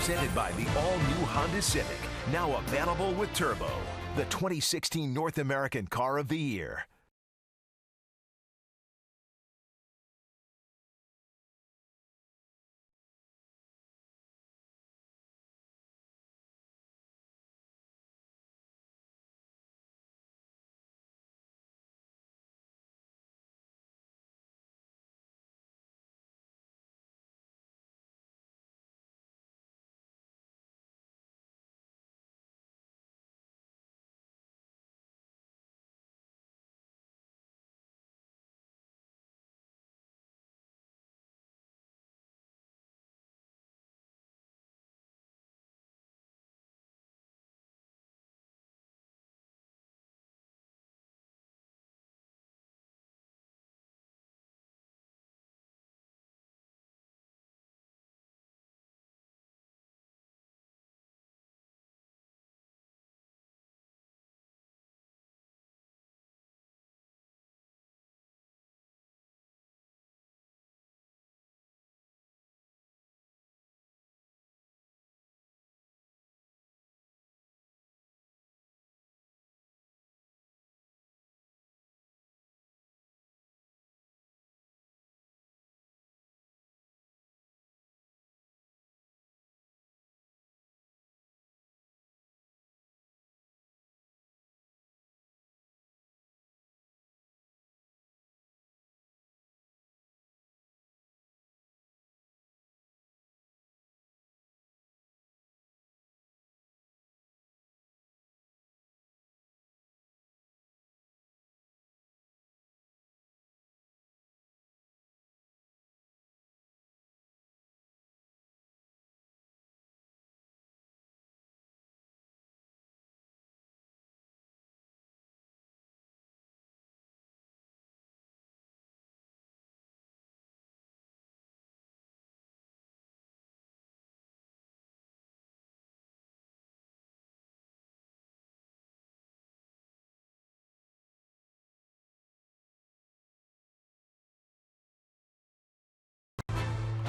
Presented by the all-new Honda Civic, now available with Turbo, the 2016 North American Car of the Year.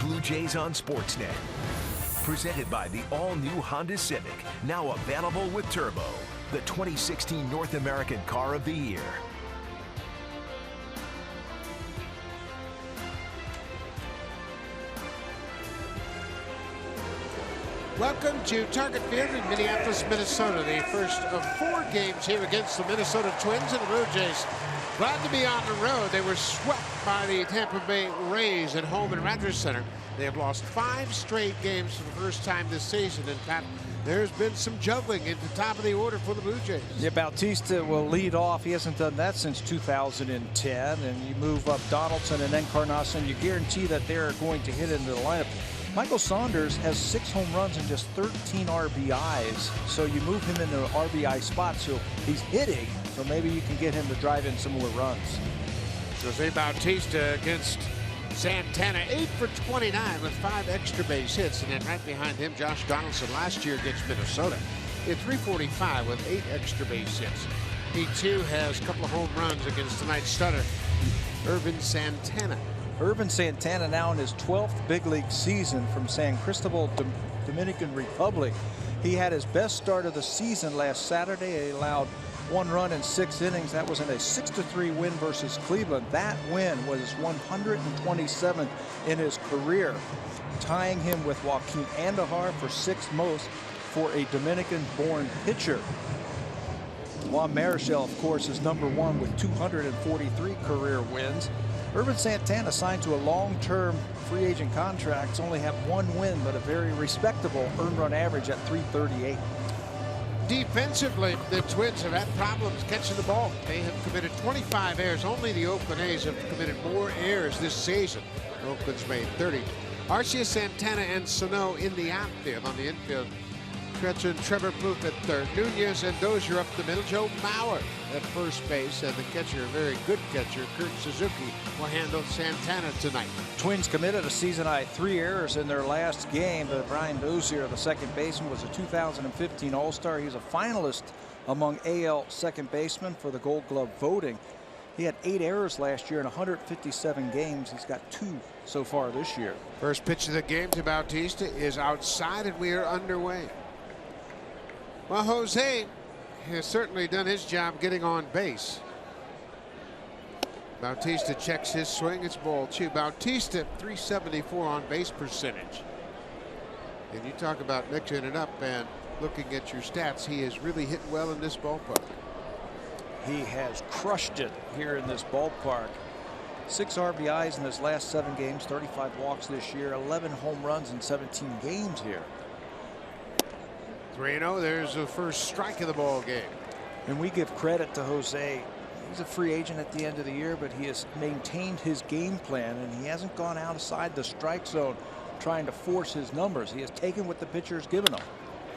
Blue Jays on Sportsnet. Presented by the all-new Honda Civic, now available with Turbo, the 2016 North American Car of the Year. Welcome to Target Field in Minneapolis, Minnesota. The first of 4 games here against the Minnesota Twins and the Blue Jays. Glad to be on the road. They were swept by the Tampa Bay Rays at home in Rogers Center. They have lost 5 straight games for the first time this season. In fact, there's been some juggling at the top of the order for the Blue Jays. Yeah, Bautista will lead off. He hasn't done that since 2010. And you move up Donaldson and Encarnacion. You guarantee that they're going to hit into the lineup. Michael Saunders has 6 home runs and just 13 RBIs. So you move him into an RBI spot. So he's hitting. So maybe you can get him to drive in some more runs. Jose Bautista against Santana, 8 for 29 with 5 extra base hits. And then right behind him, Josh Donaldson last year against Minnesota. Hit .345 with 8 extra base hits. He too has a couple of home runs against tonight's starter, Ervin Santana. Ervin Santana now in his 12th big league season from San Cristobal, Dominican Republic. He had his best start of the season last Saturday. He allowed 1 run in 6 innings. That was in a 6-3 win versus Cleveland. That win was 127th in his career, tying him with Joaquin Andujar for 6th most for a Dominican-born pitcher. Juan Marichal, of course, is #1 with 243 career wins. Ervin Santana signed to a long-term free agent contract. He's only had 1 win, but a very respectable earned run average at .338. Defensively, the Twins have had problems catching the ball. They have committed 25 errors. Only the Oakland A's have committed more errors this season. Oakland's made 30. Arcia, Santana, and Sano in the outfield. On the infield, Kretschmer and Trevor Plouffe at third. Nunez and Dozier up the middle. Joe Mauer at first base. And the catcher, a very good catcher, Kurt Suzuki, will handle Santana tonight. Twins committed a season-high 3 errors in their last game. But Brian Dozier, the second baseman, was a 2015 All-Star. He's a finalist among AL second basemen for the Gold Glove voting. He had 8 errors last year in 157 games. He's got 2 so far this year. First pitch of the game to Bautista is outside, and we are underway. Well, Jose has certainly done his job getting on base. Bautista checks his swing. It's ball 2. Bautista, .374 on base percentage. And you talk about mixing it up and looking at your stats, he is really hitting well in this ballpark. He has crushed it here in this ballpark. 6 RBIs in his last 7 games, 35 walks this year, 11 home runs in 17 games here. 3-0. There's the first strike of the ball game. And we give credit to Jose. He's a free agent at the end of the year, but he has maintained his game plan, and he hasn't gone outside the strike zone trying to force his numbers. He has taken what the pitcher has given him.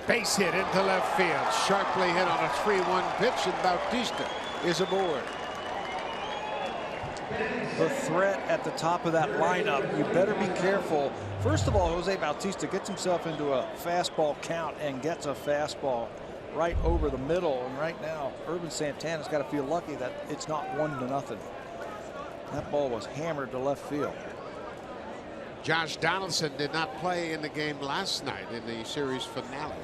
Base hit into left field. Sharply hit on a 3-1 pitch, and Bautista is aboard. The threat at the top of that lineup, you better be careful. First of all, Jose Bautista gets himself into a fastball count and gets a fastball right over the middle. And right now, Ervin Santana's got to feel lucky that it's not 1-0. That ball was hammered to left field. Josh Donaldson did not play in the game last night in the series finale.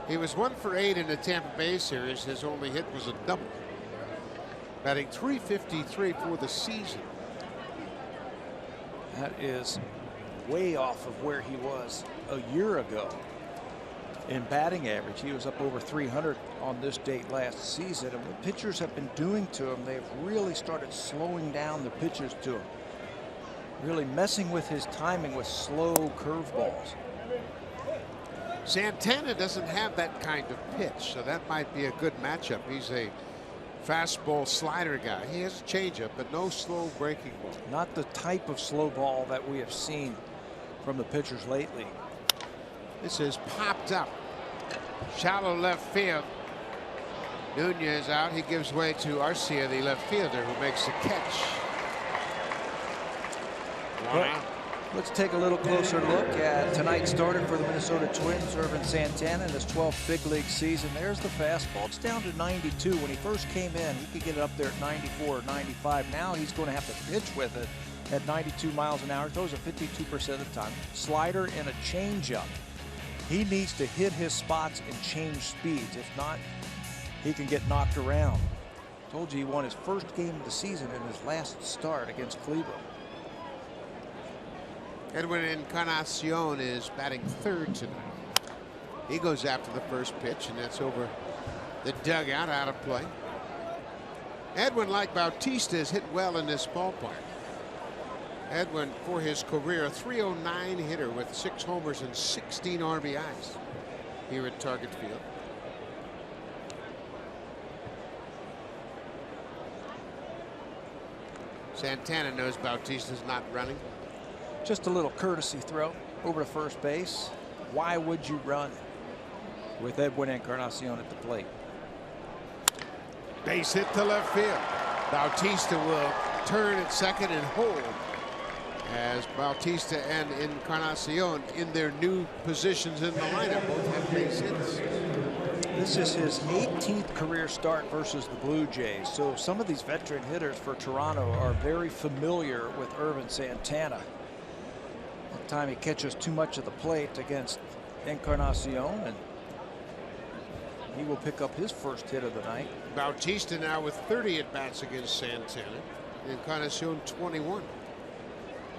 He was 1 for 8 in the Tampa Bay series. His only hit was a double. Batting .353 for the season. That is way off of where he was a year ago in batting average. He was up over 300 on this date last season. And what pitchers have been doing to him, they've really started slowing down the pitches to him. Really messing with his timing with slow curveballs. Santana doesn't have that kind of pitch, so that might be a good matchup. He's a fastball slider guy. He has a changeup, but no slow breaking ball. Not the type of slow ball that we have seen from the pitchers lately. This is popped up. Shallow left field. Nunez out. He gives way to Arcia, the left fielder, who makes the catch. Well, let's take a little closer look at tonight's starter for the Minnesota Twins, Ervin Santana, in his 12th big league season. There's the fastball. It's down to 92. When he first came in, he could get it up there at 94 or 95. Now he's going to have to pitch with it at 92 miles an hour. He throws it 52% of the time. Slider and a changeup. He needs to hit his spots and change speeds. If not, he can get knocked around. Told you he won his first game of the season in his last start against Cleveland. Edwin Encarnacion is batting 3rd tonight. He goes after the first pitch, and that's over the dugout, out of play. Edwin, like Bautista, has hit well in this ballpark. Edwin, for his career, a .309 hitter with 6 homers and 16 RBIs here at Target Field. Santana knows Bautista's not running. Just a little courtesy throw over to first base. Why would you run with Edwin Encarnacion at the plate? Base hit to left field. Bautista will turn at second and hold as Bautista and Encarnacion in their new positions in the lineup both have base hits. This is his 18th career start versus the Blue Jays. So some of these veteran hitters for Toronto are very familiar with Ervin Santana. That time he catches too much of the plate against Encarnacion, and he will pick up his first hit of the night. Bautista now with 30 at-bats against Santana. Encarnacion 21.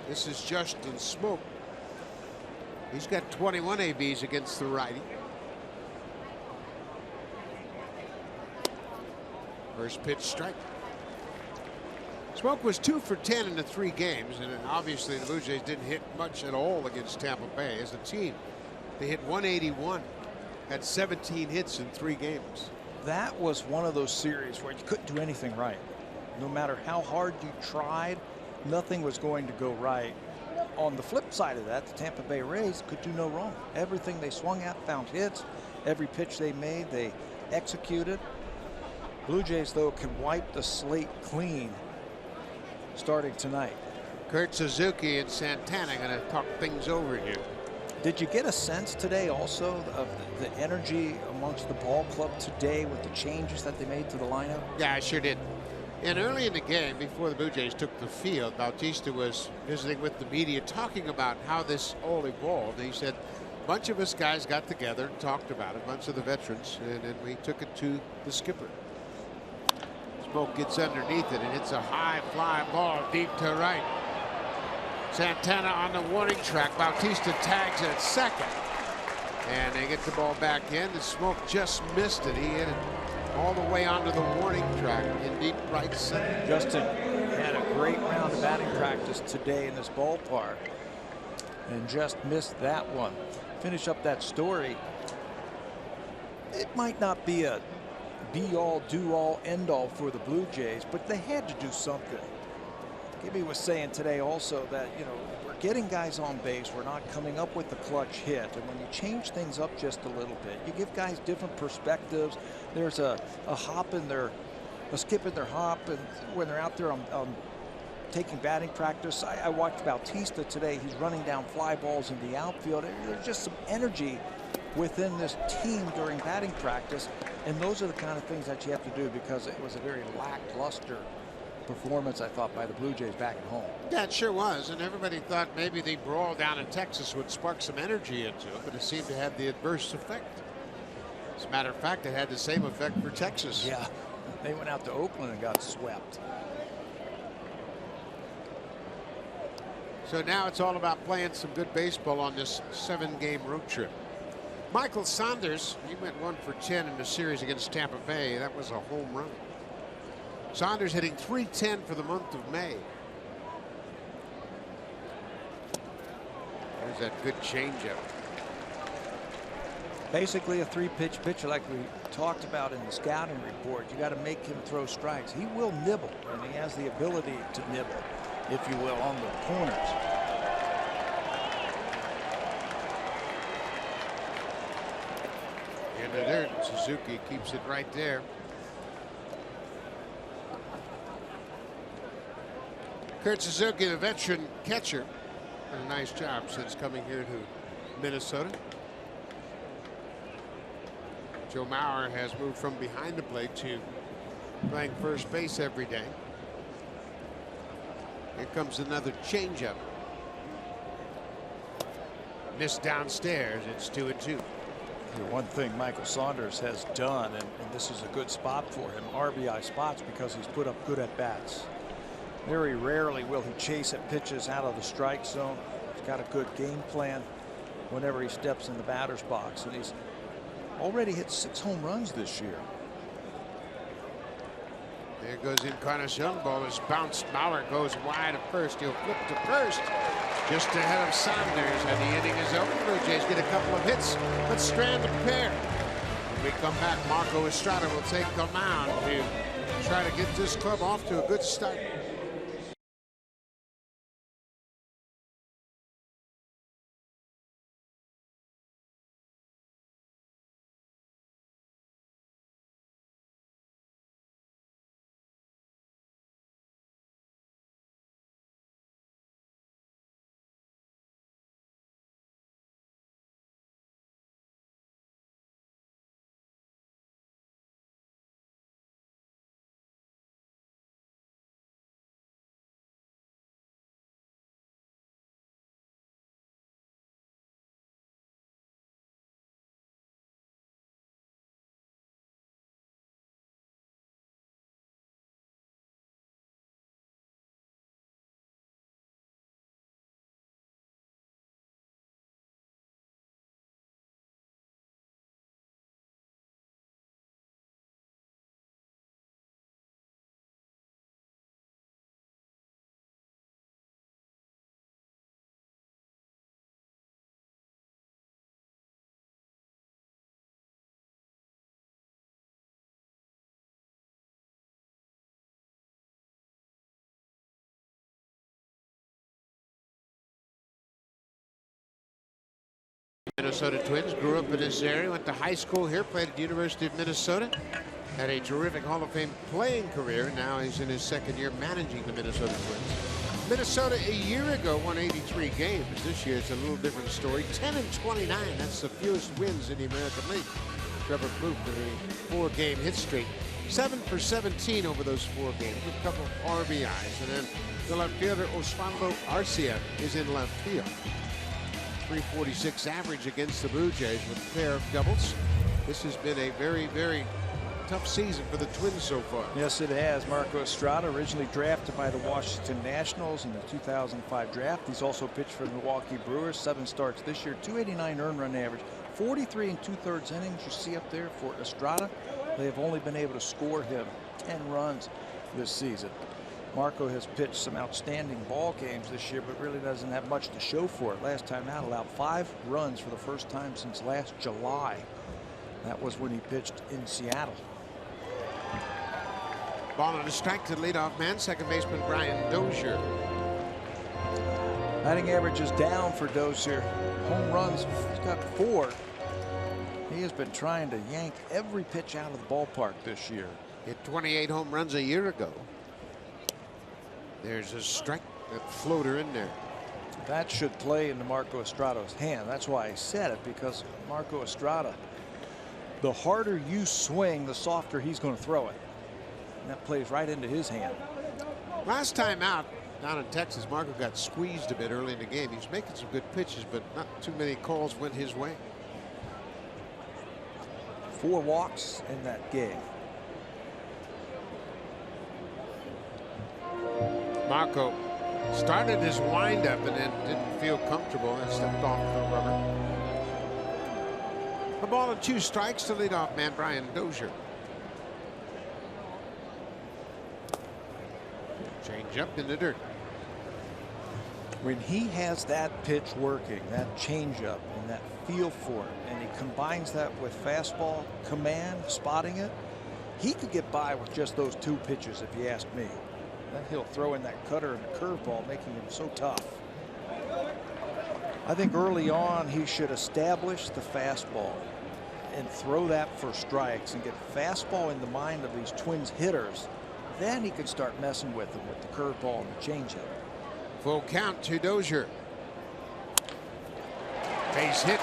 This is Justin Smoke. He's got 21 ABs against the righty. First pitch strike. Smoke was 2 for 10 in the 3 games, and obviously the Blue Jays didn't hit much at all against Tampa Bay as a team. They hit 181, had 17 hits in 3 games. That was one of those series where you couldn't do anything right. No matter how hard you tried, nothing was going to go right. On the flip side of that, the Tampa Bay Rays could do no wrong. Everything they swung at found hits. Every pitch they made, they executed. Blue Jays, though, can wipe the slate clean starting tonight. Kurt Suzuki and Santana going to talk things over here. Did you get a sense today also of the energy amongst the ball club today with the changes that they made to the lineup? Yeah, I sure did. And early in the game, before the Blue Jays took the field, Bautista was visiting with the media, talking about how this all evolved. And he said, a bunch of us guys got together and talked about it, a bunch of the veterans, and then we took it to the skipper. Smoke gets underneath it and hits a high fly ball deep to right. Santana on the warning track. Bautista tags at second. And they get the ball back in. The Smoke just missed it. He hit it all the way onto the warning track in deep right center. Justin had a great round of batting practice today in this ballpark and just missed that one. Finish up that story. It might not be a be-all, do-all, end-all for the Blue Jays, but they had to do something. Gibby was saying today also that, you know, we're getting guys on base. We're not coming up with the clutch hit. And when you change things up just a little bit, you give guys different perspectives. There's a hop in their, a skip in their hop, and when they're out there on taking batting practice. I watched Bautista today. He's running down fly balls in the outfield. There's just some energy within this team during batting practice, and those are the kind of things that you have to do, because it was a very lackluster performance, I thought, by the Blue Jays back at home. Yeah, it sure was, and everybody thought maybe the brawl down in Texas would spark some energy into it, but it seemed to have the adverse effect. As a matter of fact, it had the same effect for Texas. Yeah, they went out to Oakland and got swept. So now it's all about playing some good baseball on this 7-game road trip. Michael Saunders, he went 1 for 10 in the series against Tampa Bay. That was a home run. Saunders hitting .310 for the month of May. There's that good changeup. Basically a 3-pitch pitcher like we talked about in the scouting report. You got to make him throw strikes. He will nibble, and he has the ability to nibble, if you will, on the corners. Into there, Suzuki keeps it right there. Kurt Suzuki, the veteran catcher, done a nice job since coming here to Minnesota. Joe Mauer has moved from behind the plate to playing first base every day. Here comes another changeup. Missed downstairs. It's 2-2. One thing Michael Saunders has done, and this is a good spot for him, RBI spots, because he's put up good at bats. Very rarely will he chase at pitches out of the strike zone. He's got a good game plan whenever he steps in the batter's box, and he's already hit 6 home runs this year. There goes Encarnacion. Ball is bounced. Mauer goes wide at first. He'll flip to first, just ahead of Saunders, and the inning is over. Blue Jays get a couple of hits, but strand the pair. When we come back, Marco Estrada will take the mound to try to get this club off to a good start. Minnesota Twins, grew up in this area, went to high school here, played at the University of Minnesota, had a terrific Hall of Fame playing career. Now he's in his 2nd year managing the Minnesota Twins. Minnesota a year ago won 83 games. This year it's a little different story. 10-29. That's the fewest wins in the American League. Trevor Plouffe in a 4-game hit streak 7 for 17 over those 4 games with a couple of RBIs. And then the left fielder Osvaldo Arcia is in left field. 346 average against the Blue Jays with a pair of doubles. This has been a very, very tough season for the Twins so far. Yes, it has. Marco Estrada, originally drafted by the Washington Nationals in the 2005 draft. He's also pitched for the Milwaukee Brewers. 7 starts this year, 289 earned run average, 43 2/3 innings. You see up there for Estrada. They have only been able to score him 10 runs this season. Marco has pitched some outstanding ball games this year, but really doesn't have much to show for it. Last time out, allowed 5 runs for the first time since last July. That was when he pitched in Seattle. Ball on a strike to the leadoff man, second baseman Brian Dozier. Batting average is down for Dozier. Home runs, he's got 4. He has been trying to yank every pitch out of the ballpark this year. Hit 28 home runs a year ago. There's a strike, that floater in there. That should play into Marco Estrada's hand. That's why I said it, because Marco Estrada, the harder you swing, the softer he's going to throw it. And that plays right into his hand. Last time out down in Texas, Marco got squeezed a bit early in the game. He's making some good pitches, but not too many calls went his way. 4 walks in that game. Marco started his windup and then didn't feel comfortable and stepped off the rubber. A ball and 2 strikes to leadoff man Brian Dozier. Change up in the dirt. When he has that pitch working, that changeup and that feel for it, and he combines that with fastball command, spotting it, he could get by with just those 2 pitches if you ask me. Then he'll throw in that cutter and the curveball, making him so tough. I think early on he should establish the fastball and throw that for strikes and get fastball in the mind of these Twins hitters. Then he could start messing with them with the curveball and the changeup. Full count to Dozier. Base hit.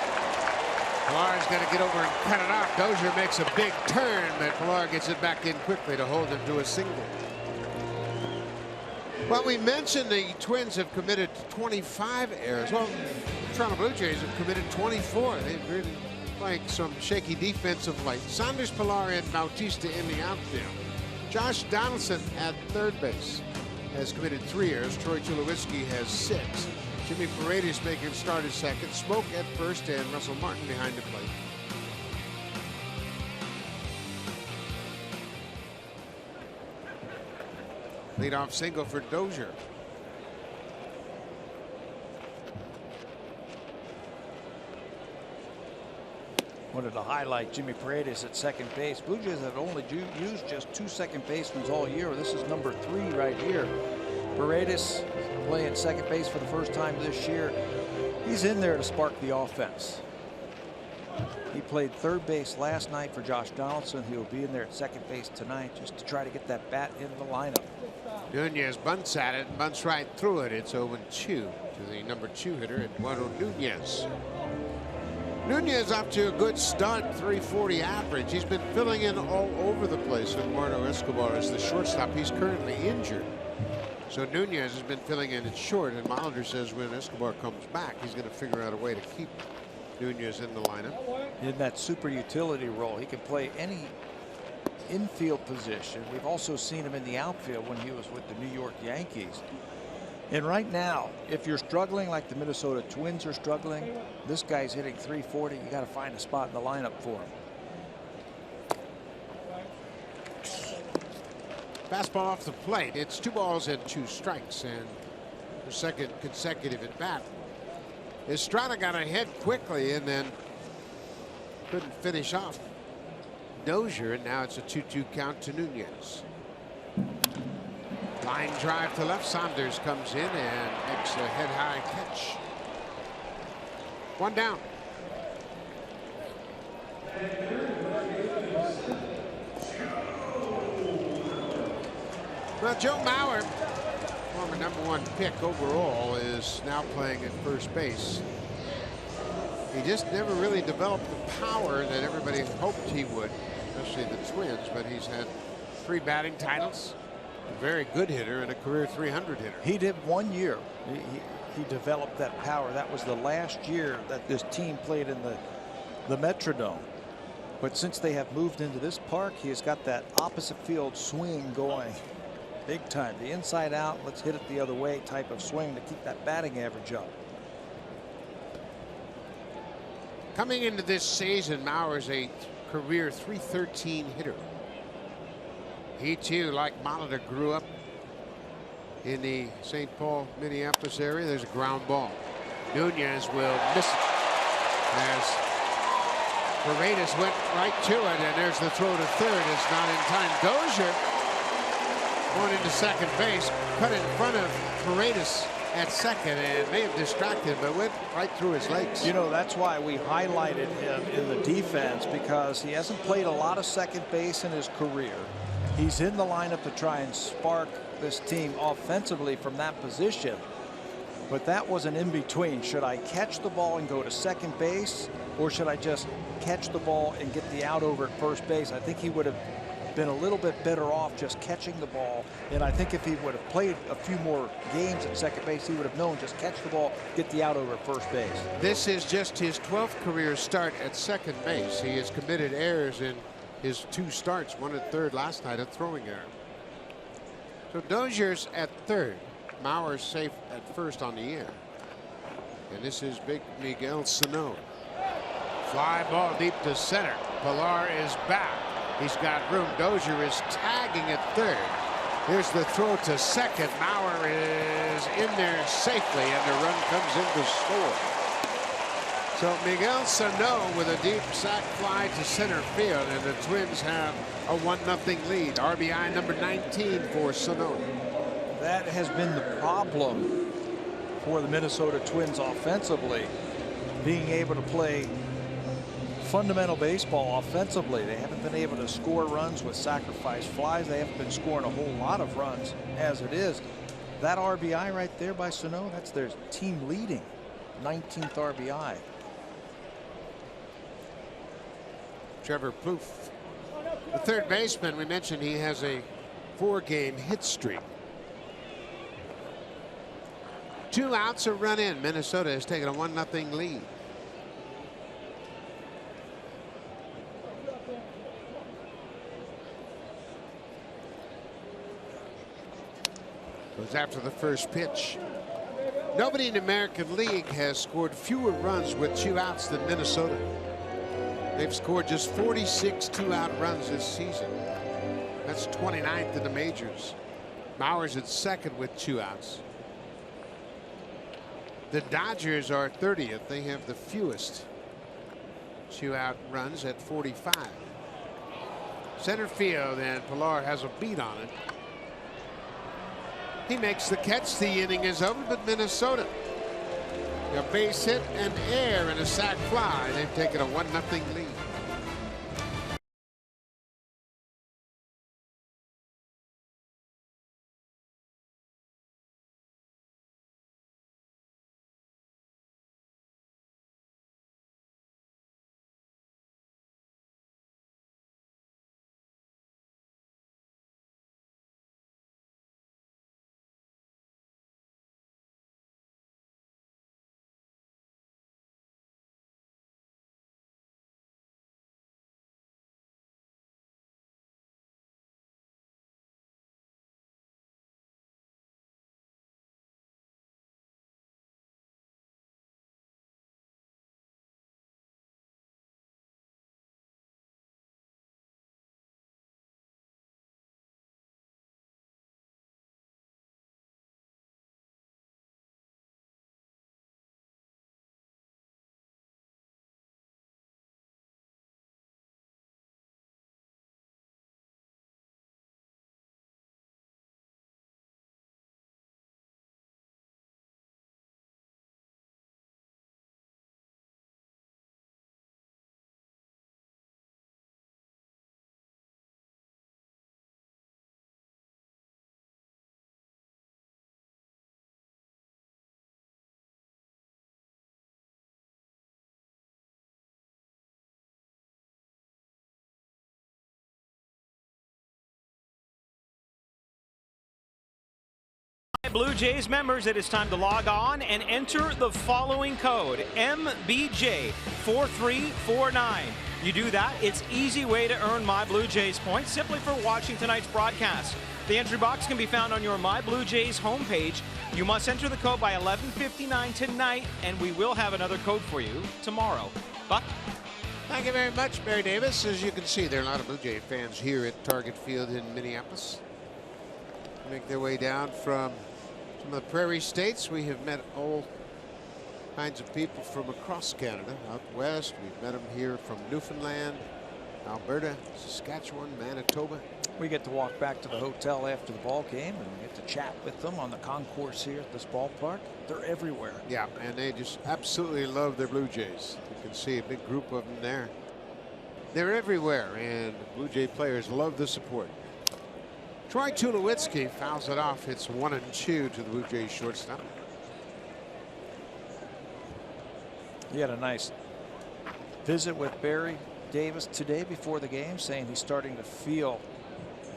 Pilar's going to get over and cut it off. Dozier makes a big turn, but Pilar gets it back in quickly to hold him to a single. Well, we mentioned the Twins have committed 25 errors. Well, the Toronto Blue Jays have committed 24. They've really like some shaky defensive light. Sanders, Pilar, and Bautista in the outfield. Josh Donaldson at third base has committed 3 errors. Troy Tulowitzki has 6. Jimmy Paredes making him start at second. Smoke at first, and Russell Martin behind the plate. Leadoff single for Dozier. Wanted to highlight Jimmy Paredes at second base. Blue Jays have only used just 2 second basemen all year. This is number 3 right here. Paredes playing second base for the first time this year. He's in there to spark the offense. He played third base last night for Josh Donaldson. He'll be in there at second base tonight just to try to get that bat in the lineup. Nunez bunts at it and bunts right through it. It's 0-2 to the number 2 hitter, Eduardo Nunez. Nunez up to a good start, 340 average. He's been filling in all over the place. Eduardo Escobar is the shortstop. He's currently injured. So Nunez has been filling in at short, and Molitor says when Escobar comes back, he's going to figure out a way to keep Nunez in the lineup. In that super utility role, he can play any infield position. We've also seen him in the outfield when he was with the New York Yankees. And right now, if you're struggling like the Minnesota Twins are struggling, this guy's hitting 340. You got to find a spot in the lineup for him. Fastball off the plate. It's 2 balls and 2 strikes, and the second consecutive at bat. Estrada got ahead quickly and then couldn't finish off Dozier, and now it's a 2-2 count to Nunez. Line drive to left. Saunders comes in and makes a head high catch. 1 down. Well, Joe Mauer, former #1 pick overall, is now playing at first base. He just never really developed the power that everybody hoped he would, especially the Twins, but he's had 3 batting titles. A very good hitter and a career 300 hitter. He did 1 year. He developed that power. That was the last year that this team played in the Metrodome. But since they have moved into this park, he has got that opposite field swing going big time. The inside out, let's hit it the other way type of swing to keep that batting average up. Coming into this season, Mauer's a career 313 hitter. He too, like Molitor, grew up in the St. Paul, Minneapolis area. There's a ground ball. Nunez will miss it as Paredes went right to it, and there's the throw to third. It's not in time. Dozier going into second base, cut in front of Paredes at second, and may have distracted, but went right through his legs. You know, that's why we highlighted him in the defense, because he hasn't played a lot of second base in his career. He's in the lineup to try and spark this team offensively from that position. But that was an in-between. Should I catch the ball and go to second base, or should I just catch the ball and get the out over at first base? I think he would have been a little bit better off just catching the ball. And I think if he would have played a few more games at second base, he would have known just catch the ball, get the out over at first base. This is just his 12th career start at second base. He has committed errors in his 2 starts, 1 at third last night, a throwing error. So Dozier's at third. Mauer's safe at first on the air. And this is big Miguel Sano. Fly ball deep to center. Pilar is back. He's got room. Dozier is tagging at third. Here's the throw to second. Mauer is in there safely, and the run comes in to score. So Miguel Sano with a deep sac fly to center field, and the Twins have a 1-0 lead. RBI number 19 for Sano. That has been the problem for the Minnesota Twins offensively, being able to play fundamental baseball offensively. They haven't been able to score runs with sacrifice flies. They haven't been scoring a whole lot of runs as it is. That RBI right there by Sano, that's their team leading 19th RBI. Trevor Plouffe, the third baseman. We mentioned he has a 4-game hit streak. 2 outs, a run in. Minnesota has taken a 1-0 lead. Goes after the first pitch. Nobody in the American League has scored fewer runs with 2 outs than Minnesota. They've scored just 46 2-out runs this season. That's 29th in the majors. Mauer's at second with 2 outs. The Dodgers are 30th. They have the fewest 2-out runs at 45. Center field, and Pilar has a beat on it. He makes the catch. The inning is over, but Minnesota, a base hit and air and a sac fly. They've taken a 1-0 lead. Blue Jays members, it is time to log on and enter the following code, MBJ4349. You do that, it's easy way to earn My Blue Jays points simply for watching tonight's broadcast. The entry box can be found on your My Blue Jays homepage. You must enter the code by 11:59 tonight, and we will have another code for you tomorrow. Buck? Thank you very much, Barry Davis. As you can see, there are a lot of Blue Jay fans here at Target Field in Minneapolis. Make their way down from some of the prairie states. We have met all kinds of people from across Canada, out west. We've met them here from Newfoundland, Alberta, Saskatchewan, Manitoba. We get to walk back to the hotel after the ball game and we get to chat with them on the concourse here at this ballpark. They're everywhere. Yeah, and they just absolutely love their Blue Jays. You can see a big group of them there. They're everywhere, and Blue Jay players love the support. Troy Tulowitzki fouls it off. It's 1-2 to the Blue Jays shortstop. He had a nice visit with Barry Davis today before the game, saying he's starting to feel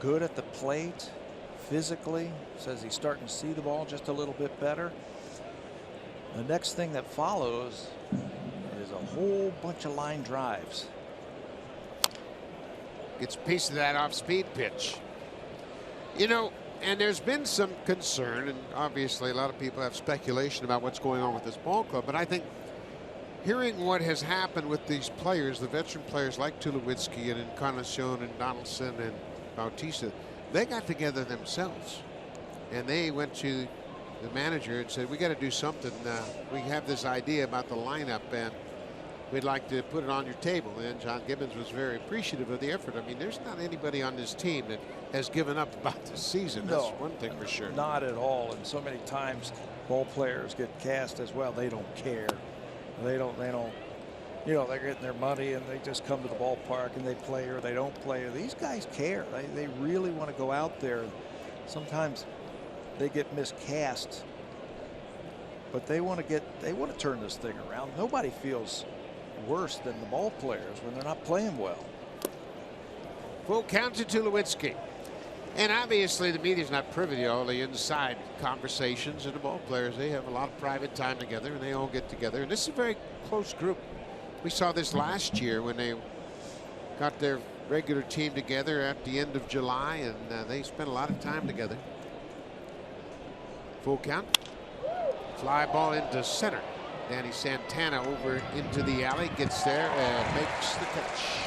good at the plate physically. Says he's starting to see the ball just a little bit better. The next thing that follows is a whole bunch of line drives. Gets a piece of that off-speed pitch. You know, and there's been some concern, and obviously a lot of people have speculation about what's going on with this ball club, but I think hearing what has happened with these players, the veteran players like Tulowitzki and Encarnacion and Donaldson and Bautista, they got together themselves and they went to the manager and said, we got to do something. We have this idea about the lineup and we'd like to put it on your table. And John Gibbons was very appreciative of the effort. I mean, there's not anybody on this team that has given up about the season. That's one thing for sure. Not at all. And so many times ball players get cast as well. They don't care. They don't, you know, they're getting their money and they just come to the ballpark and they play or they don't play. These guys care. They really want to go out there. Sometimes they get miscast, but they want to turn this thing around. Nobody feels worse than the ball players when they're not playing well. Full count to Tulowitzki. And obviously the media's not privy to all the inside conversations, and the ball players, they have a lot of private time together and they all get together. And this is a very close group. We saw this last year when they got their regular team together at the end of July, and they spent a lot of time together. Full count. Fly ball into center. Danny Santana over into the alley, gets there and makes the catch.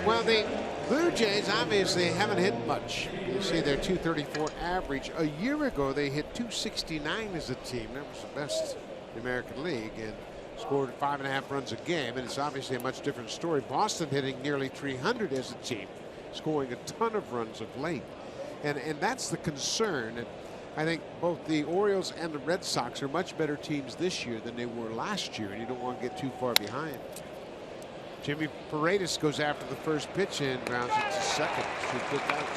Well, the Blue Jays obviously haven't hit much. You see their .234 average. A year ago, they hit .269 as a team. That was the best in the American League and scored 5.5 runs a game. And it's obviously a much different story. Boston hitting nearly .300 as a team, scoring a ton of runs of late. And that's the concern. And I think both the Orioles and the Red Sox are much better teams this year than they were last year. And you don't want to get too far behind. Jimmy Paredes goes after the first pitch and grounds it to second.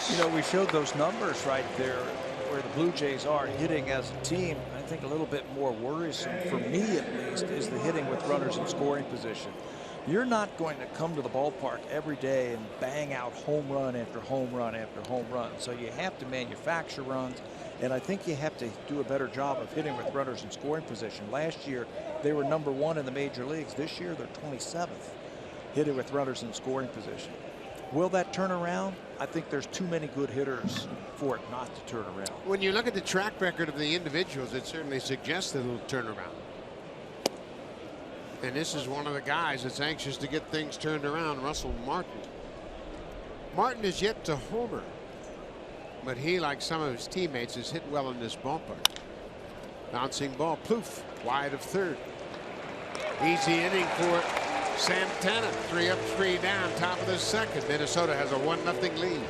You know, we showed those numbers right there where the Blue Jays are hitting as a team. I think a little bit more worrisome, for me at least, is the hitting with runners in scoring position. You're not going to come to the ballpark every day and bang out home run after home run after home run. So you have to manufacture runs, and I think you have to do a better job of hitting with runners in scoring position. Last year, they were #1 in the major leagues. This year, they're 27th. Hitting with runners in scoring position. Will that turn around? I think there's too many good hitters for it not to turn around. When you look at the track record of the individuals, it certainly suggests that it'll turn around. And this is one of the guys that's anxious to get things turned around, Russell Martin. Martin is yet to homer, but he, like some of his teammates, has hit well in this ballpark. Bouncing ball, Plouffe, wide of third. Easy inning for Santana. 3 up, 3 down, top of the second. Minnesota has a 1-0 lead.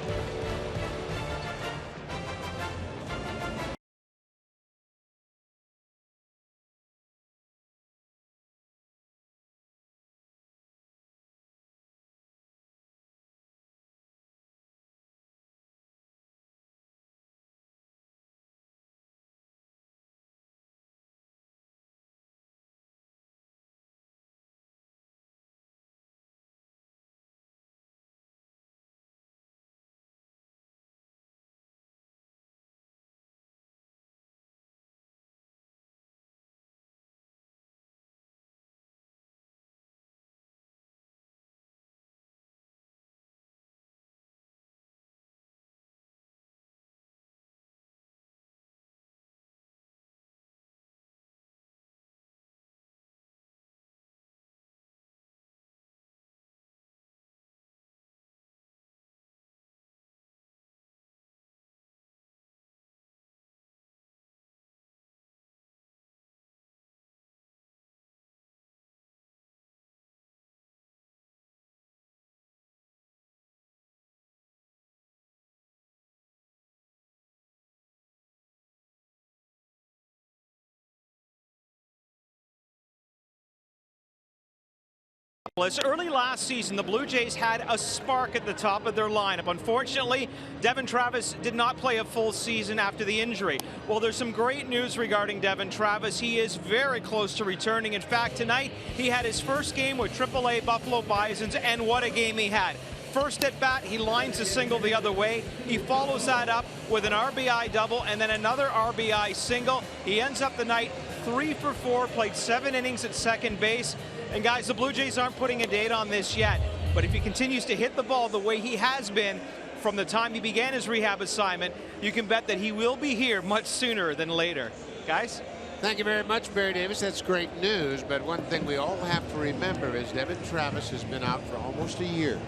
Early last season, the Blue Jays had a spark at the top of their lineup. Unfortunately, Devon Travis did not play a full season after the injury. Well, there's some great news regarding Devon Travis. He is very close to returning. In fact, tonight he had his first game with AAA Buffalo Bisons, and what a game he had. First at bat, he lines a single the other way. He follows that up with an RBI double and then another RBI single. He ends up the night 3 for 4, played 7 innings at second base. And guys, the Blue Jays aren't putting a date on this yet, but if he continues to hit the ball the way he has been from the time he began his rehab assignment, you can bet that he will be here much sooner than later. Guys? Thank you very much, Barry Davis. That's great news, but one thing we all have to remember is Devon Travis has been out for almost a year,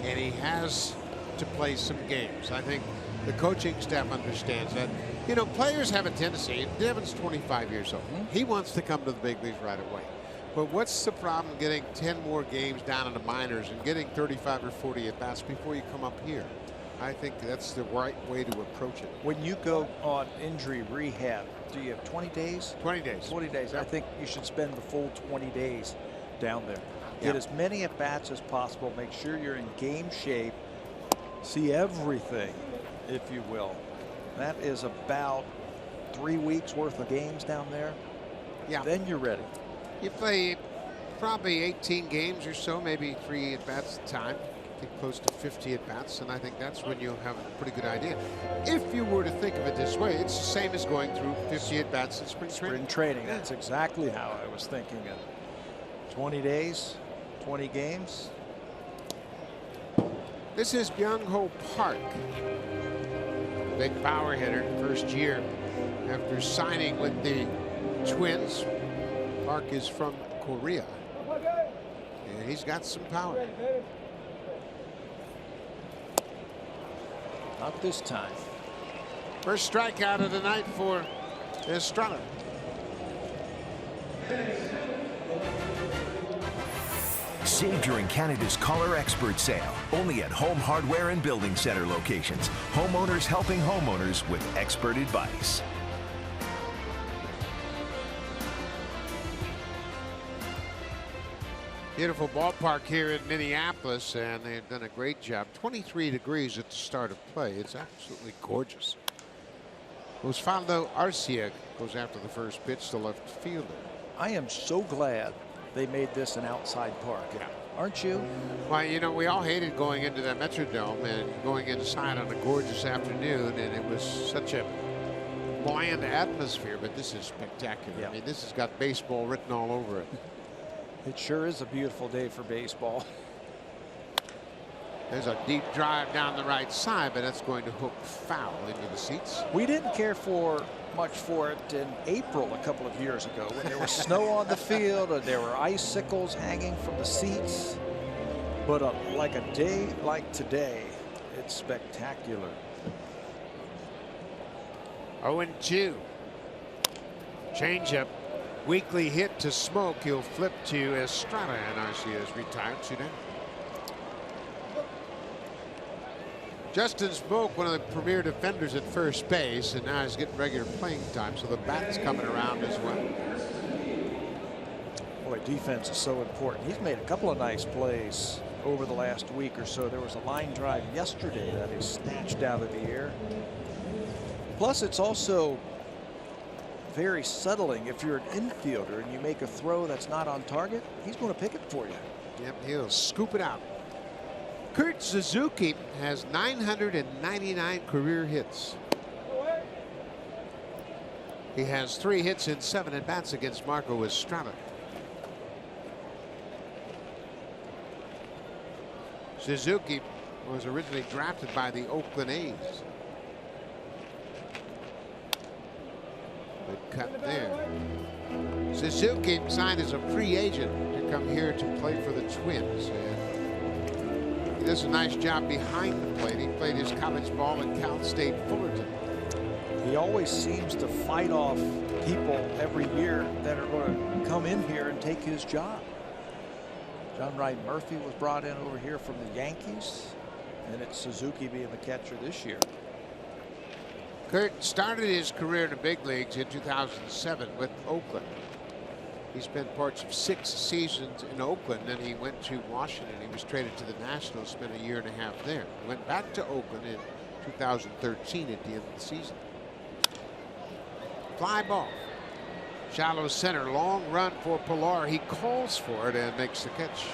and he has to play some games. I think the coaching staff understands that. You know, players have a tendency. Devon's 25 years old. He wants to come to the big leagues right away. But what's the problem getting 10 more games down in the minors and getting 35 or 40 at bats before you come up here? I think that's the right way to approach it. When you go on injury rehab, do you have 20 days? 20 days. 20 days. Yep. I think you should spend the full 20 days down there. Get as many at bats as possible. Make sure you're in game shape. See everything, if you will. That is about 3 weeks worth of games down there. Yeah. Then you're ready. You play probably 18 games or so, maybe 3 at bats at a time. I think close to 50 at bats, and I think that's when you'll have a pretty good idea. If you were to think of it this way, it's the same as going through 50 at bats in spring training. Spring training. That's exactly how I was thinking of. 20 days, 20 games. This is Byung-ho Park. Big power hitter, first year after signing with the Twins. Park is from Korea, and he's got some power. Not this time. First strikeout of the night for Estrada. Save during Canada's Color Expert Sale, only at Home Hardware and Building Center locations. Homeowners helping homeowners with expert advice. Beautiful ballpark here in Minneapolis, and they've done a great job. 23 degrees at the start of play. It's absolutely gorgeous. Osvaldo Arcia goes after the first pitch to left fielder. I am so glad they made this an outside park. Yeah. Aren't you? Well, you know, we all hated going into that Metrodome and going inside on a gorgeous afternoon, and it was such a bland atmosphere, but this is spectacular. Yeah. I mean, this has got baseball written all over it. It sure is a beautiful day for baseball. There's a deep drive down the right side, but that's going to hook foul into the seats. We didn't care much for it in April a couple of years ago when there was snow on the field and there were icicles hanging from the seats. But like a day like today, it's spectacular. 0-2. Changeup. Weekly hit to Smoke. He'll flip to Estrada, and Arcia is retired. 2 down. Justin Smoke, one of the premier defenders at first base, and now he's getting regular playing time, so the bat's coming around as well. Boy, defense is so important. He's made a couple of nice plays over the last week or so. There was a line drive yesterday that he snatched out of the air. Plus, it's also very settling. If you're an infielder and you make a throw that's not on target, he's going to pick it for you. Yep, he'll scoop it out. Kurt Suzuki has 999 career hits. He has 3 hits in 7 at bats against Marco Estrada. Suzuki was originally drafted by the Oakland A's. Good cut there. Suzuki signed as a free agent to come here to play for the Twins. And he does a nice job behind the plate. He played his college ball at Cal State Fullerton. He always seems to fight off people every year that are going to come in here and take his job. John Wright Murphy was brought in over here from the Yankees, and it's Suzuki being the catcher this year. Kurt started his career in the big leagues in 2007 with Oakland. He spent parts of 6 seasons in Oakland, then he went to Washington. He was traded to the Nationals, spent a year and a half there. He went back to Oakland in 2013 at the end of the season. Fly ball. Shallow center, long run for Pilar. He calls for it and makes the catch.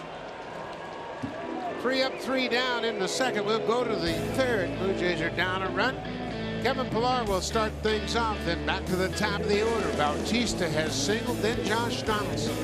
3 up, 3 down in the second. We'll go to the third. Blue Jays are down a run. Kevin Pilar will start things off. Then back to the top of the order. Bautista has singled, then Josh Donaldson.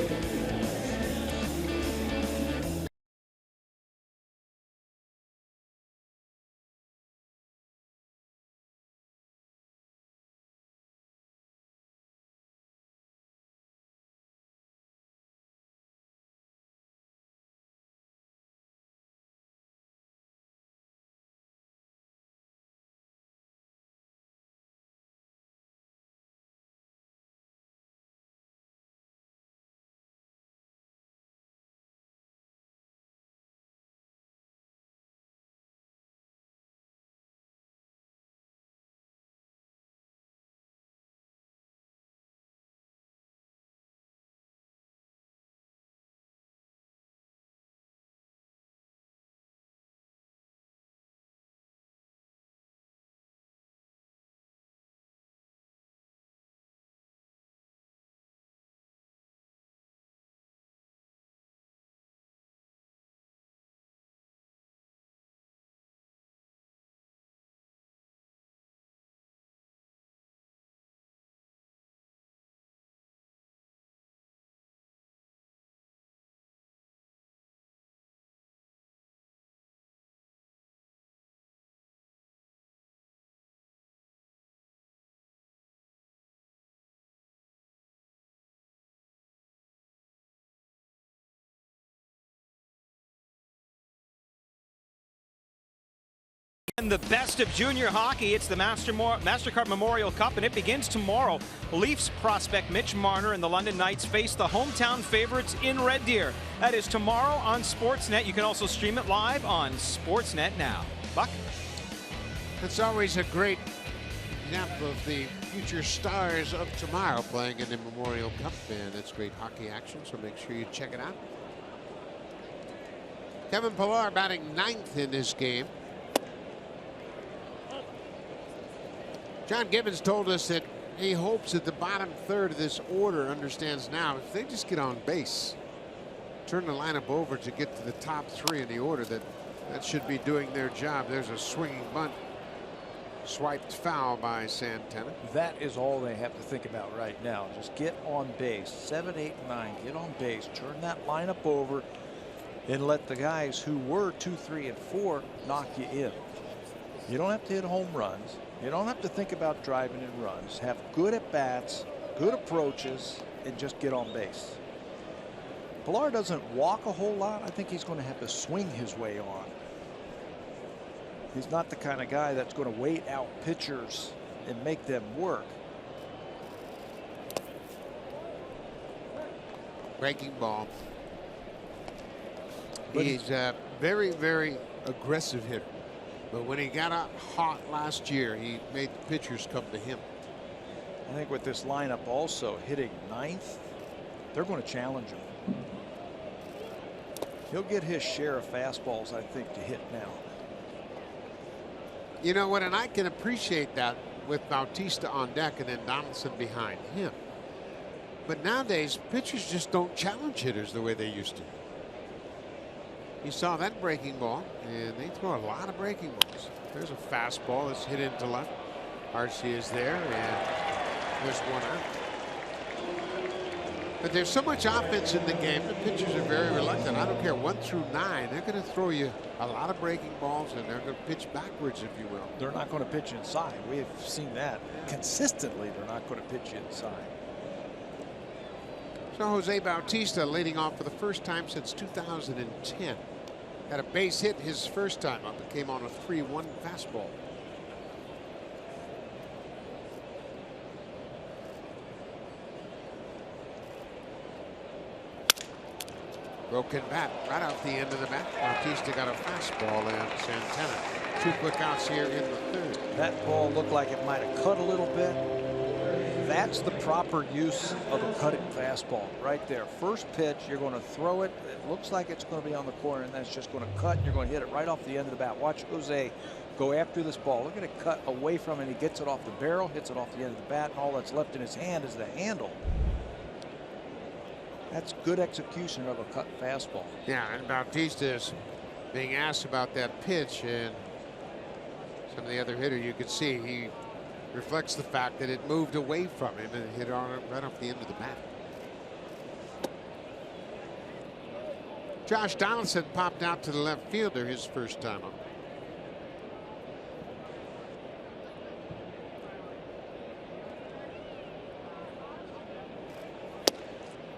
And the best of junior hockey, it's the MasterCard Memorial Cup, and it begins tomorrow. Leafs prospect Mitch Marner and the London Knights face the hometown favorites in Red Deer. That is tomorrow on Sportsnet. You can also stream it live on Sportsnet now. Buck? It's always a great example of the future stars of tomorrow playing in the Memorial Cup, and it's great hockey action, so make sure you check it out. Kevin Pilar batting 9th in this game. John Gibbons told us that he hopes that the bottom third of this order understands now if they just get on base, turn the lineup over to get to the top 3 in the order, that should be doing their job. There's a swinging bunt. Swiped foul by Santana. That is all they have to think about right now. Just get on base. 7, 8, 9. Get on base. Turn that lineup over and let the guys who were 2, 3, and 4 knock you in. You don't have to hit home runs. You don't have to think about driving in runs. Have good at-bats, good approaches, and just get on base. Pilar doesn't walk a whole lot. I think he's going to have to swing his way on. He's not the kind of guy that's going to wait out pitchers and make them work. Breaking ball. He's a very, very aggressive hitter. But when he got out hot last year, he made the pitchers come to him. I think with this lineup also hitting 9th, they're going to challenge him. He'll get his share of fastballs, I think, to hit now. You know what, and I can appreciate that with Bautista on deck and then Donaldson behind him. But nowadays, pitchers just don't challenge hitters the way they used to. You saw that breaking ball, and they throw a lot of breaking balls. There's a fastball that's hit into left. Archie is there, and there's one out. But there's so much offense in the game, the pitchers are very reluctant. I don't care, 1 through 9, they're going to throw you a lot of breaking balls, and they're going to pitch backwards, if you will. They're not going to pitch inside. We've seen that consistently. They're not going to pitch inside. So Jose Bautista leading off for the first time since 2010. Had a base hit his first time up. It came on a 3-1 fastball. Broken bat right out the end of the bat. Bautista got a fastball and Santana. 2 quick outs here in the third. That ball looked like it might have cut a little bit. That's the proper use of a cutting fastball right there. First pitch, you're going to throw it. It looks like it's going to be on the corner, and then it's just going to cut, and you're going to hit it right off the end of the bat. Watch Jose go after this ball. Look at it cut away from it. He gets it off the barrel, hits it off the end of the bat, and all that's left in his hand is the handle. That's good execution of a cut fastball. Yeah, and Bautista is being asked about that pitch, and some of the other hitter, you could see he reflects the fact that it moved away from him and hit on it right off the end of the bat. Josh Donaldson popped out to the left fielder his first time up.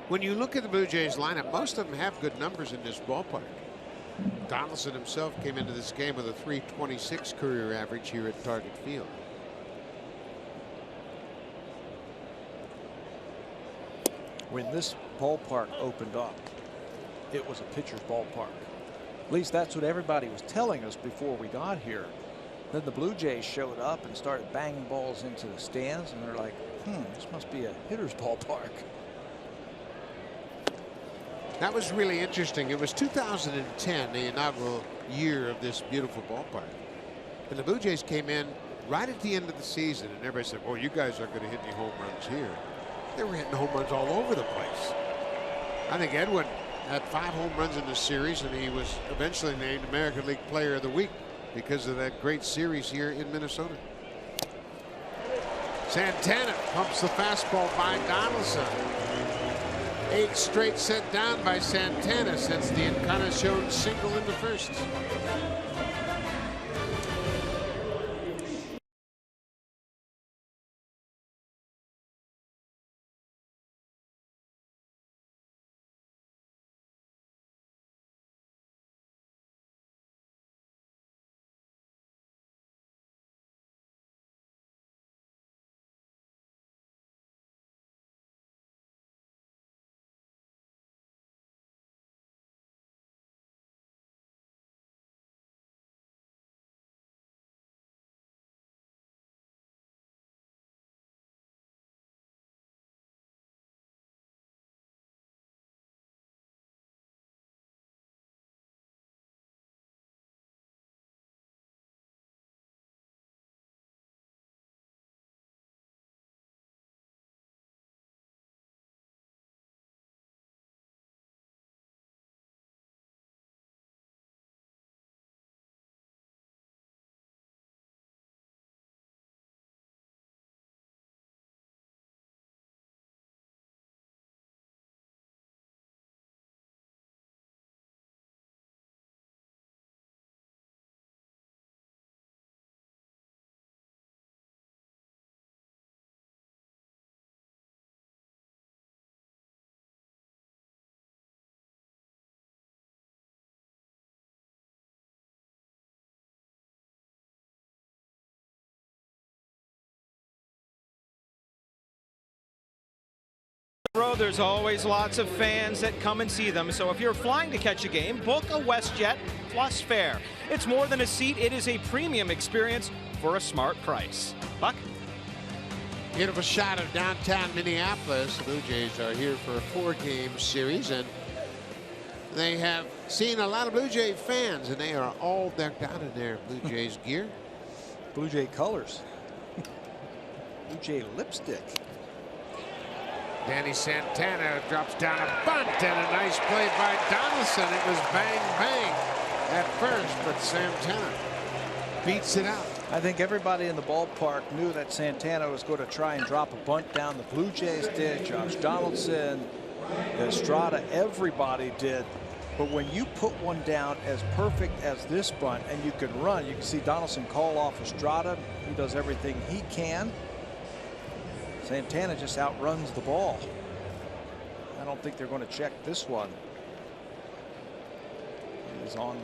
When you look at the Blue Jays lineup, most of them have good numbers in this ballpark. Donaldson himself came into this game with a .326 career average here at Target Field. When this ballpark opened up, it was a pitcher's ballpark. At least that's what everybody was telling us before we got here. Then the Blue Jays showed up and started banging balls into the stands, and they're like, this must be a hitter's ballpark. That was really interesting. It was 2010, the inaugural year of this beautiful ballpark. And the Blue Jays came in right at the end of the season, and everybody said, well, you guys aren't going to hit any home runs here. They were hitting home runs all over the place. I think Edwin had 5 home runs in this series, and he was eventually named American League Player of the Week because of that great series here in Minnesota. Santana pumps the fastball by Donaldson. 8 straight set down by Santana since the Encarnacion single in the first. There's always lots of fans that come and see them, so if you're flying to catch a game, book a WestJet Plus fare. It's more than a seat, it is a premium experience for a smart price. Buck? Beautiful shot of downtown Minneapolis. The Blue Jays are here for a 4-game series, and they have seen a lot of Blue Jay fans, and they are all decked out in their Blue Jays gear. Blue Jay colors. Blue Jay lipstick. Danny Santana drops down a bunt, and a nice play by Donaldson. It was bang, bang at first, but Santana beats it out. I think everybody in the ballpark knew that Santana was going to try and drop a bunt down. The Blue Jays did, Josh Donaldson, Estrada, everybody did. But when you put one down as perfect as this bunt and you can run, you can see Donaldson call off Estrada. He does everything he can. Santana just outruns the ball. I don't think they're going to check this one. He's on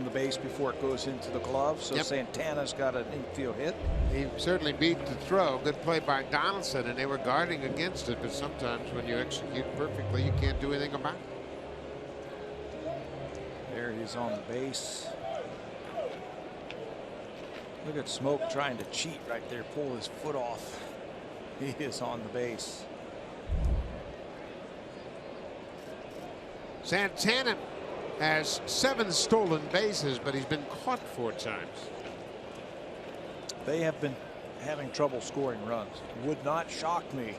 the base before it goes into the glove, so Santana's got an infield hit. He certainly beat the throw. Good play by Donaldson, and they were guarding against it, but sometimes when you execute perfectly, you can't do anything about it. There he's on the base. Look at Smoke trying to cheat right there, pull his foot off. He is on the base. Santana has 7 stolen bases, but he's been caught 4 times. They have been having trouble scoring runs. Would not shock me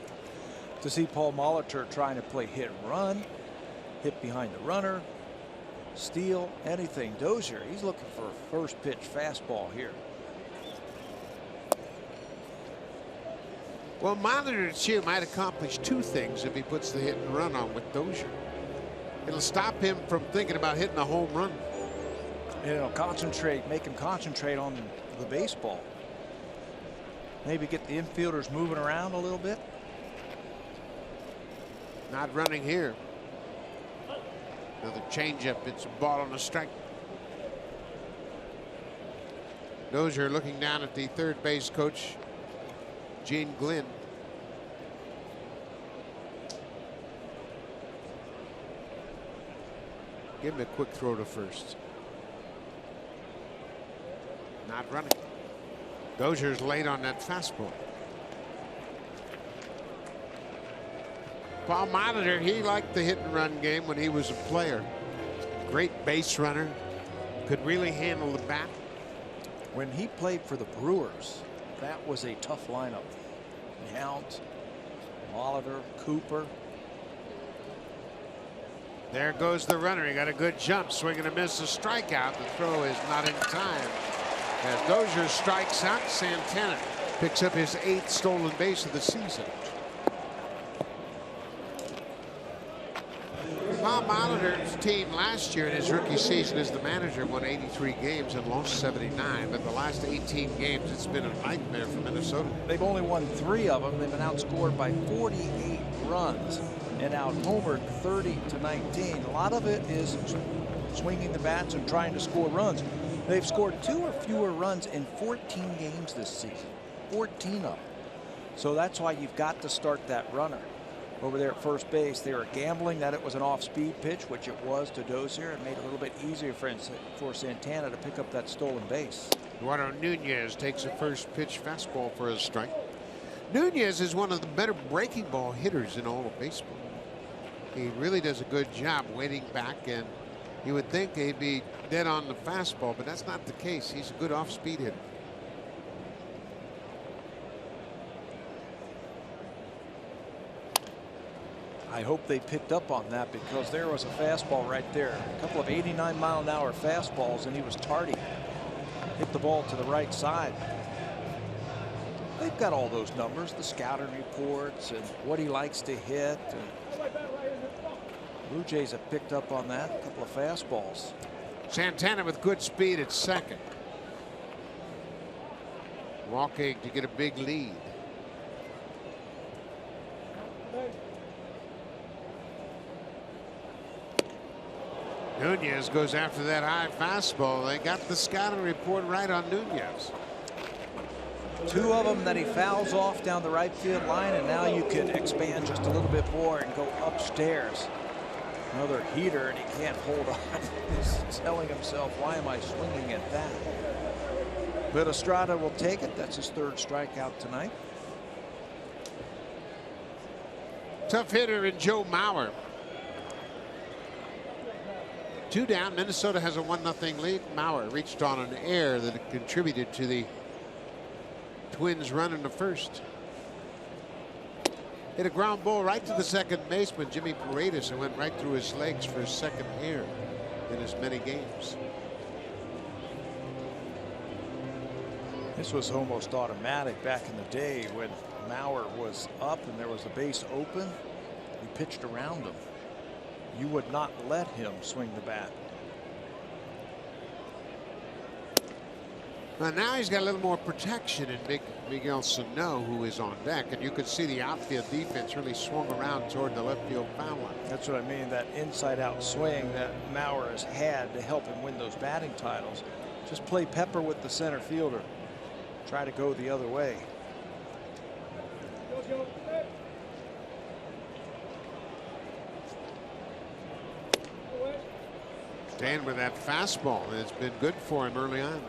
to see Paul Molitor trying to play hit and run, hit behind the runner, steal, anything. Dozier, he's looking for a first pitch fastball here. Well, Molitor Chu might accomplish 2 things if he puts the hit and run on with Dozier. It'll stop him from thinking about hitting a home run. And it'll concentrate, make him concentrate on the baseball. Maybe get the infielders moving around a little bit. Not running here. Another changeup. It's a ball on the strike. Dozier looking down at the third base coach, Gene Glynn. Give him a quick throw to first. Not running. Dozier's late on that fastball. Paul Molitor, he liked the hit and run game when he was a player. Great base runner. Could really handle the bat. When he played for the Brewers, that was a tough lineup. Yount, Molitor, Cooper. There goes the runner. He got a good jump. Swing and a miss, a strikeout. The throw is not in time. As Dozier strikes out, Santana picks up his 8th stolen base of the season. Paul Molitor's team last year in his rookie season as the manager won 83 games and lost 79. But the last 18 games, it's been a nightmare for Minnesota. They've only won 3 of them. They've been outscored by 48 runs and out-homered 30-19. A lot of it is swinging the bats and trying to score runs. They've scored 2 or fewer runs in 14 games this season. 14 of them. So that's why you've got to start that runner. Over there at first base, they were gambling that it was an off-speed pitch, which it was to Dozier, and made it a little bit easier for Santana to pick up that stolen base. Eduardo Nunez takes a first pitch fastball for a strike. Nunez is one of the better breaking ball hitters in all of baseball. He really does a good job waiting back, and you would think he'd be dead on the fastball, but that's not the case. He's a good off-speed hitter. I hope they picked up on that, because there was a fastball right there. A couple of 89-mile-an-hour fastballs, and he was tardy. Hit the ball to the right side. They've got all those numbers, the scouting reports, and what he likes to hit. And Blue Jays have picked up on that. A couple of fastballs. Santana with good speed at second. Walking to get a big lead. Nunez goes after that high fastball. They got the scouting report right on Nunez. 2 of them that he fouls off down the right field line, and now you can expand just a little bit more and go upstairs. Another heater, and he can't hold on. He's telling himself, why am I swinging at that? But Estrada will take it. That's his 3rd strikeout tonight. Tough hitter in Joe Mauer. 2 down. Minnesota has a 1-0 lead. Mauer reached on an error that contributed to the Twins run in the first. Hit a ground ball right to the second baseman, Jimmy Paredes, and went right through his legs for his 2nd error in as many games. This was almost automatic back in the day when Mauer was up and there was a base open. You pitched around him. You would not let him swing the bat. Well, now he's got a little more protection in Miguel Sano, who is on deck, and you could see the outfield defense really swung around toward the left field foul line. That's what I mean, that inside-out swing that Mauer has had to help him win those batting titles. Just play pepper with the center fielder. Try to go the other way. Staying with that fastball, and it's been good for him early on.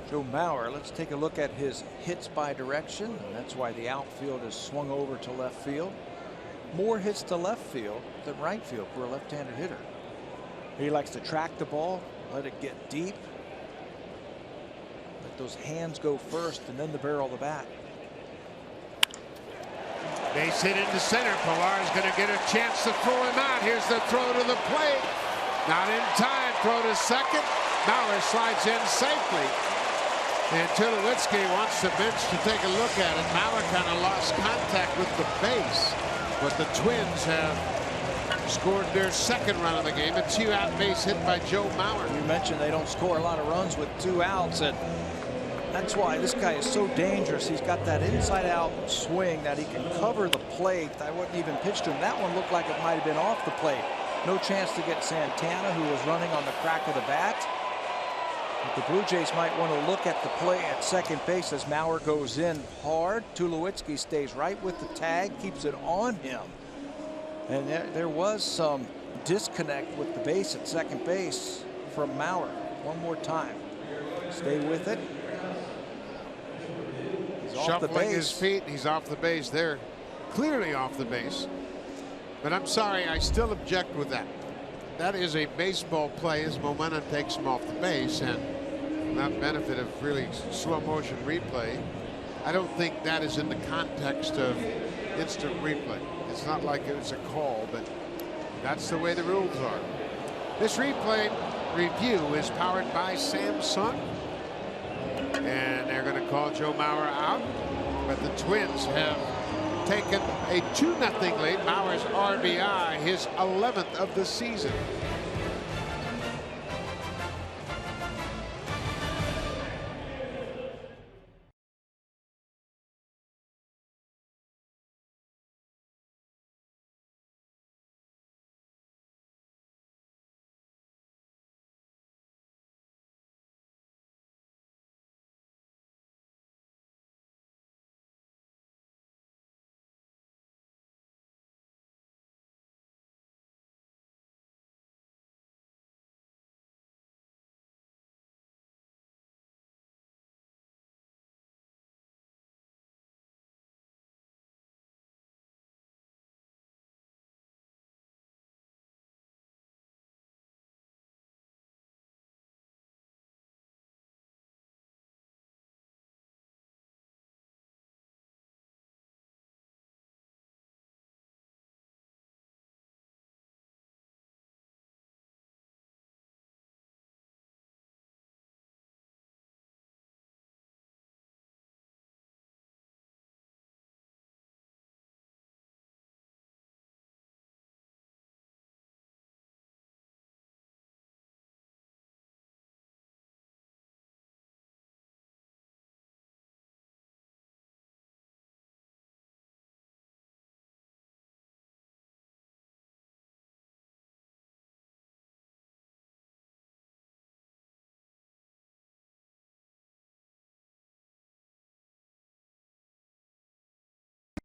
Joe Mauer. Let's take a look at his hits by direction, and that's why the outfield is swung over to left field. More hits to left field than right field for a left-handed hitter. He likes to track the ball, let it get deep, let those hands go first, and then the barrel of the bat. Base hit into center. Pilar's going to get a chance to throw him out. Here's the throw to the plate. Not in time. Throw to second. Mauer slides in safely. And Tulowitzki wants the bench to take a look at it. Mauer kind of lost contact with the base. But the Twins have scored their second run of the game. A 2-out base hit by Joe Mauer. You mentioned they don't score a lot of runs with 2 outs, and that's why this guy is so dangerous. He's got that inside-out swing that he can cover the plate. I wouldn't even pitch to him. That one looked like it might have been off the plate. No chance to get Santana, who was running on the crack of the bat. But the Blue Jays might want to look at the play at second base as Mauer goes in hard. Tulowitzki stays right with the tag, keeps it on him. And there was some disconnect with the base at second base from Mauer. One more time. Stay with it. He's off the Shuffling base. his feet. He's off the base there. Clearly off the base. But I'm sorry, I still object with that. That is a baseball play as momentum takes him off the base, and without benefit of really slow motion replay, I don't think that is in the context of instant replay. It's not like it was a call, but that's the way the rules are. This replay review is powered by Samsung, and they're going to call Joe Mauer out, but the Twins have taken a 2-0 lead. Mauer's RBI, his 11th of the season.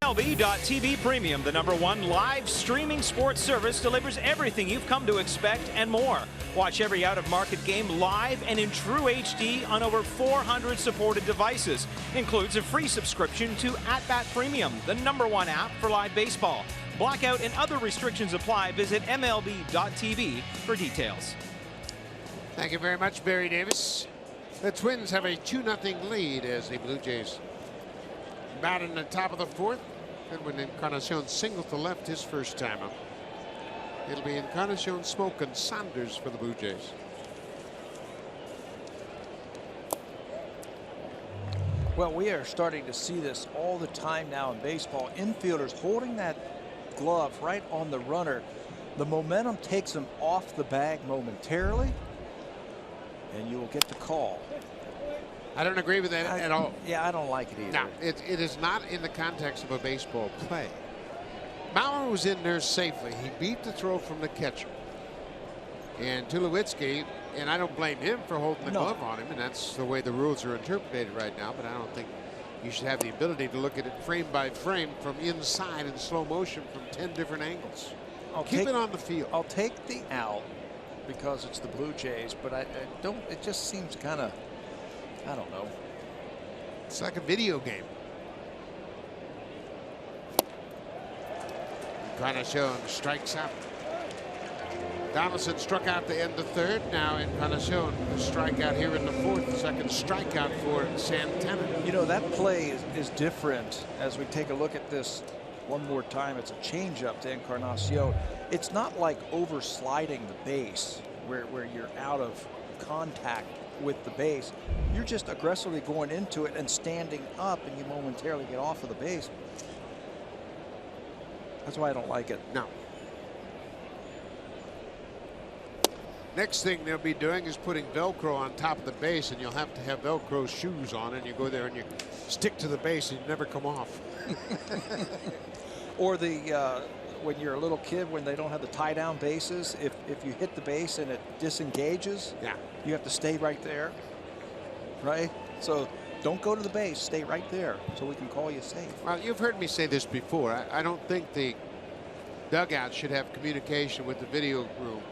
MLB.TV Premium, the #1 live streaming sports service, delivers everything you've come to expect and more. Watch every out-of-market game live and in true HD on over 400 supported devices. Includes a free subscription to At Bat Premium, the #1 app for live baseball. Blackout and other restrictions apply. Visit MLB.TV for details. Thank you very much, Barry Davis. The Twins have a 2-0 lead as the Blue Jays bat in the top of the 4th. Edwin Encarnacion single to left his first time up. It'll be Encarnacion, Smoke, and Saunders for the Blue Jays. Well, we are starting to see this all the time now in baseball. Infielders holding that glove right on the runner. The momentum takes them off the bag momentarily, and you will get the call. I don't agree with that at all. Yeah, I don't like it either. No, it is not in the context of a baseball play. Mauer was in there safely. He beat the throw from the catcher. And Tulowitzki, and I don't blame him for holding the glove on him, and that's the way the rules are interpreted right now, but I don't think you should have the ability to look at it frame by frame from inside in slow motion from 10 different angles. Keep it on the field. I'll take the out because it's the Blue Jays, but I don't. It just seems kind of I don't know. It's like a video game. Encarnacion strikes out. Donaldson struck out to end the third. Now Encarnacion a strikeout here in the fourth. Second strikeout for Santana. You know, that play is different as we take a look at this one more time. It's a changeup to Encarnacion. It's not like oversliding the base where you're out of contact with the base. You're just aggressively going into it and standing up, and you momentarily get off of the base. That's why I don't like it. No. Next thing they'll be doing is putting Velcro on top of the base, and you'll have to have Velcro shoes on, and you go there and you stick to the base and you never come off. Or the when you're a little kid, when they don't have the tie down bases, if you hit the base and it disengages, yeah, you have to stay right there, right? So don't go to the base, stay right there so we can call you safe. Well, you've heard me say this before. I don't think the dugout should have communication with the video room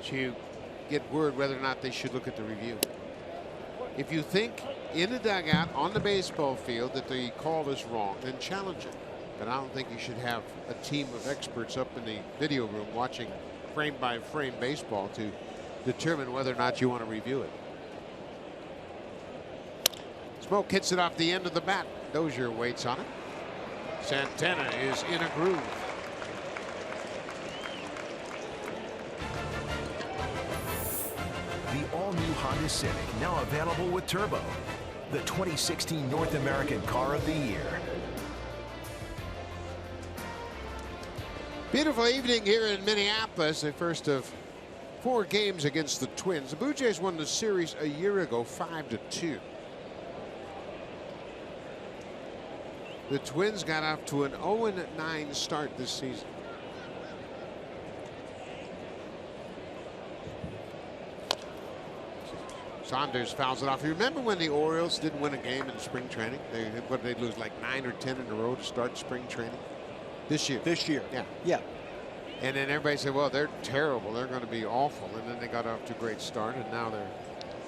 to get word whether or not they should look at the review. If you think in the dugout on the baseball field that the call is wrong, then challenge it. But I don't think you should have a team of experts up in the video room watching frame by frame baseball to determine whether or not you want to review it. Smoke hits it off the end of the bat. Dozier waits on it. Santana is in a groove. The all-new Honda Civic, now available with Turbo, the 2016 North American Car of the Year. Beautiful evening here in Minneapolis, the first of 4 games against the Twins. The Blue Jays won the series a year ago, 5-2. The Twins got off to an 0-9 start this season. Saunders fouls it off. You remember when the Orioles didn't win a game in spring training? They'd lose like 9 or 10 in a row to start spring training? This year. This year. Yeah. Yeah. And then everybody said, well, they're terrible. They're going to be awful. And then they got off to a great start. And now they're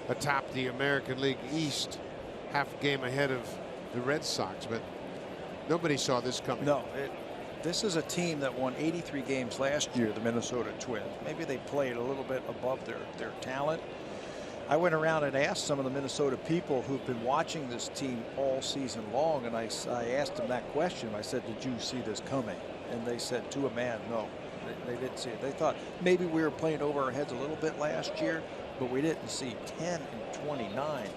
atop the American League East, half a game ahead of the Red Sox. But nobody saw this coming. No. This is a team that won 83 games last year, the Minnesota Twins. Maybe they played a little bit above their talent. I went around and asked some of the Minnesota people who've been watching this team all season long, and I asked them that question. I said, did you see this coming? And they said, to a man, no, they didn't see it. They thought maybe we were playing over our heads a little bit last year, but we didn't see 10-29,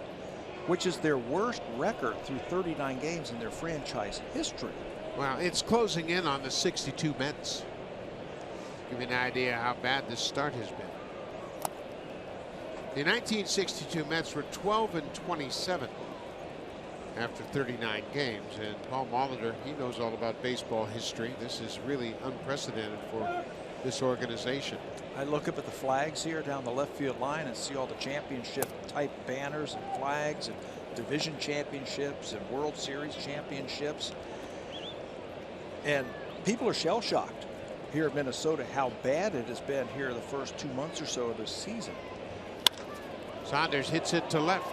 which is their worst record through 39 games in their franchise history. Well, it's closing in on the 62 Mets. Give you an idea how bad this start has been. The 1962 Mets were 12-27 after 39 games, and Paul Molitor, he knows all about baseball history. This is really unprecedented for this organization. I look up at the flags here down the left field line and see all the championship type banners and flags and division championships and World Series championships, and people are shell shocked here in Minnesota how bad it has been here the first 2 months or so of this season. Saunders hits it to left.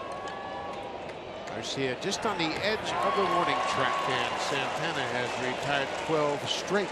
Garcia just on the edge of the warning track, and Santana has retired 12 straight.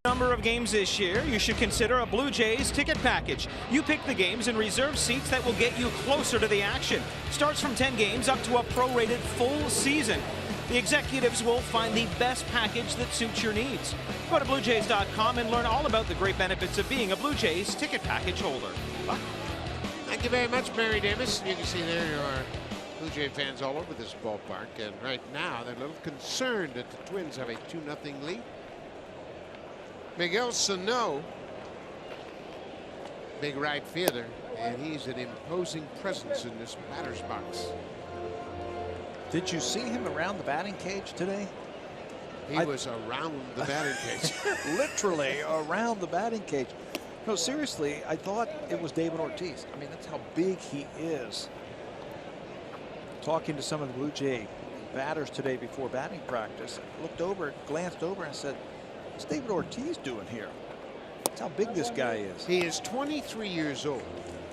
Number of games this year, you should consider a Blue Jays ticket package. You pick the games and reserve seats that will get you closer to the action. Starts from 10 games up to a prorated full season. The executives will find the best package that suits your needs. Go to BlueJays.com and learn all about the great benefits of being a Blue Jays ticket package holder. Bye. Thank you very much, Mary Davis. You can see there are Blue Jay fans all over this ballpark, and right now they're a little concerned that the Twins have a 2-0 lead. Miguel Sano, big right fielder, and he's an imposing presence in this batter's box. Did you see him around the batting cage today? He was around the batting cage. Literally around the batting cage. No, seriously, I thought it was David Ortiz. I mean, that's how big he is. Talking to some of the Blue Jay batters today before batting practice, looked over, glanced over and said, what's David Ortiz doing here? That's how big this guy is. He is 23 years old.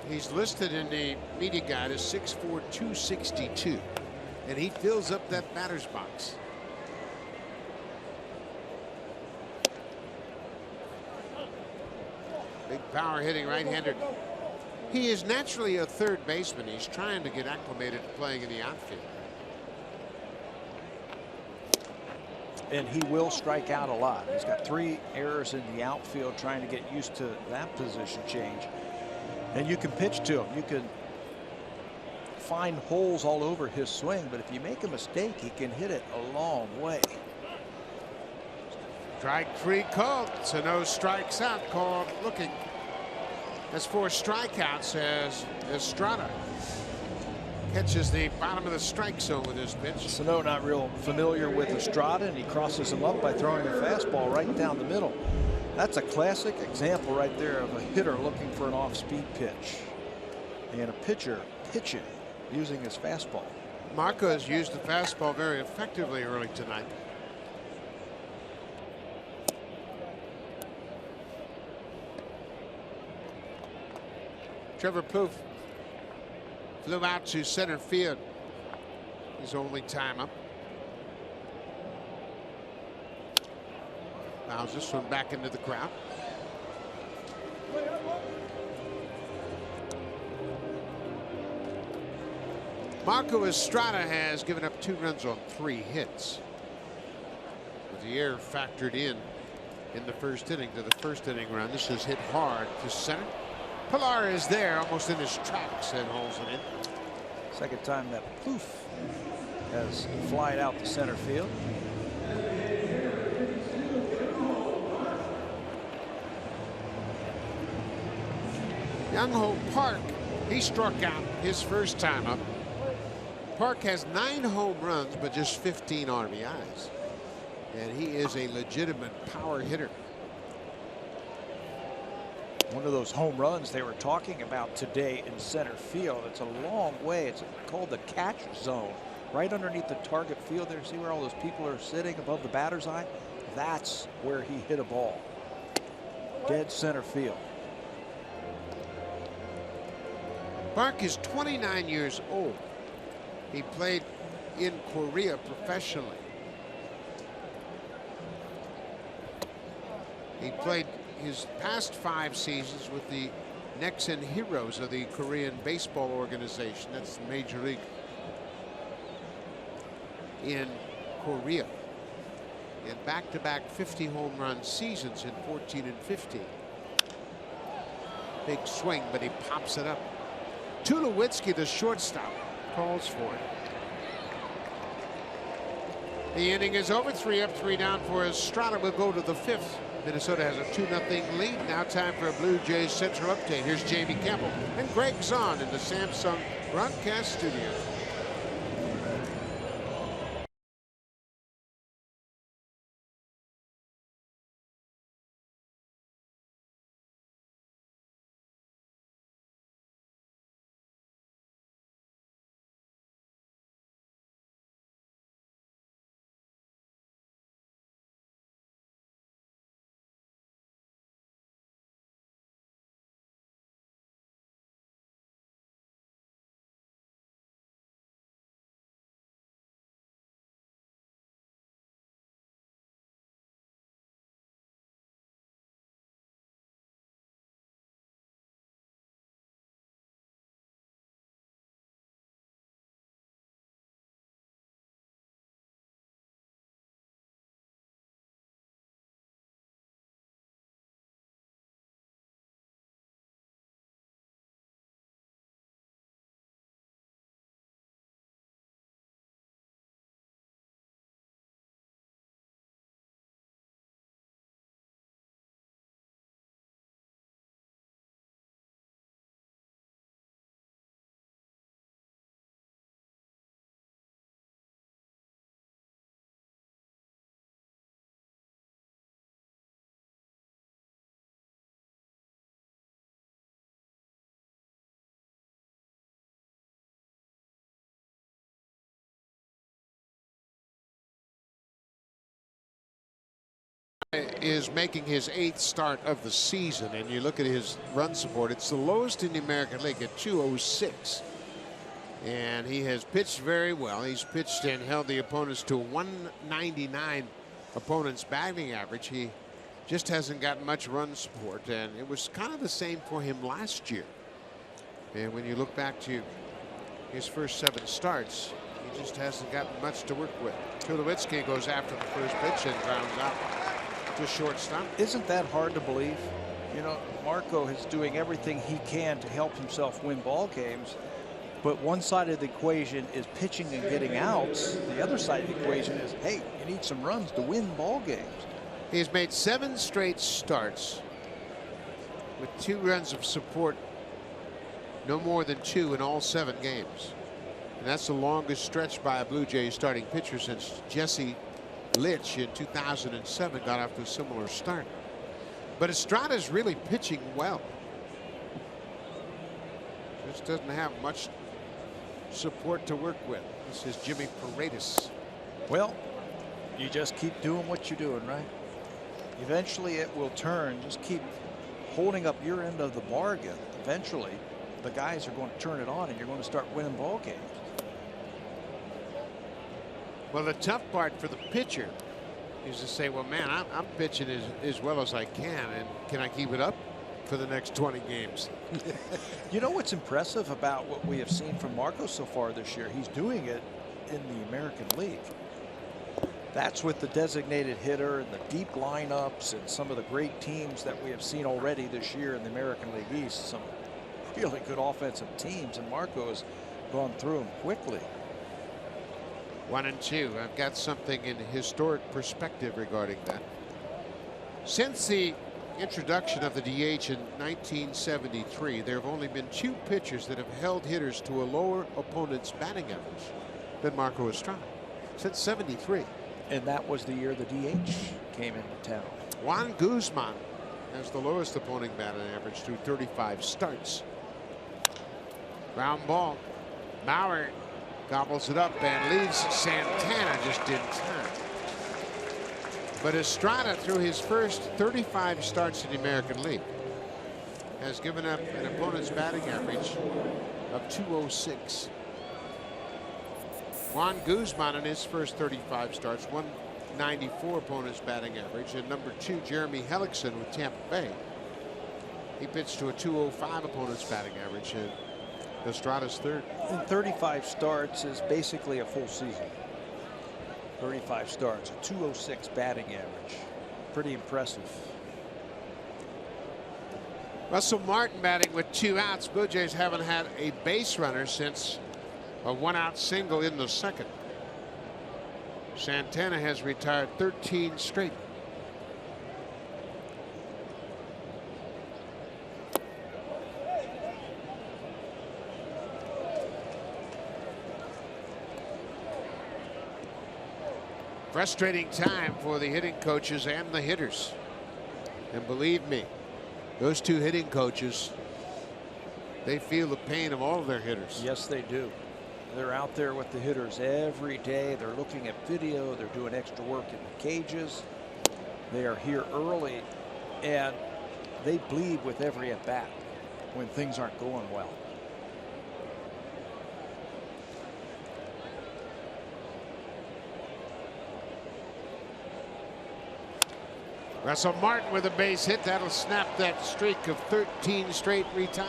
He's listed in the media guide as 6'4", 262. And he fills up that batter's box. Big power hitting right-hander. He is naturally a third baseman. He's trying to get acclimated to playing in the outfield. And he will strike out a lot. He's got 3 errors in the outfield trying to get used to that position change. And you can pitch to him. You can find holes all over his swing, but if you make a mistake, he can hit it a long way. Strike 3 called. Sano strikes out, called looking. That's 4 strikeouts as Estrada catches the bottom of the strike zone with his pitch. Sano not real familiar with Estrada, and he crosses him up by throwing a fastball right down the middle. That's a classic example right there of a hitter looking for an off-speed pitch and a pitcher pitching using his fastball. Marco has used the fastball very effectively early tonight. Trevor Plouffe flew out to center field. His only time up. Fouls this one back into the crowd. Marco Estrada has given up 2 runs on 3 hits. With the error factored in the first inning to the first inning run. This is hit hard to center. Pilar is there almost in his tracks and holds it in. Second time that Plouffe has flied out to center field. Young Ho Park, he struck out his first time up. Park has 9 home runs but just 15 RBIs, and he is a legitimate power hitter. One of those home runs they were talking about today in center field. It's a long way. It's called the catch zone. Right underneath the target field there. See where all those people are sitting above the batter's eye? That's where he hit a ball. Dead center field. Park is 29 years old. He played in Korea professionally. He played his past 5 seasons with the Nexen Heroes of the Korean baseball organization. That's the major league in Korea. And back-to-back 50 home run seasons in 14 and 15. Big swing, but he pops it up. Tulowitzki, the shortstop, calls for it. The inning is over. 3 up, 3 down for Estrada. Will go to the 5th. Minnesota has a 2-0 lead. Now time for a Blue Jays Central update. Here's Jamie Campbell and Greg Zahn in the Samsung broadcast studio. is making his 8th start of the season, and you look at his run support, it's the lowest in the American League at 206. And he has pitched very well. He's pitched and held the opponents to 199 opponents batting average. He just hasn't got much run support, and it was kind of the same for him last year. And when you look back to his first 7 starts, he just hasn't got much to work with. Tulowitzki goes after the first pitch and grounds out to shortstop. Isn't that hard to believe? You know, Marco is doing everything he can to help himself win ball games, but one side of the equation is pitching and getting outs. The other side of the equation is, hey, you need some runs to win ball games. He's made 7 straight starts with 2 runs of support, no more than 2 in all 7 games. And that's the longest stretch by a Blue Jays starting pitcher since Jesse Litch in 2007 got off to a similar start. But Estrada's really pitching well. Just doesn't have much support to work with. This is Jimmy Paredes. Well, you just keep doing what you're doing, right? Eventually it will turn. Just keep holding up your end of the bargain. Eventually the guys are going to turn it on and you're going to start winning ball games. Well, the tough part for the pitcher is to say, well, man, I'm pitching as well as I can, and can I keep it up for the next 20 games? You know what's impressive about what we have seen from Marco so far this year? He's doing it in the American League. That's with the designated hitter and the deep lineups and some of the great teams that we have seen already this year in the American League East. Some really good offensive teams, and Marco has gone through them quickly. 1-2. I've got something in historic perspective regarding that. Since the introduction of the DH in 1973, there have only been 2 pitchers that have held hitters to a lower opponent's batting average than Marco Estrada. Since '73. And that was the year the DH came into town. Juan Guzman has the lowest opponent batting average through 35 starts. Ground ball. Bauer gobbles it up and leaves Santana just in time. But Estrada, through his first 35 starts in the American League, has given up an opponent's batting average of 206. Juan Guzman in his first 35 starts, 194 opponent's batting average. And number 2, Jeremy Hellickson with Tampa Bay. He pitched to a 205 opponent's batting average. And Estrada's third. And 35 starts is basically a full season. 35 starts, a 206 batting average. Pretty impressive. Russell Martin batting with 2 outs. Blue Jays haven't had a base runner since a 1-out single in the second. Santana has retired 13 straight. Frustrating time for the hitting coaches and the hitters. And believe me, those 2 hitting coaches, they feel the pain of all of their hitters. Yes, they do. They're out there with the hitters every day. They're looking at video. They're doing extra work in the cages. They are here early, and they bleed with every at bat when things aren't going well. Russell Martin with a base hit. That'll snap that streak of 13 straight retired.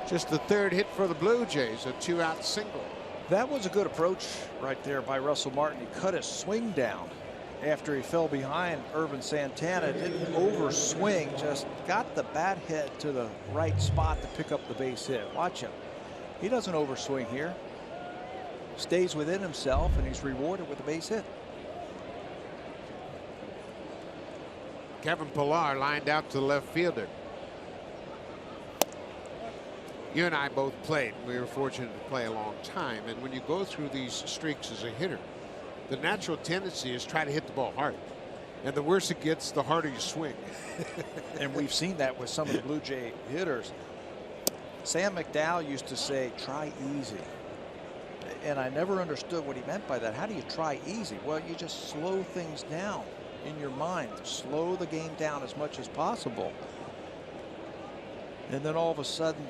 Just the 3rd hit for the Blue Jays, a 2-out single. That was a good approach right there by Russell Martin. He cut his swing down after he fell behind Irvin Santana. Didn't overswing, just got the bat head to the right spot to pick up the base hit. Watch him. He doesn't overswing here. Stays within himself, and he's rewarded with a base hit. Kevin Pillar lined out to the left fielder. You and I both played. We were fortunate to play a long time. And when you go through these streaks as a hitter, the natural tendency is try to hit the ball hard. And the worse it gets, the harder you swing. And we've seen that with some of the Blue Jay hitters. Sam McDowell used to say, try easy. And I never understood what he meant by that. How do you try easy? Well, you just slow things down. in your mind. Slow the game down as much as possible. And then all of a sudden,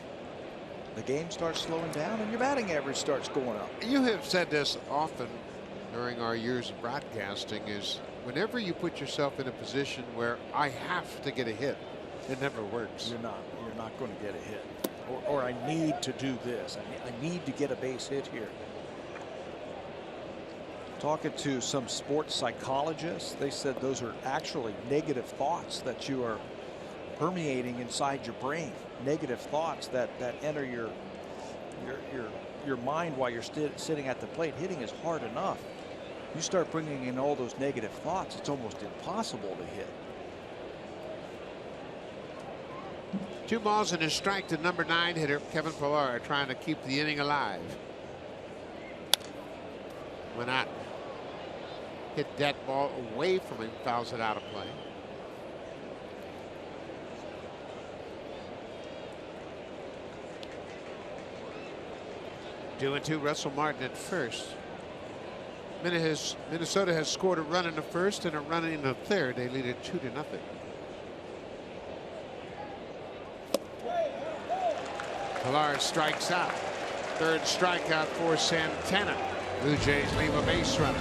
the game starts slowing down and your batting average starts going up. You have said this often during our years of broadcasting, is whenever you put yourself in a position where I have to get a hit, it never works. You're not going to get a hit. Or I need to do this. I need to get a base hit here. Talking to some sports psychologists, they said those are actually negative thoughts that you are permeating inside your brain. Negative thoughts that enter your mind while you're sitting at the plate. Hitting is hard enough. You start bringing in all those negative thoughts, it's almost impossible to hit. 2 balls and a strike to number 9 hitter Kevin Pillar, trying to keep the inning alive. Went out, hit that ball away from him, fouls it out of play. Two and 2, Russell Martin at first. Minnesota has scored a run in the first and a run in the third. They lead it 2-0. Pillar strikes out. Third strikeout for Santana. Blue Jays leave a base runner.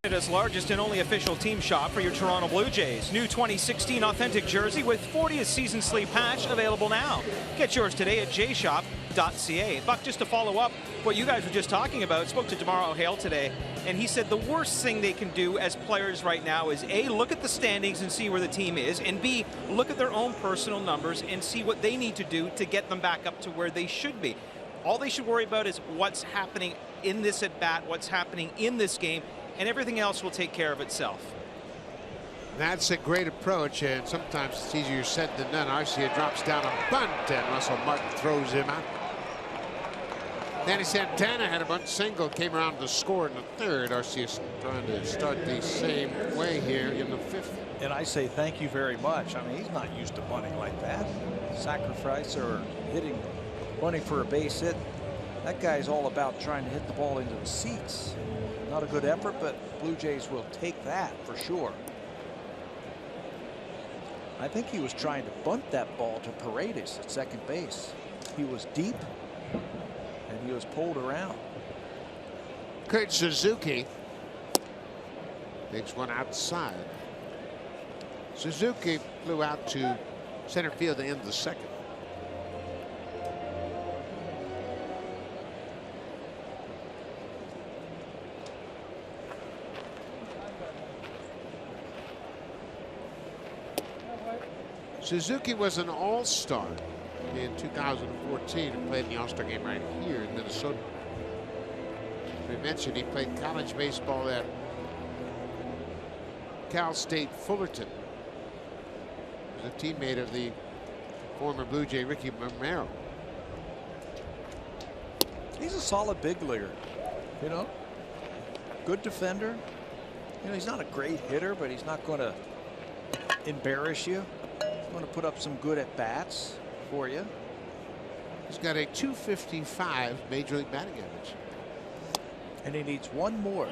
Canada's largest and only official team shop for your Toronto Blue Jays. New 2016 authentic jersey with 40th season sleeve patch available now. Get yours today at jshop.ca. Buck, just to follow up what you guys were just talking about, spoke to DeMar O'Hale today, and he said the worst thing they can do as players right now is A, look at the standings and see where the team is, and B, look at their own personal numbers and see what they need to do to get them back up to where they should be. All they should worry about is what's happening in this at-bat, what's happening in this game, and everything else will take care of itself. That's a great approach, and sometimes it's easier said than done. Arcia drops down a bunt, and Russell Martin throws him out. Danny Santana had a bunt single, came around to score in the third. Arcia trying to start the same way here in the fifth. And I say thank you very much. I mean, he's not used to bunting like that. Sacrifice or bunting for a base hit. That guy's all about trying to hit the ball into the seats. Not a good effort, but Blue Jays will take that for sure. I think he was trying to bunt that ball to Paredes at second base. He was deep and he was pulled around. Kurt Suzuki takes one outside. Suzuki flew out to center field to end the second. Suzuki was an all-star in 2014 and played in the All-Star game right here in Minnesota. We mentioned he played college baseball at Cal State Fullerton. He was a teammate of the former Blue Jay Ricky Romero. He's a solid big leaguer, you know. Good defender. You know, he's not a great hitter, but he's not going to embarrass you. He's going to put up some good at bats for you. He's got a .255 Major League batting average. And he needs one more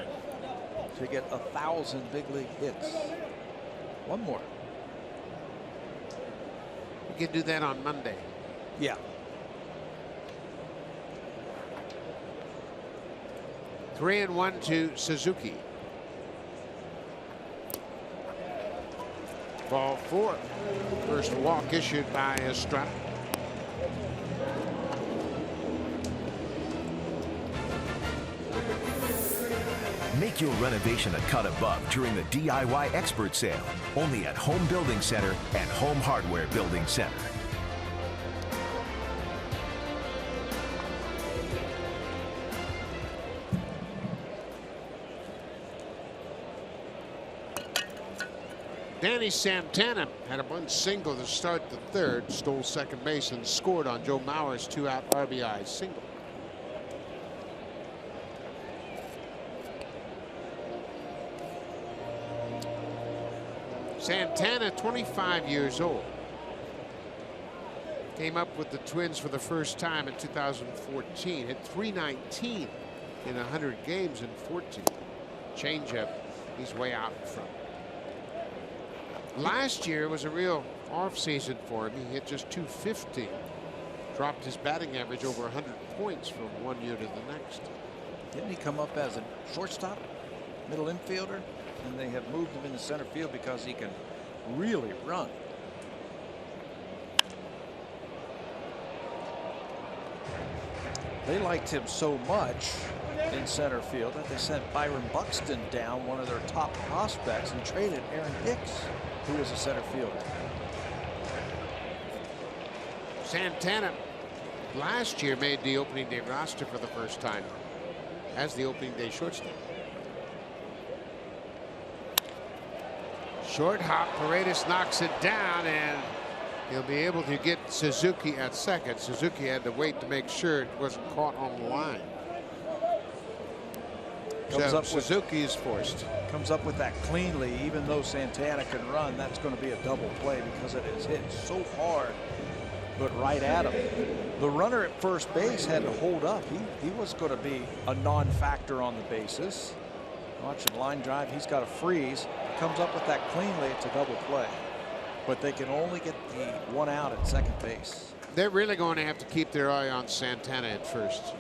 to get 1,000 big league hits. One more. You can do that on Monday. Yeah. 3-1 to Suzuki. Ball 4. First walk issued by Estrada. Make your renovation a cut above during the DIY Expert Sale. Only at Home Building Center and Home Hardware Building Center. Danny Santana had a bunt single to start the third, stole second base and scored on Joe Mauer's 2-out RBI single. Santana, 25 years old, came up with the Twins for the first time in 2014. Hit .319 in 100 games in 14. Changeup, he's way out in front. Last year was a real off season for him. He hit just .250. Dropped his batting average over 100 points from one year to the next. Didn't he come up as a shortstop, middle infielder? And they have moved him into center field because he can really run. They liked him so much in center field that they sent Byron Buxton down, one of their top prospects, and traded Aaron Hicks, who was a center fielder. Santana last year made the opening day roster for the first time as the opening day shortstop. Short hop, Paredes knocks it down, and he'll be able to get Suzuki at second. Suzuki had to wait to make sure it wasn't caught on the line. So Suzuki is forced. Comes up with that cleanly, even though Santana can run. That's going to be a double play because it is hit so hard, but right at him. The runner at first base had to hold up. He was going to be a non-factor on the bases. Watching line drive, he's got to freeze. Comes up with that cleanly, it's a double play. But they can only get the one out at second base. They're really going to have to keep their eye on Santana at first.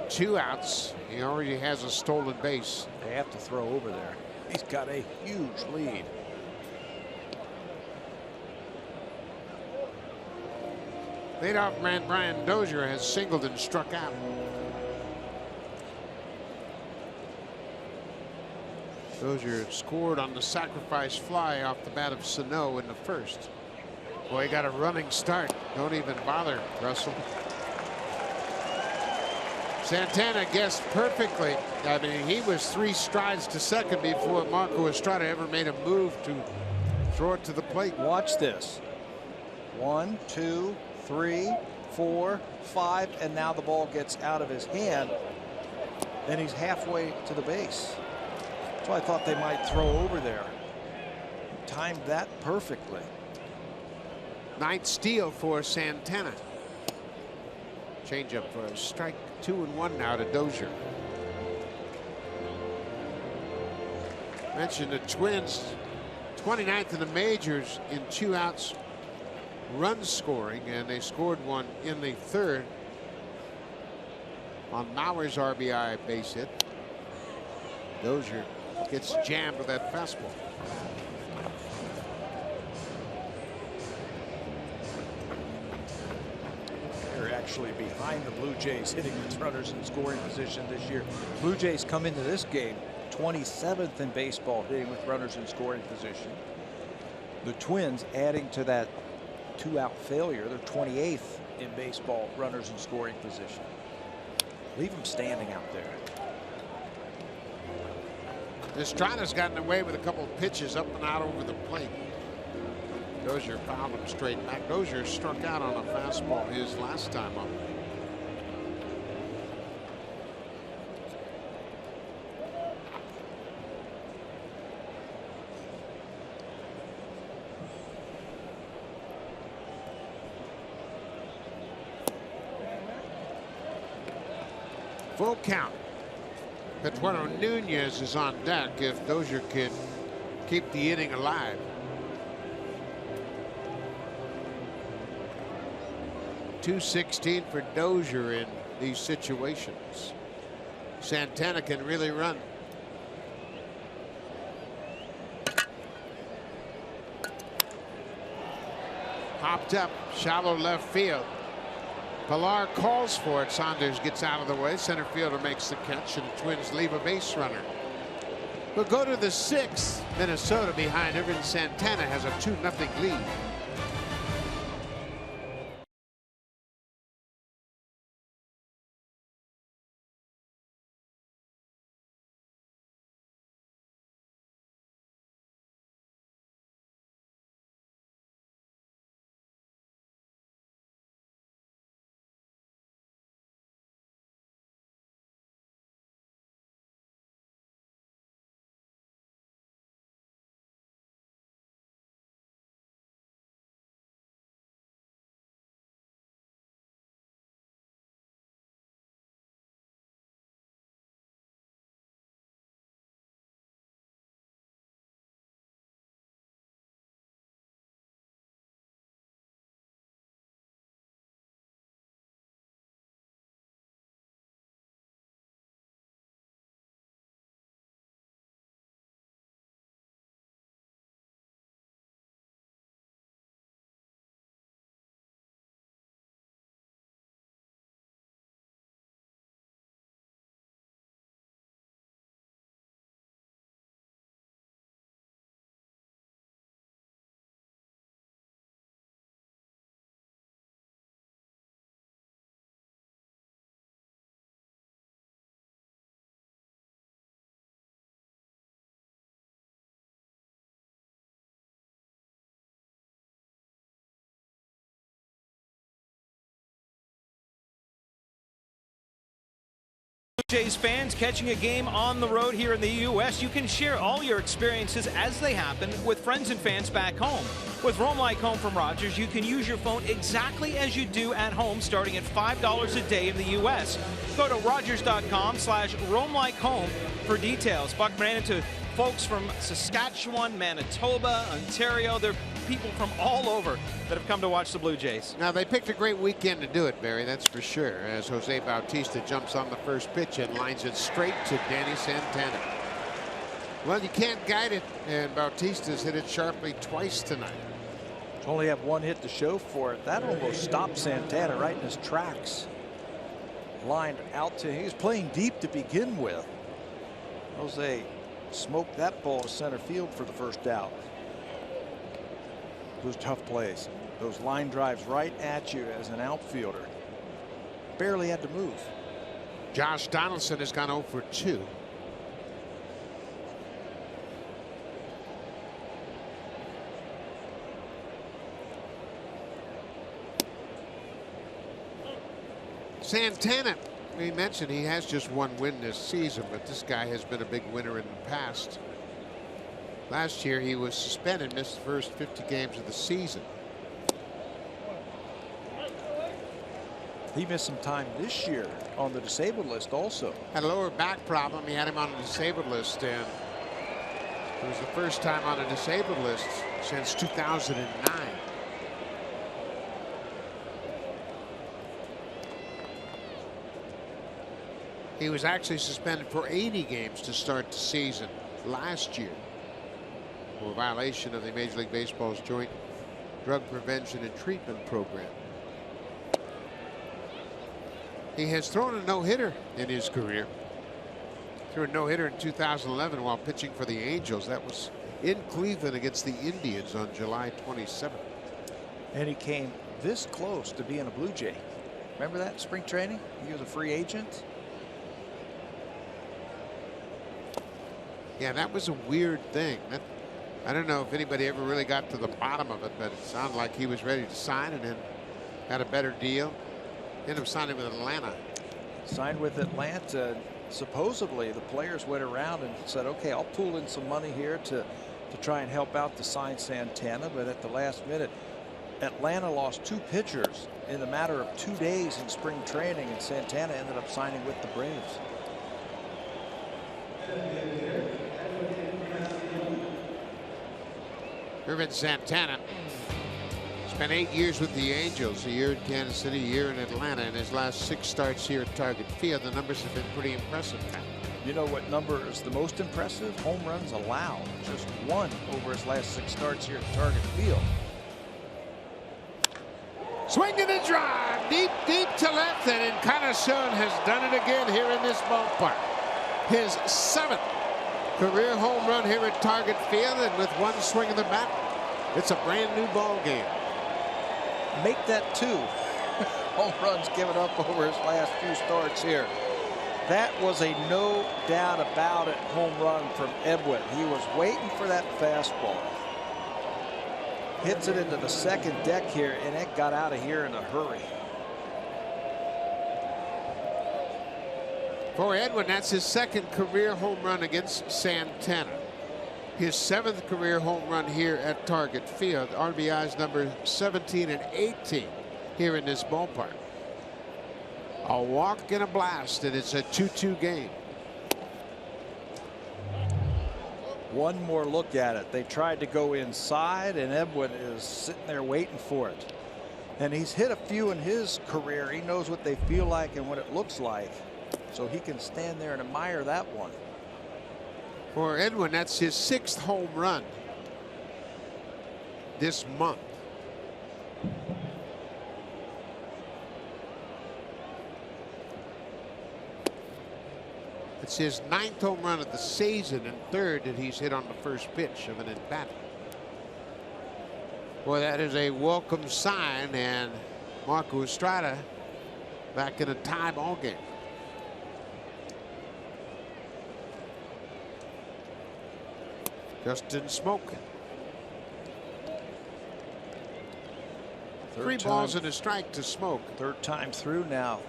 2 outs. He already has a stolen base. They have to throw over there. He's got a huge lead. Leadoff man Brian Dozier has singled and struck out. Dozier scored on the sacrifice fly off the bat of Sano in the first. Boy, he got a running start. Don't even bother, Russell. Santana guessed perfectly. I mean, he was 3 strides to second before Marco Estrada ever made a move to throw it to the plate. Watch this. 1, 2, 3, 4, 5, and now the ball gets out of his hand, and he's halfway to the base. So I thought they might throw over there. Timed that perfectly. 9th steal for Santana. Changeup for a strike. 2-1 now to Dozier. Mentioned the Twins, 29th in the majors in 2 outs run scoring, and they scored one in the third on Mauer's RBI base hit. Dozier gets jammed with that fastball. They're actually behind the Blue Jays hitting with runners in scoring position this year. Blue Jays come into this game 27th in baseball hitting with runners in scoring position. The Twins, adding to that 2-out failure, they're 28th in baseball runners in scoring position. Leave them standing out there. Estrada's gotten away with a couple of pitches up and out over the plate. Dozier fouled him straight back. Dozier struck out on a fastball his last time up. Full count. Eduardo Nunez is on deck if Dozier can keep the inning alive. 216 for Dozier in these situations. Santana can really run. Popped up, shallow left field. Pilar calls for it. Saunders gets out of the way. Center fielder makes the catch, and the Twins leave a base runner. We'll go to the 6th. Minnesota behind Edwin. Santana has a 2-0 lead. Jays fans catching a game on the road here in the U.S. You can share all your experiences as they happen with friends and fans back home. With Roam Like Home from Rogers, you can use your phone exactly as you do at home, starting at $5 a day in the U.S. Go to Rogers.com/RoamLikeHome for details. Buck ran into folks from Saskatchewan, Manitoba, Ontario. They're people from all over that have come to watch the Blue Jays. Now, they picked a great weekend to do it, Barry, that's for sure, as Jose Bautista jumps on the first pitch and lines it straight to Danny Santana. Well, you can't guide it, and Bautista's hit it sharply twice tonight. Only have one hit to show for it. That almost stopped Santana right in his tracks. Lined out to, he was playing deep to begin with. Jose smoked that ball to center field for the first out. Those tough plays, those line drives right at you as an outfielder. Barely had to move. Josh Donaldson has gone 0 for 2. Santana, we mentioned he has just one win this season, but this guy has been a big winner in the past. Last year he was suspended, missed the first 50 games of the season. He missed some time this year on the disabled list also. Had a lower back problem. He had him on the disabled list, and it was the first time on a disabled list since 2009. He was actually suspended for 80 games to start the season last year for violation of the Major League Baseball's Joint Drug Prevention and Treatment Program. He has thrown a no-hitter in his career. Threw a no-hitter in 2011 while pitching for the Angels. That was in Cleveland against the Indians on July 27th. And he came this close to being a Blue Jay. Remember that in spring training? He was a free agent. Yeah, that was a weird thing. I don't know if anybody ever really got to the bottom of it, but it sounded like he was ready to sign and then had a better deal. Ended up signing with Atlanta. Signed with Atlanta. Supposedly the players went around and said, okay, I'll pool in some money here to try and help out to sign Santana, but at the last minute Atlanta lost 2 pitchers in a matter of 2 days in spring training, and Santana ended up signing with the Braves. Ervin Santana spent 8 years with the Angels, a year in Kansas City, a year in Atlanta. In his last 6 starts here at Target Field, the numbers have been pretty impressive. You know what number is the most impressive? Home runs allowed. Just 1 over his last 6 starts here at Target Field. Swing and a drive, deep, deep to left, and Encarnacion has done it again here in this ballpark. His 7th career home run here at Target Field, and with 1 swing of the bat, it's a brand new ball game. Make that 2 home runs given up over his last few starts here. That was a no doubt about it home run from Edwin. He was waiting for that fastball. Hits it into the second deck here, and it got out of here in a hurry. For Edwin, that's his 2nd career home run against Santana. His 7th career home run here at Target Field. RBIs number 17 and 18 here in this ballpark. A walk and a blast, and it's a 2-2 game. One more look at it. They tried to go inside, and Edwin is sitting there waiting for it. And he's hit a few in his career. He knows what they feel like and what it looks like. So he can stand there and admire that one. For Edwin, that's his 6th home run this month. It's his 9th home run of the season and 3rd that he's hit on the first pitch of an at-bat. Boy, that is a welcome sign, and Marco Estrada back in a tie ball game. Justin Smoke. 3 balls and a strike to Smoke. 3rd time through now.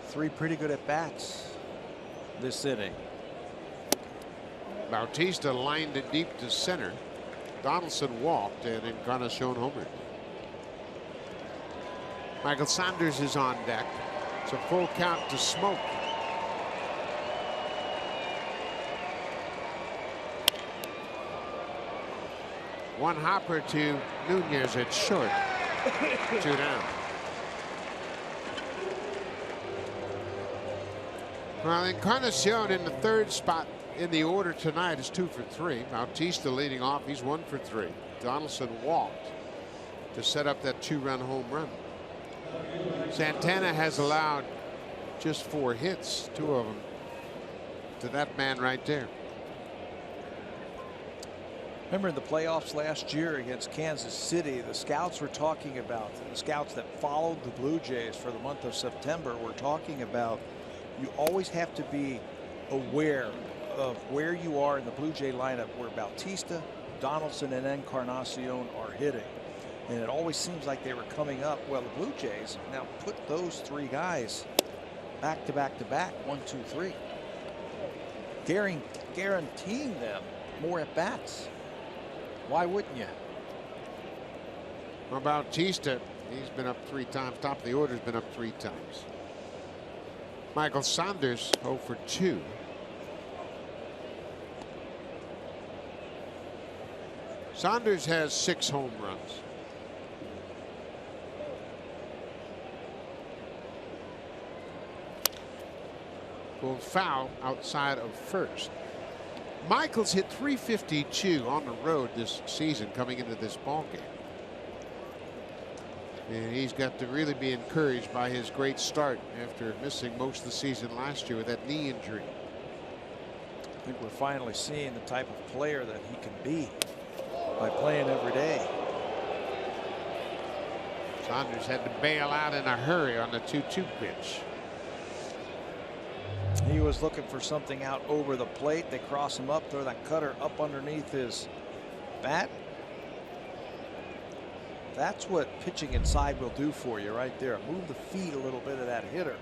3 pretty good at bats this inning. Bautista lined it deep to center. Donaldson walked, and Encarnacion homered. Michael Sanders is on deck. It's a full count to Smoke. One hopper to Nunez at short. 2 down. Well, Encarnacion in the 3rd spot in the order tonight is 2 for 3. Bautista leading off. He's 1 for 3. Donaldson walked to set up that 2-run home run. Santana has allowed just 4 hits, 2 of them to that man right there. Remember in the playoffs last year against Kansas City, the scouts were talking about, the scouts that followed the Blue Jays for the month of September were talking about, you always have to be aware of where you are in the Blue Jay lineup, where Bautista, Donaldson, and Encarnacion are hitting. And it always seems like they were coming up. Well, the Blue Jays now put those 3 guys back to back to back, 1, 2, 3, guaranteeing them more at bats. Why wouldn't you? Well, Bautista, he's been up 3 times. Top of the order has been up 3 times. Michael Sanders 0 for 2. Sanders has 6 home runs. Will foul outside of first. Michaels hit .352 on the road this season coming into this ball game. And he's got to really be encouraged by his great start after missing most of the season last year with that knee injury. I think we're finally seeing the type of player that he can be by playing every day. Saunders had to bail out in a hurry on the 2-2 pitch. He was looking for something out over the plate. They cross him up, throw that cutter up underneath his bat. That's what pitching inside will do for you right there. Move the feet a little bit of that hitter.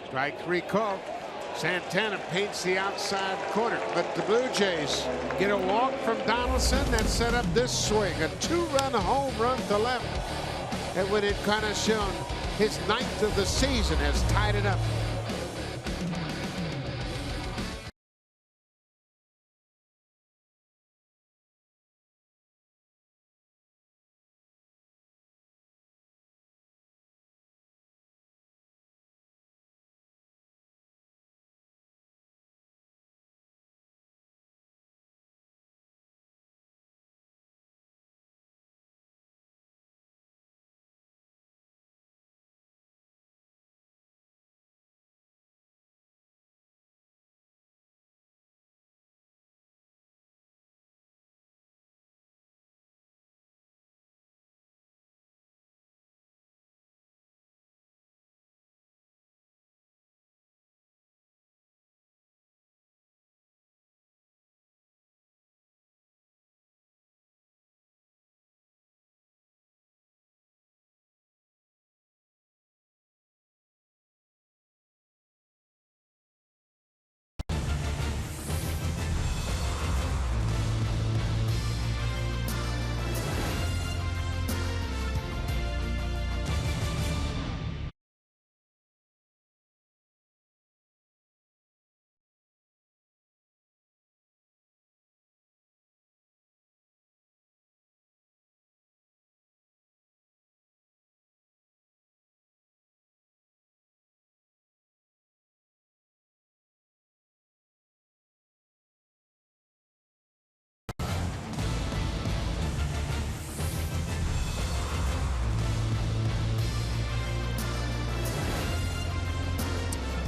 Strike 3 called. Santana paints the outside corner, but the Blue Jays get a walk from Donaldson that set up this swing. A 2-run home run to left. Edwin had kind of shown his 9th of the season, has tied it up.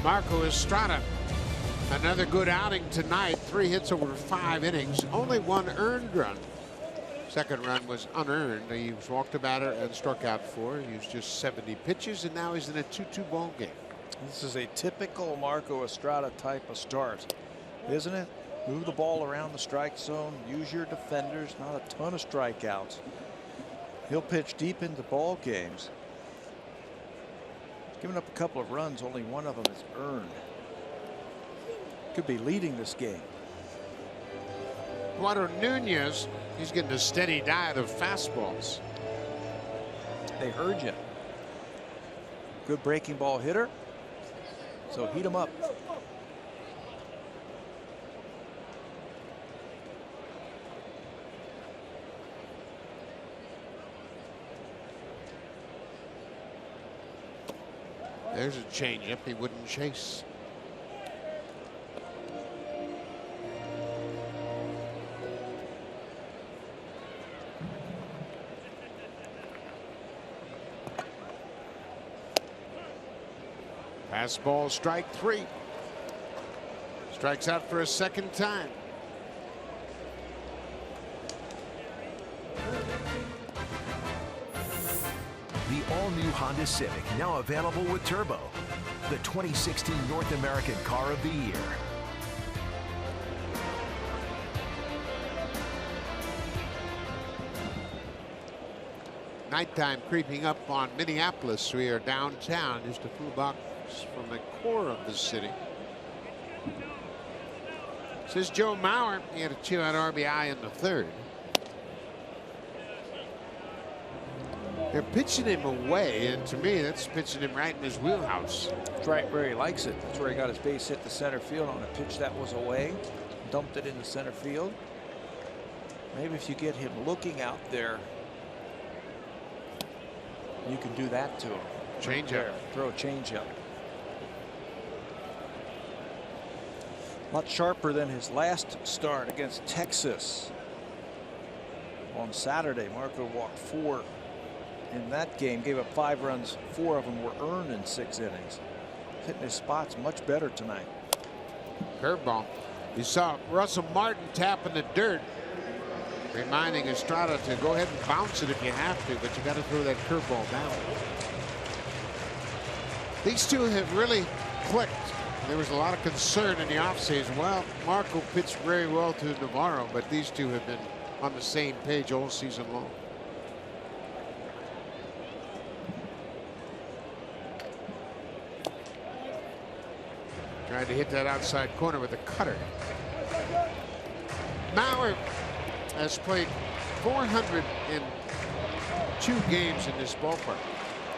Marco Estrada, another good outing tonight. 3 hits over 5 innings, only 1 earned run. Second run was unearned. He was walked a batter and struck out 4. He used just 70 pitches, and now he's in a 2-2 ball game. This is a typical Marco Estrada type of start, isn't it? Move the ball around the strike zone, use your defenders, not a ton of strikeouts. He'll pitch deep into ball games. Giving up a couple of runs, only 1 of them is earned. Could be leading this game. Eduardo Nunez, he's getting a steady diet of fastballs. They urge him. Good breaking ball hitter. So heat him up. There's a changeup he wouldn't chase. Fastball, strike 3. Strikes out for a second time. The all-new Honda Civic, now available with Turbo, the 2016 North American Car of the Year. Nighttime creeping up on Minneapolis. We are downtown, just a few blocks from the core of the city. Says Joe Mauer. He had a 2-out RBI in the 3rd. They're pitching him away, and to me, that's pitching him right in his wheelhouse. That's right where he likes it. That's where he got his base hit to center field on a pitch that was away. Dumped it into center field. Maybe if you get him looking out there, you can do that to him. Change Right up. Throw a change up. Much sharper than his last start against Texas. On Saturday, Marco walked 4 in that game, gave up 5 runs. 4 of them were earned in 6 innings. Hitting his spots much better tonight. Curveball. You saw Russell Martin tapping the dirt, reminding Estrada to go ahead and bounce it if you have to, but you got to throw that curveball down. These two have really clicked. There was a lot of concern in the offseason. Well, Marco pitched very well to Navarro, but these two have been on the same page all season long. Tried to hit that outside corner with a cutter. Mauer has played 402 games in this ballpark.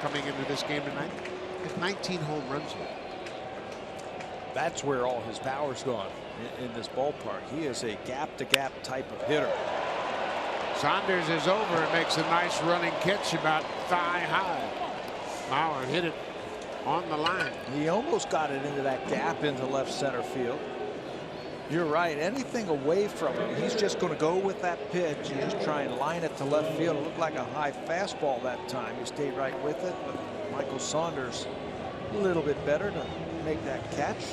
Coming into this game tonight, has 19 home runs here. That's where all his power's gone in this ballpark. He is a gap-to-gap type of hitter. Saunders is over and makes a nice running catch about thigh high. Mauer hit it on the line. He almost got it into that gap into left center field. You're right. Anything away from him, he's just going to go with that pitch and just try and line it to left field. It looked like a high fastball that time. He stayed right with it, but Michael Saunders a little bit better to make that catch.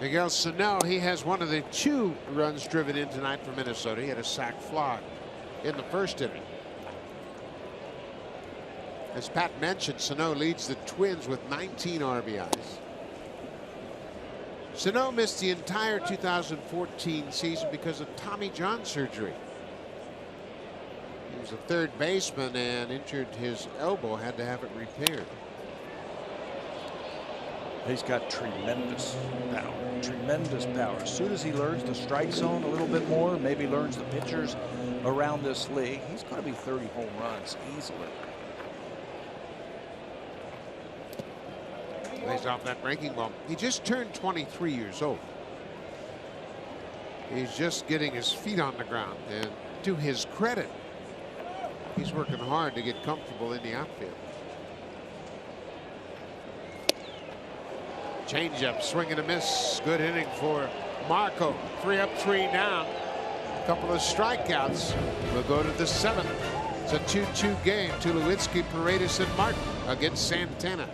Miguel Sano, he has one of the 2 runs driven in tonight for Minnesota. He had a sac fly in the first inning. As Pat mentioned, Sano leads the Twins with 19 RBIs. Sano missed the entire 2014 season because of Tommy John surgery. He was a third baseman and injured his elbow, had to have it repaired. He's got tremendous power. Tremendous power. As soon as he learns the strike zone a little bit more, maybe learns the pitchers around this league, he's going to be 30 home runs easily. Lays off that breaking ball. He just turned 23 years old. He's just getting his feet on the ground, and to his credit, he's working hard to get comfortable in the outfield. Changeup, swing and a miss. Good inning for Marco. 3 up, 3 down. A couple of strikeouts. We'll go to the 7th. It's a 2-2 game. Tulowitzki, Paredes, and Martin against Santana.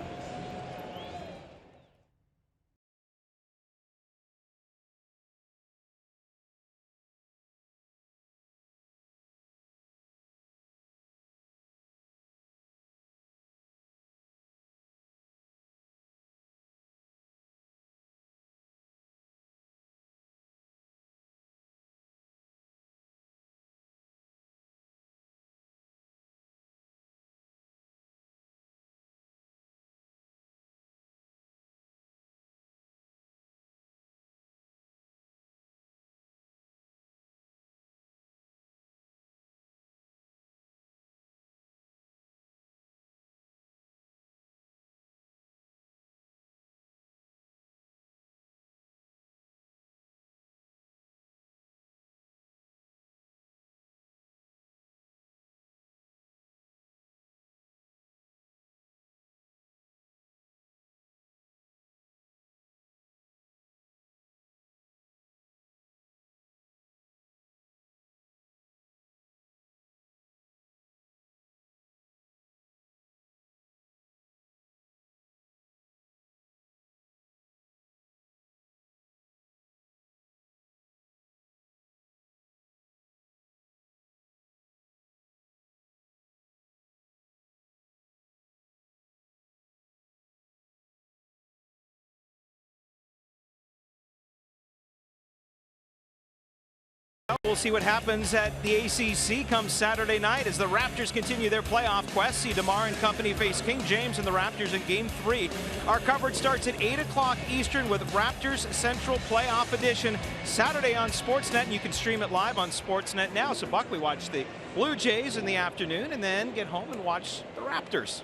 We'll see what happens at the ACC come Saturday night as the Raptors continue their playoff quest. See DeMar and company face King James and the Raptors in Game 3. Our coverage starts at 8 o'clock Eastern with Raptors Central Playoff Edition Saturday on Sportsnet, and you can stream it live on Sportsnet now. So Buckley, watch the Blue Jays in the afternoon and then get home and watch the Raptors.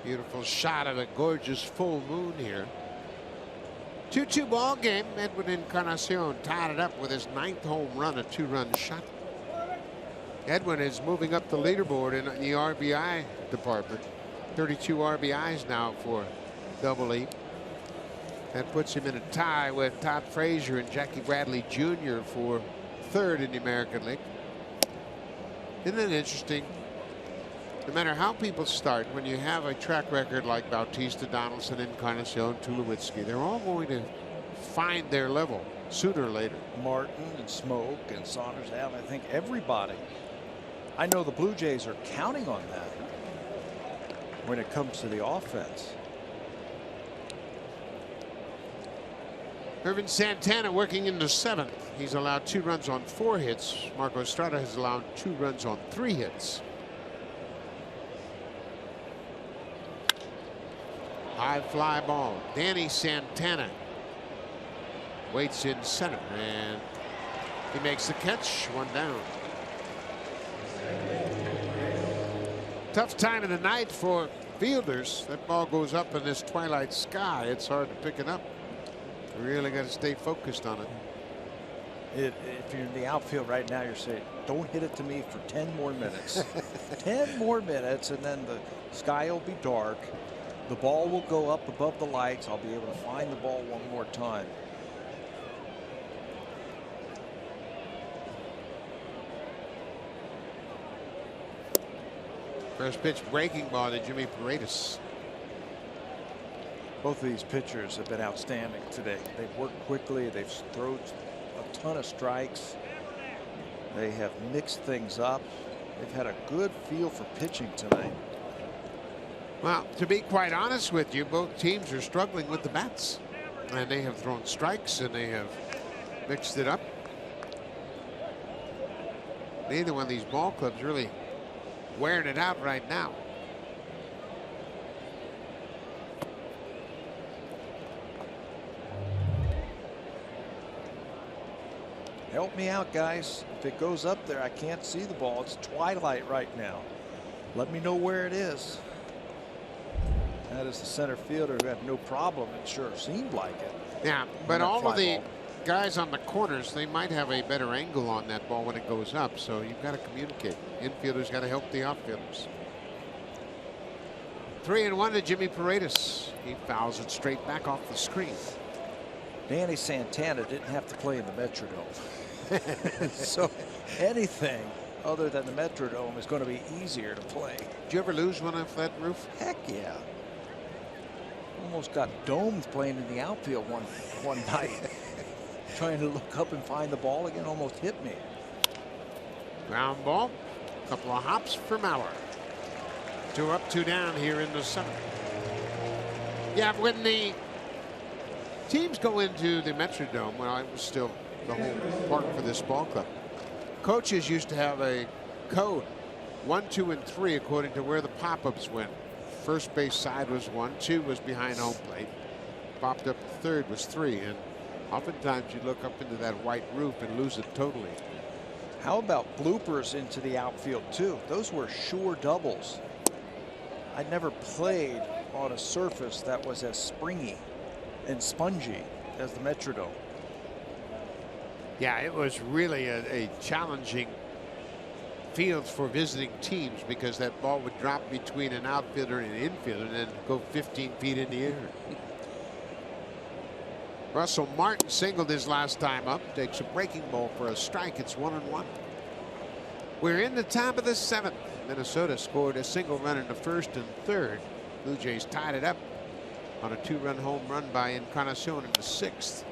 Beautiful shot of a gorgeous full moon here. 2-2 ball game. Edwin Encarnacion tied it up with his 9th home run, a 2-run shot. Edwin is moving up the leaderboard in the RBI department. 32 RBIs now for Double E. That puts him in a tie with Todd Frazier and Jackie Bradley Jr. for 3rd in the American League. Isn't it interesting? No matter how people start, when you have a track record like Bautista, Donaldson, Encarnacion, Tulowitzki, they're all going to find their level sooner or later. Martin and Smoke and Saunders have, I think, everybody. I know the Blue Jays are counting on that when it comes to the offense. Irvin Santana working in the 7th. He's allowed 2 runs on 4 hits. Marco Estrada has allowed 2 runs on 3 hits. High fly ball. Danny Santana waits in center, and he makes the catch. 1 down. Tough time of the night for fielders. That ball goes up in this twilight sky. It's hard to pick it up. You really got to stay focused on it. If you're in the outfield right now, you're saying, don't hit it to me for 10 more minutes. 10 more minutes, and then the sky will be dark. The ball will go up above the lights. I'll be able to find the ball one more time. First pitch breaking ball to Jimmy Paredes. Both of these pitchers have been outstanding today. They've worked quickly. They've thrown a ton of strikes. They have mixed things up. They've had a good feel for pitching tonight. Well, to be quite honest with you, both teams are struggling with the bats. And they have thrown strikes and they have mixed it up. Neither one of these ball clubs really wearing it out right now. Help me out, guys. If it goes up there, I can't see the ball. It's twilight right now. Let me know where it is. That is the center fielder who had no problem. It sure seemed like it. Yeah, but all of the guys on the corners, they might have a better angle on that ball when it goes up. So you've got to communicate. Infielders got to help the outfielders. 3-1 to Jimmy Paredes. He fouls it straight back off the screen. Danny Santana didn't have to play in the Metrodome. So anything other than the Metrodome is going to be easier to play. Did you ever lose one off that roof? Heck yeah. Almost got domed playing in the outfield one night. Trying to look up and find the ball again, almost hit me. Ground ball. A couple of hops for Mauer. 2 up, 2 down here in the 7th. Yeah, when the teams go into the Metrodome, when I was still the home park for this ball club, coaches used to have a code 1, 2, and 3 according to where the pop-ups went. First base side was 1, 2 was behind home plate. Popped up third was 3, and oftentimes you look up into that white roof and lose it totally. How about bloopers into the outfield too? Those were sure doubles. I never played on a surface that was as springy and spongy as the Metrodome. Yeah, it was really a challenging field for visiting teams because that ball would drop between an outfielder and an infielder and then go 15 feet in the air. Russell Martin singled his last time up, takes a breaking ball for a strike. It's 1-1. We're in the top of the 7th. Minnesota scored a single run in the 1st and 3rd. Blue Jays tied it up on a 2-run home run by Encarnacion in the 6th.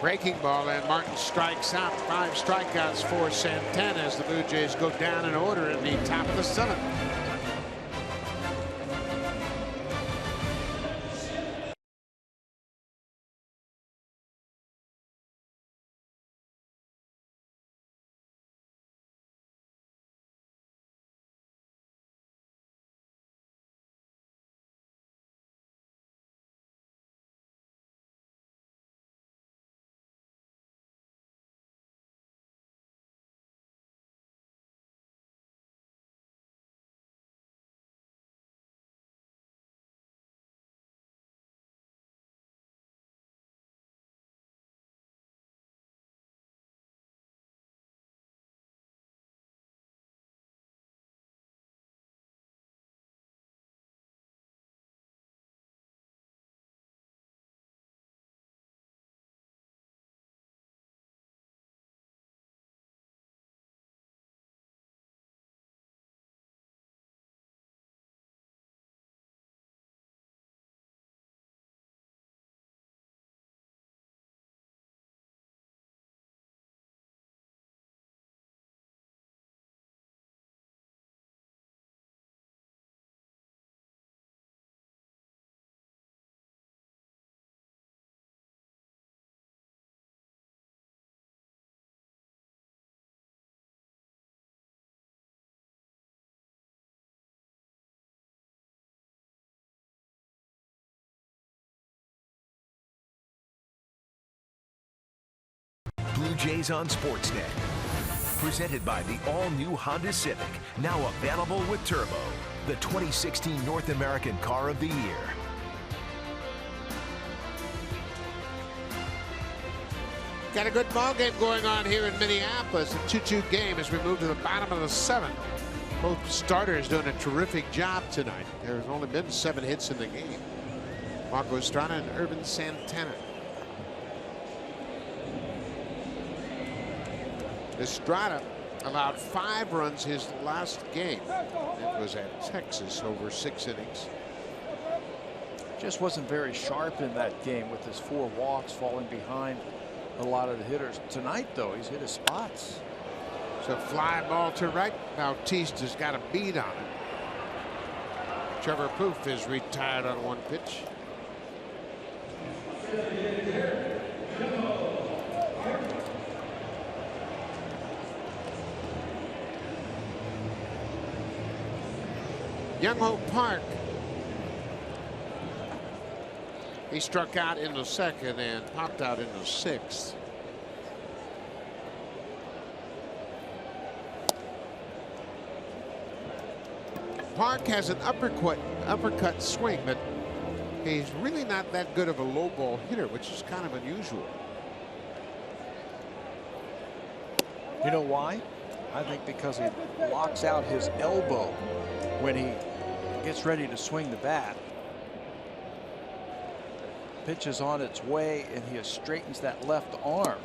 Breaking ball, and Martin strikes out. 5 strikeouts for Santana as the Blue Jays go down in order in the top of the 7th. Jays on Sportsnet. Presented by the all-new Honda Civic, now available with Turbo, the 2016 North American Car of the Year. Got a good ball game going on here in Minneapolis. A 2-2 game as we move to the bottom of the 7th. Both starters doing a terrific job tonight. There's only been 7 hits in the game. Marco Estrada and Urban Santana. Estrada allowed 5 runs his last game. It was at Texas over 6 innings. Just wasn't very sharp in that game with his 4 walks, falling behind a lot of the hitters. Tonight, though, he's hit his spots. So fly ball to right. Bautista's got a beat on it. Trevor Poof is retired on 1 pitch. Young Hope Park. He struck out in the 2nd and popped out in the 6th. Park has an uppercut swing, but he's really not that good of a low ball hitter, which is kind of unusual. You know why? I think because he locks out his elbow when he gets ready to swing the bat. Pitch is on its way, and he straightens that left arm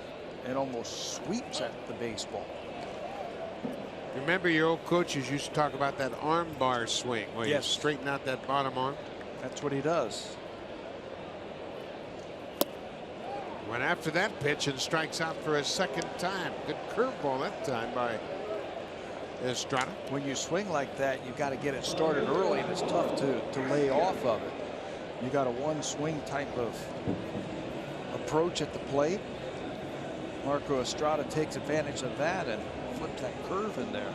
and almost sweeps at the baseball. Remember your old coaches used to talk about that arm bar swing where Yes. you straighten out that bottom arm. That's what he does. Went after that pitch and strikes out for a 2nd time. Good curveball that time by Estrada. When you swing like that, you got to get it started early, and it's tough to lay off of it. You got a one swing type of approach at the plate. Marco Estrada takes advantage of that and flips that curve in there.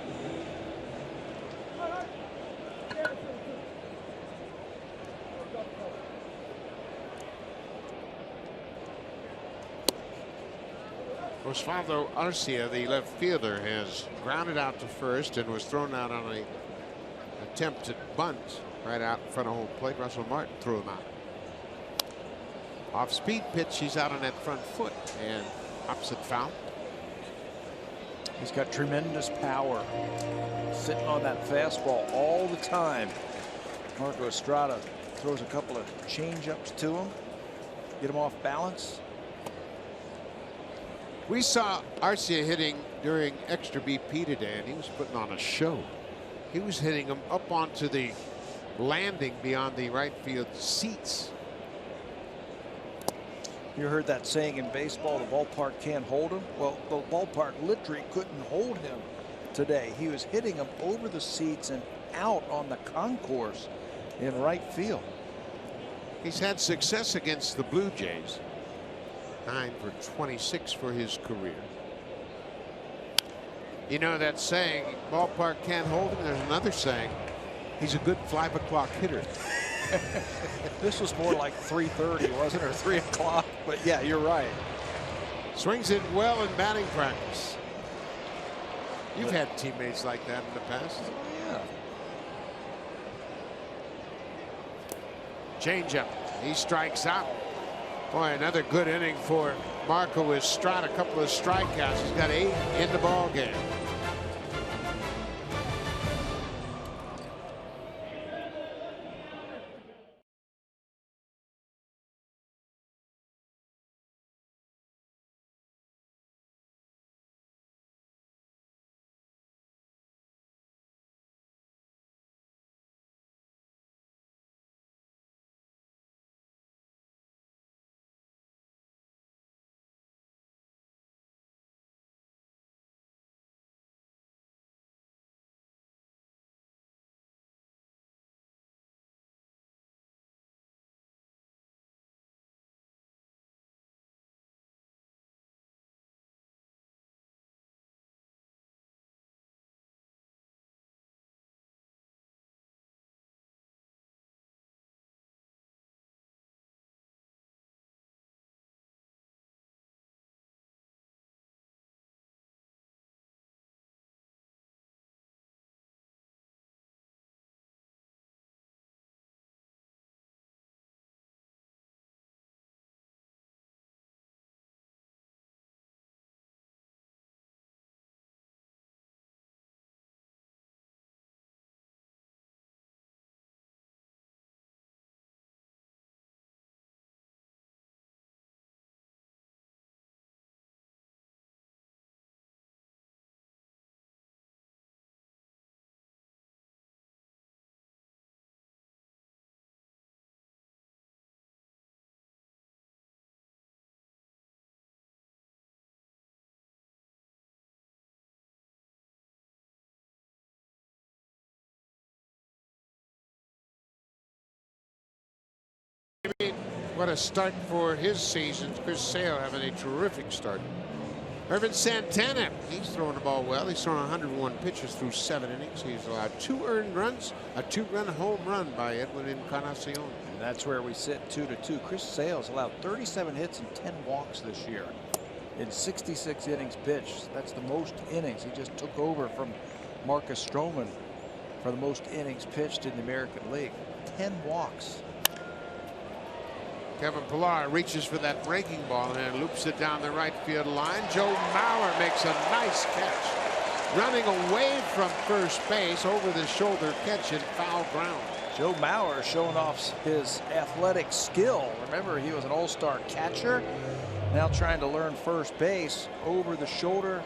Osvaldo Arcia, the left fielder, has grounded out to first and was thrown out on a attempted bunt right out in front of home plate. Russell Martin threw him out. Off speed pitch, he's out on that front foot and opposite foul. He's got tremendous power, sitting on that fastball all the time. Marco Estrada throws a couple of change-ups to him, get him off balance. We saw Arcia hitting during extra BP today, and he was putting on a show. He was hitting him up onto the landing beyond the right field seats. You heard that saying in baseball, the ballpark can't hold him. Well, the ballpark literally couldn't hold him today. He was hitting him over the seats and out on the concourse in right field. He's had success against the Blue Jays. 9 for 26 for his career. You know that saying, ballpark can't hold him. There's another saying, he's a good 5 o'clock hitter. This was more like 3:30, wasn't it, or 3 o'clock? But yeah, you're right. Swings it well in batting practice. You've had teammates like that in the past. Yeah. Changeup. He strikes out. Boy, another good inning for Marco Estrada. A couple of strikeouts. He's got 8 in the ball game. What a start for his season. Chris Sale having a terrific start. Irvin Santana, he's throwing the ball well. He's thrown 101 pitches through 7 innings. He's allowed 2 earned runs, a 2-run home run by Edwin Encarnacion. And that's where we sit 2-2. Chris Sale's allowed 37 hits and 10 walks this year in 66 innings pitched. That's the most innings. He just took over from Marcus Stroman for the most innings pitched in the American League. 10 walks. Kevin Pillar reaches for that breaking ball and loops it down the right field line. Joe Mauer makes a nice catch. Running away from first base, over the shoulder catch in foul ground. Joe Mauer showing off his athletic skill. Remember, he was an all-star catcher. Now trying to learn first base, over the shoulder.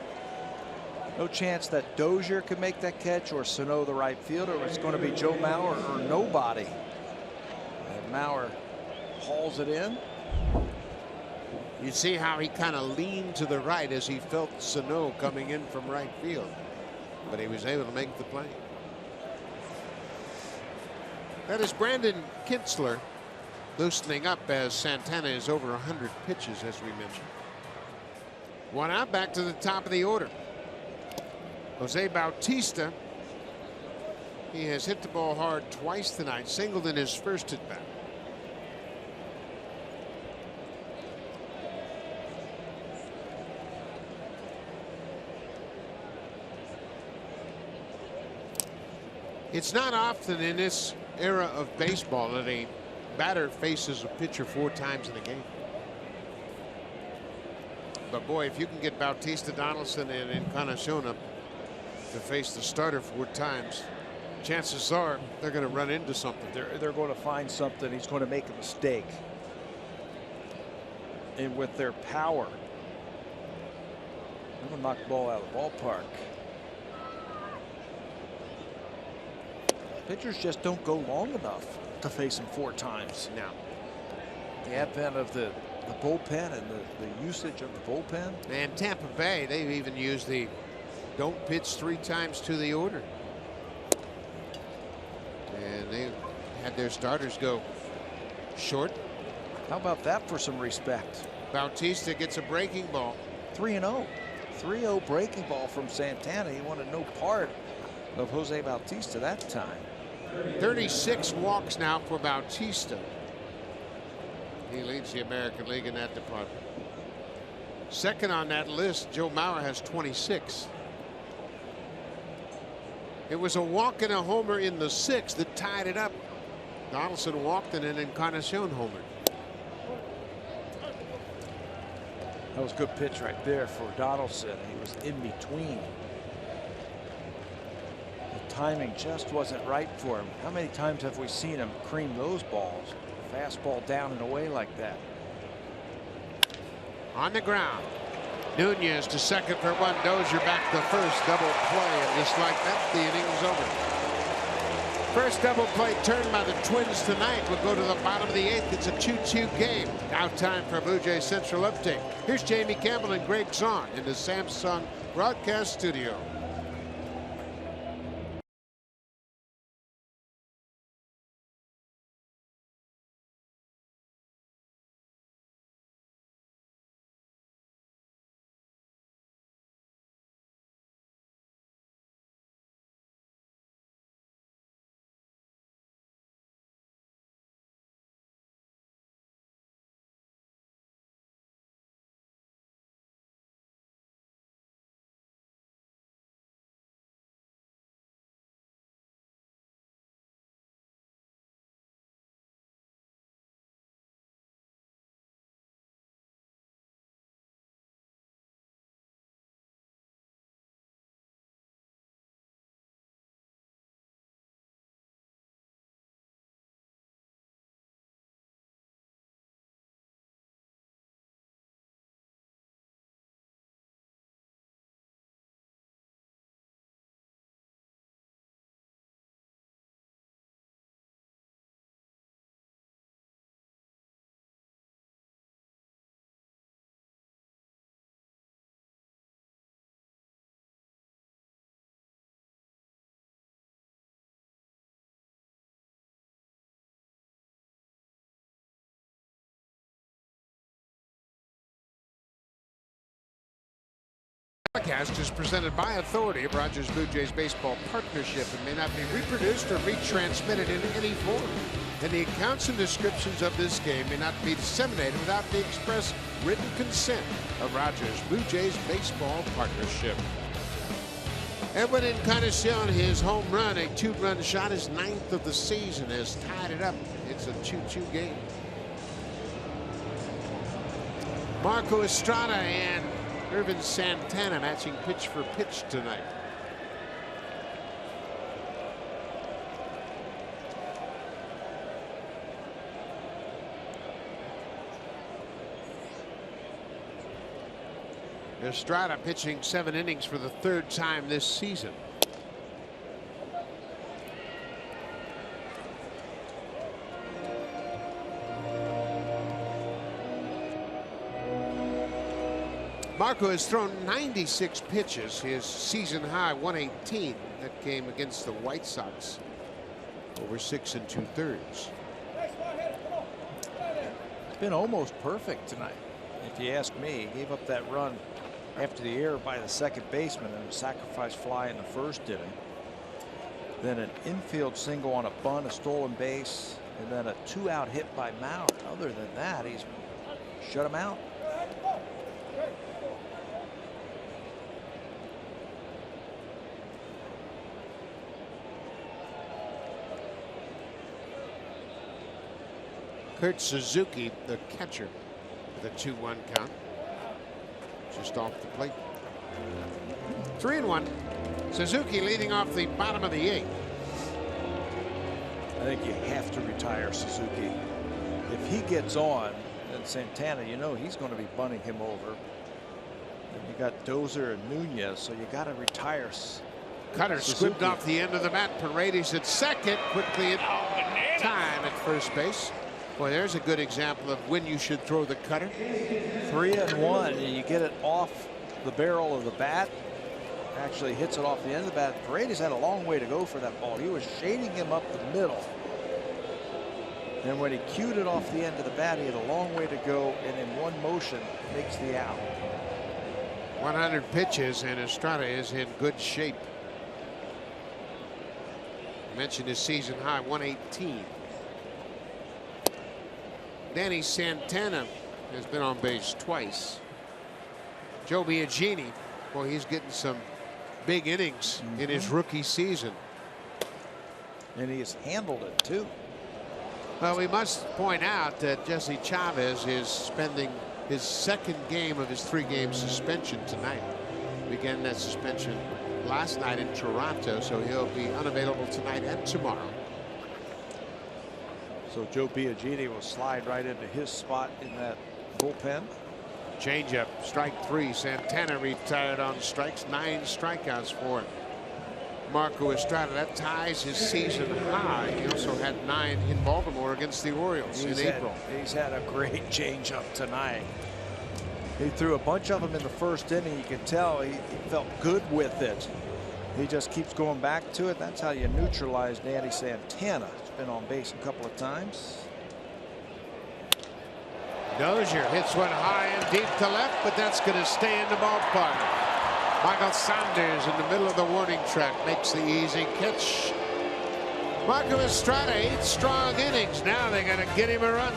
No chance that Dozier could make that catch or Sano, the right fielder. It's going to be Joe Mauer or nobody. And Mauer hauls it in. You see how he kind of leaned to the right as he felt Sano coming in from right field, but he was able to make the play. That is Brandon Kintzler loosening up as Santana is over 100 pitches, as we mentioned. One out, back to the top of the order. Jose Bautista, he has hit the ball hard twice tonight, singled in his first at bat. It's not often in this era of baseball that a batter faces a pitcher 4 times in a game. But boy, if you can get Bautista, Donaldson, and Encarnacion to face the starter 4 times, chances are they're going to run into something. They're going to find something. He's going to make a mistake. And with their power, they're going to knock the ball out of the ballpark. Pitchers just don't go long enough to face him 4 times. Now, the advent of the bullpen and the usage of the bullpen. And Tampa Bay, they've even used the don't pitch 3 times to the order. And they had their starters go short. How about that for some respect? Bautista gets a breaking ball. 3-0. 3-0 breaking ball from Santana. He wanted no part of Jose Bautista that time. 36 walks now for Bautista. He leads the American League in that department. Second on that list, Joe Mauer has 26. It was a walk and a homer in the 6th that tied it up. Donaldson walked and an Encarnacion homer. That was a good pitch right there for Donaldson. He was in between. The timing just wasn't right for him. How many times have we seen him cream those balls? Fastball down and away like that. On the ground. Nunez to second for 1. Dozier back to first. Double play. And just like that, the inning is over. First double play turned by the Twins tonight will go to the bottom of the 8th. It's a 2-2 game. Now time for Blue Jays Central Update. Here's Jamie Campbell and Greg Zahn in the Samsung broadcast studio. broadcast is presented by authority of Rogers Blue Jays Baseball Partnership and may not be reproduced or retransmitted in any form. And the accounts and descriptions of this game may not be disseminated without the express written consent of Rogers Blue Jays Baseball Partnership. Edwin Encarnacion, his home run, a 2-run shot, his 9th of the season, has tied it up. It's a 2-2 game. Marco Estrada and Irvin Santana matching pitch for pitch tonight. Estrada pitching 7 innings for the 3rd time this season. Marco has thrown 96 pitches, his season high 118. That came against the White Sox over 6 2/3. It's been almost perfect tonight, if you ask me. He gave up that run after the error by the second baseman and a sacrifice fly in the 1st inning. Then an infield single on a bunt, a stolen base, and then a 2-out hit by Mauer. Other than that, he's shut him out. Kurt Suzuki, the catcher, with a 2-1 count. Just off the plate. 3-1. Suzuki leading off the bottom of the 8th. I think you have to retire Suzuki. If he gets on, then Santana, you know he's going to be bunting him over. And you got Dozier and Nunez, so you got to retire Cutter Suzuki. squibbed off the end of the mat. Paredes at second. Quickly in time at first base. Boy, there's a good example of when you should throw the cutter. 3-1, and you get it off the barrel of the bat. Actually hits it off the end of the bat. Paredes had a long way to go for that ball. He was shading him up the middle. And when he cued it off the end of the bat, he had a long way to go, and in one motion makes the out. 100 pitches, and Estrada is in good shape. I mentioned his season high 118. Danny Santana has been on base twice. Joe Biagini, boy, he's getting some big innings in his rookie season. And he has handled it too. Well, we must point out that Jesse Chavez is spending his 2nd game of his 3-game suspension tonight. Began that suspension last night in Toronto, so he'll be unavailable tonight and tomorrow. So Joe Biagini will slide right into his spot in that bullpen. Changeup, strike 3. Santana retired on strikes. 9 strikeouts for Marco Estrada. That ties his season high. He also had 9 in Baltimore against the Orioles in April. He's had a great changeup tonight. He threw a bunch of them in the 1st inning. You can tell he felt good with it. He just keeps going back to it. That's how you neutralize Danny Santana. He's been on base a couple of times. Dozier hits one high and deep to left, but that's going to stay in the ballpark. Michael Sanders in the middle of the warning track makes the easy catch. Marco Estrada, 8 strong innings. Now they got to get him a run.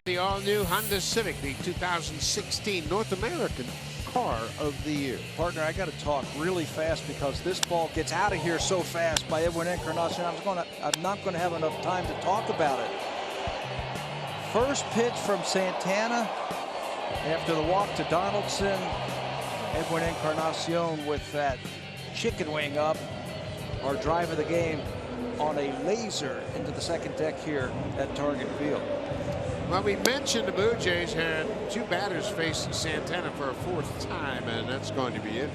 The all-new Honda Civic, the 2016 North American Car of the Year. Partner, I got to talk really fast because this ball gets out of here so fast by Edwin Encarnacion. I'm not going to have enough time to talk about it. First pitch from Santana after the walk to Donaldson. Edwin Encarnacion with that chicken wing up. Our drive of the game on a laser into the second deck here at Target Field. Well, we mentioned the Blue Jays had two batters face Santana for a fourth time, and that's going to be it.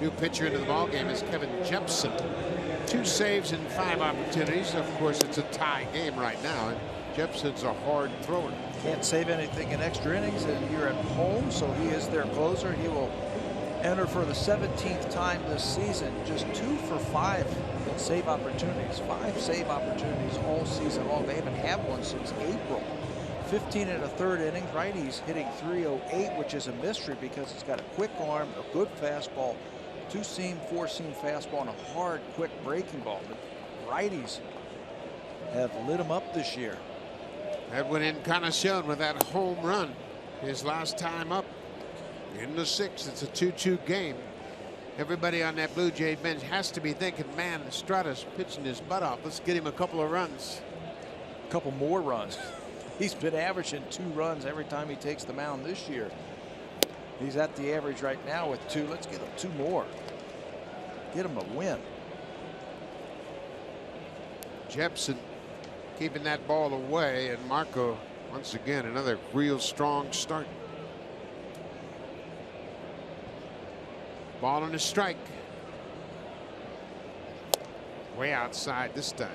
New pitcher into the ballgame is Kevin Jepson. 2 saves in 5 opportunities. Of course, it's a tie game right now, and Jepson's a hard thrower. Can't save anything in extra innings, and you're at home, so he is their closer. He will enter for the 17th time this season. Just 2 for 5 in save opportunities. 5 save opportunities all season long. They haven't had one since April. 15 and a third innings. Righties hitting .308, which is a mystery because he's got a quick arm, a good fastball, 2-seam, 4-seam fastball, and a hard, quick breaking ball. The righties have lit him up this year. Edwin Encarnacion with that home run his last time up in the 6th. It's a 2-2 game. Everybody on that Blue Jay bench has to be thinking, man, Estrada's pitching his butt off. Let's get him a couple of runs. A couple more runs. He's been averaging 2 runs every time he takes the mound this year. He's at the average right now with 2. Let's get him 2 more. Get him a win. Jepson keeping that ball away, and Marco once again another real strong start. Ball on a strike. Way outside this time.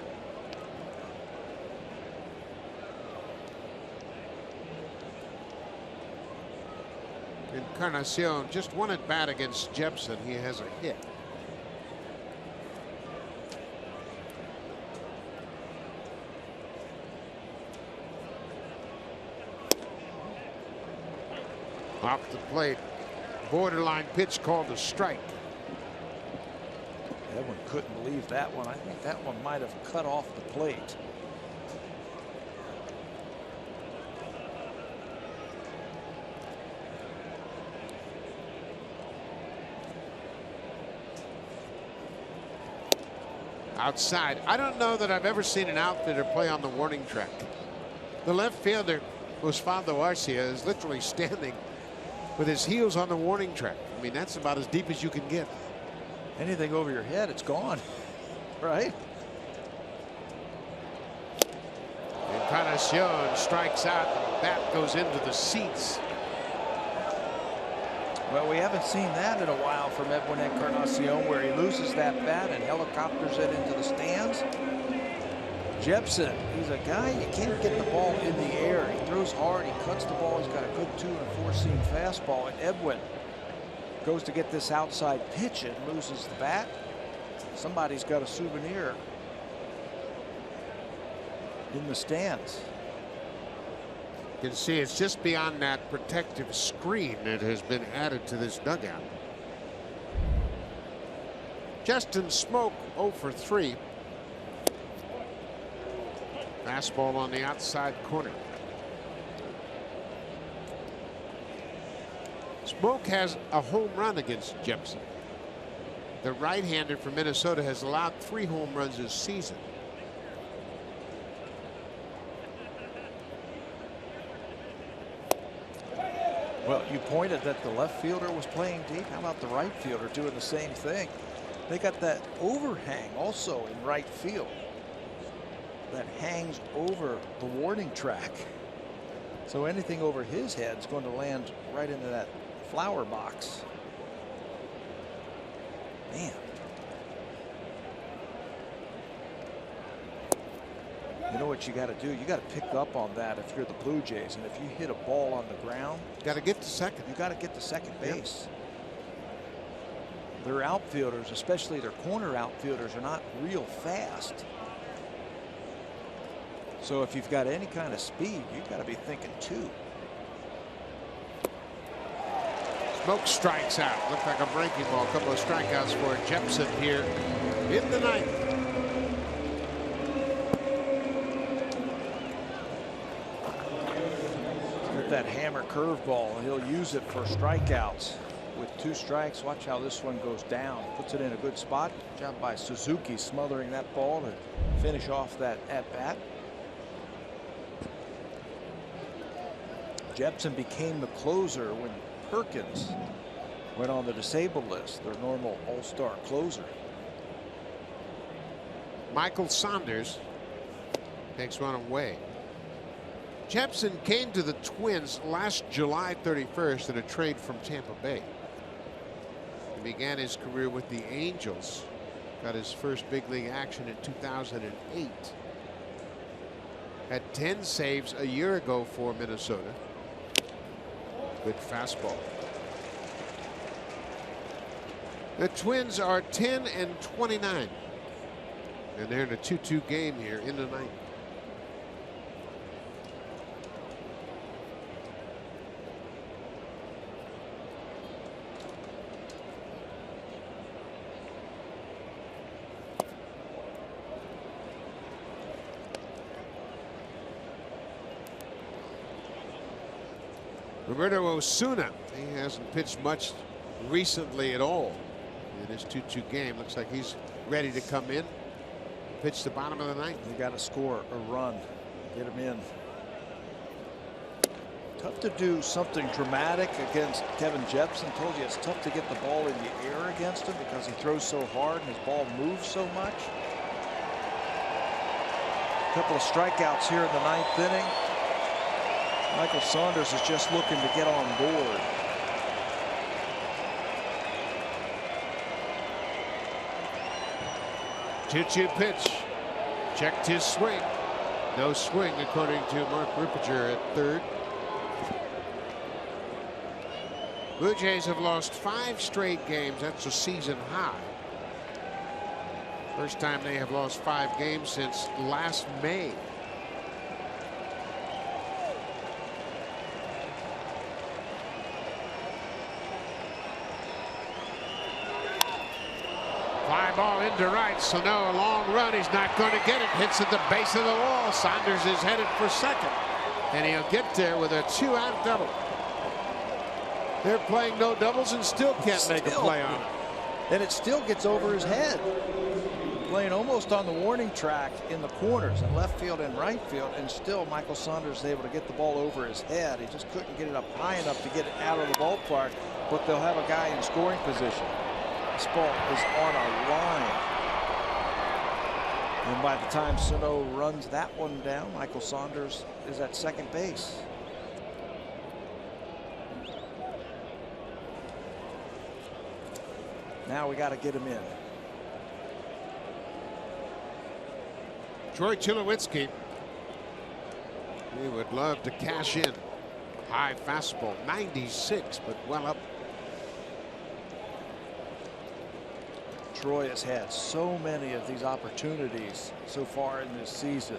Encarnacion just 1 at bat against Jepson. He has a hit. Off the plate. Borderline pitch called a strike. Edwin couldn't believe that one. I think that one might have cut off the plate. Outside. I don't know that I've ever seen an outfielder play on the warning track. The left fielder, Osvaldo Arcia, is literally standing with his heels on the warning track. I mean, that's about as deep as you can get. Anything over your head, it's gone. Right? Encarnacion strikes out. The bat goes into the seats. Well, we haven't seen that in a while from Edwin Encarnacion, where he loses that bat and helicopters it into the stands. Jepson, he's a guy you can't get the ball in the air. He throws hard, he cuts the ball, he's got a good 2 and 4-seam fastball. And Edwin goes to get this outside pitch and loses the bat. Somebody's got a souvenir in the stands. You can see it's just beyond that protective screen that has been added to this dugout. Justin Smoak 0 for 3. Fastball on the outside corner. Smoak has a home run against Jepson. The right-hander from Minnesota has allowed 3 home runs this season. Well, you pointed that the left fielder was playing deep. How about the right fielder doing the same thing? They got that overhang also in right field that hangs over the warning track. So anything over his head is going to land right into that flower box. Man. You know what you got to do? You got to pick up on that if you're the Blue Jays. And if you hit a ball on the ground, got to get to second. You got to get to second base. Their outfielders, especially their corner outfielders, are not real fast. So if you've got any kind of speed, you've got to be thinking 2. Smoak strikes out. Looked like a breaking ball. A couple of strikeouts for Jepson here in the 9th. love that hammer curveball. He'll use it for strikeouts. With 2 strikes, watch how this one goes down. Puts it in a good spot. Job by Suzuki smothering that ball to finish off that at bat. Jepson became the closer when Perkins went on the disabled list, their normal all-star closer. Michael Saunders takes one away. Jepson came to the Twins last July 31st in a trade from Tampa Bay. He began his career with the Angels. Got his first big league action in 2008. Had 10 saves a year ago for Minnesota. Good fastball. The Twins are 10-29. And they're in a 2-2 game here in the ninth. Roberto Osuna, he hasn't pitched much recently at all in this 2-2 game. Looks like he's ready to come in. Pitch the bottom of the ninth. You got to score a run, get him in. Tough to do something dramatic against Kevin Jepson. Told you it's tough to get the ball in the air against him because he throws so hard and his ball moves so much. A couple of strikeouts here in the 9th inning. Michael Saunders is just looking to get on board. Two-2 pitch. Checked his swing. No swing according to Mark Rippiger at third. Blue Jays have lost 5 straight games. That's a season high. First time they have lost 5 games since last May. Fly ball into right, so no, a long run. He's not going to get it. Hits at the base of the wall. Saunders is headed for second, and he'll get there with a 2-out double. They're playing no doubles and still can't make a play on it. And it still gets over his head. Playing almost on the warning track in the corners in left field and right field, and still Michael Saunders is able to get the ball over his head. He just couldn't get it up high enough to get it out of the ballpark, but they'll have a guy in scoring position. This ball is on a line. And by the time Sano runs that one down, Michael Saunders is at second base. Now we got to get him in. Troy Tulowitzki. He would love to cash in. High fastball, 96, but well up. Troy has had so many of these opportunities so far in this season.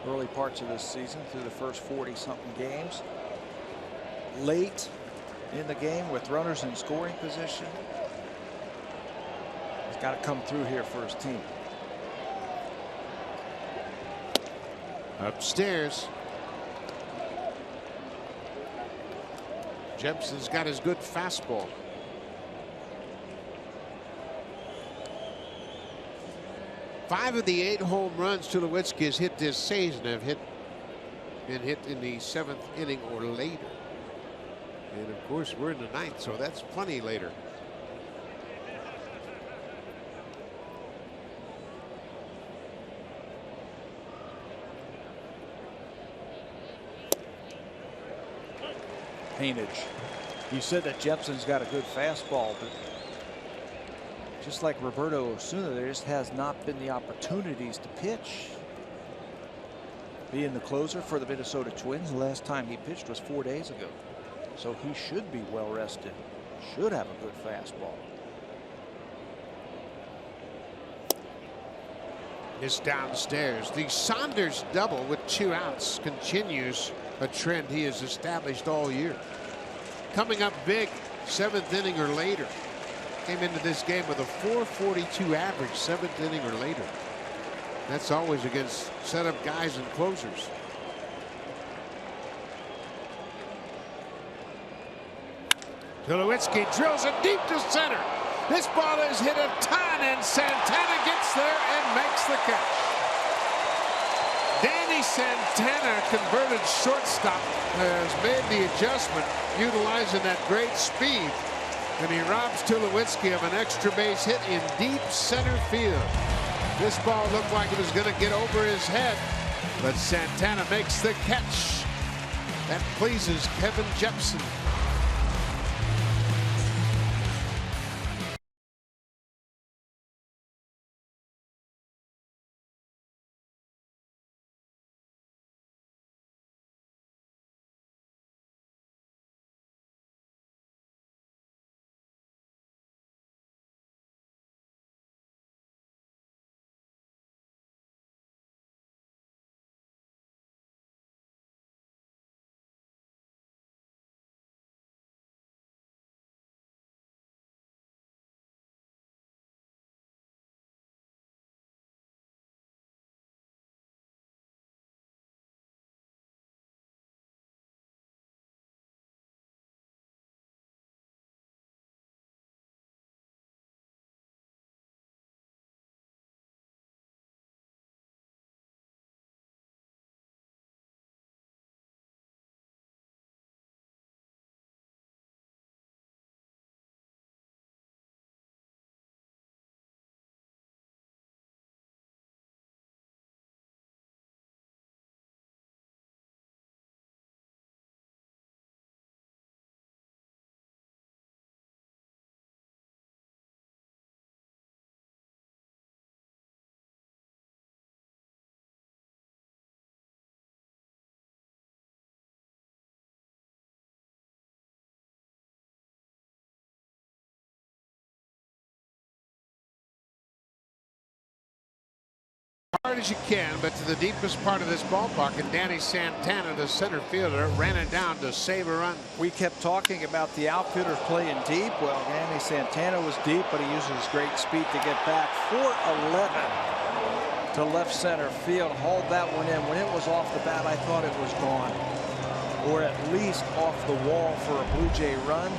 Early parts of this season through the first 40-something games. Late in the game with runners in scoring position. He's got to come through here for his team. Upstairs. Jepson's got his good fastball. Five of the 8 home runs Tulowitzki has hit this season have been hit in the 7th inning or later. And of course we're in the 9th, so that's plenty later. Paintage. You said that Jepson's got a good fastball, but just like Roberto Osuna, there just has not been the opportunities to pitch. Being the closer for the Minnesota Twins, the last time he pitched was 4 days ago. So he should be well rested. Should have a good fastball. It's downstairs. The Saunders double with 2 outs continues a trend he has established all year. Coming up big, 7th inning or later. Came into this game with a .442 average, 7th inning or later. That's always against setup guys and closers. Tulowitzki drills it deep to center. This ball is hit a ton, and Santana gets there and makes the catch. Danny Santana, converted shortstop, has made the adjustment, utilizing that great speed, and he robs Tulowitzki of an extra base hit in deep center field. This ball looked like it was going to get over his head, but Santana makes the catch. That pleases Kevin Jepson. Hard as you can, but to the deepest part of this ballpark, and Danny Santana, the center fielder, ran it down to save a run. We kept talking about the outfielders playing deep. Well, Danny Santana was deep, but he uses great speed to get back. 4-11 to left center field. Hauled that one in. When it was off the bat, I thought it was gone, or at least off the wall for a Blue Jay run,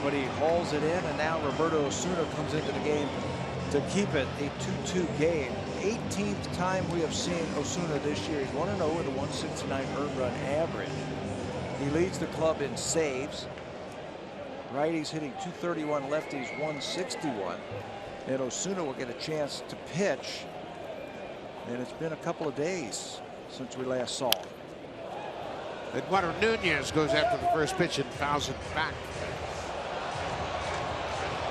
but he hauls it in, and now Roberto Osuna comes into the game to keep it a 2-2 game. 18th time we have seen Osuna this year. He's 1-0 with a 169 earned run average. He leads the club in saves. Righties hitting 231, lefties 161. And Osuna will get a chance to pitch. And it's been a couple of days since we last saw him. Eduardo Nunez goes after the first pitch and fouls it back.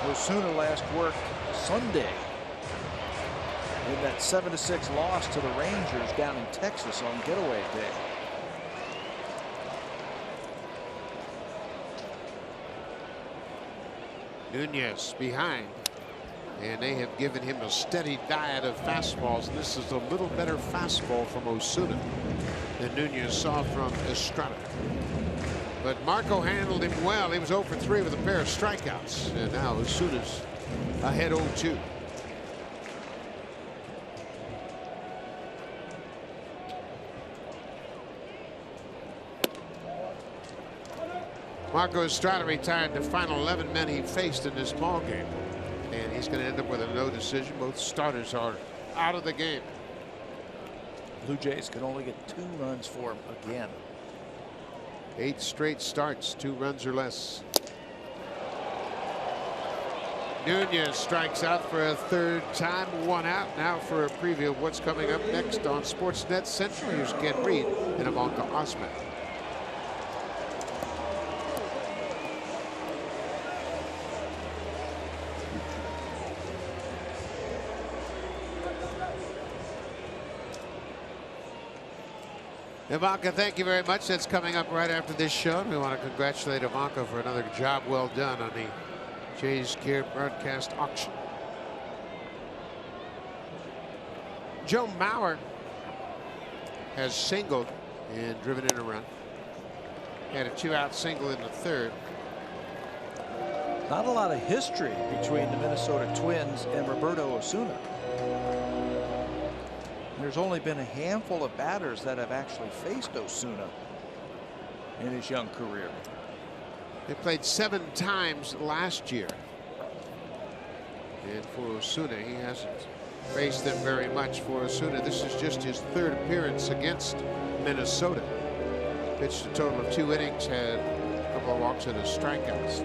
Osuna last worked Sunday in that 7-6 loss to the Rangers down in Texas on getaway day. Nunez behind, and they have given him a steady diet of fastballs, and this is a little better fastball from Osuna than Nunez saw from Estrada. But Marco handled him well. He was 0 for 3 with a pair of strikeouts, and now Osuna's ahead 0-2. Marco Estrada retired the final 11 men he faced in this ball game, and he's going to end up with a no decision. Both starters are out of the game. Blue Jays could only get 2 runs for him again. 8 straight starts, 2 runs or less. Nunez strikes out for a 3rd time, 1 out. Now for a preview of what's coming up next on Sportsnet Central. Here's Ken Reed and Ivanka Osman. Ivanka, thank you very much. That's coming up right after this show. We want to congratulate Ivanka for another job well done on the Jays Care broadcast auction. Joe Mauer has singled and driven in a run. Had a 2-out single in the 3rd. Not a lot of history between the Minnesota Twins and Roberto Osuna. There's only been a handful of batters that have actually faced Osuna in his young career. They played 7 times last year. And for Osuna, he hasn't faced them very much. For Osuna, this is just his 3rd appearance against Minnesota. Pitched a total of 2 innings, had a couple of walks and a strikeout.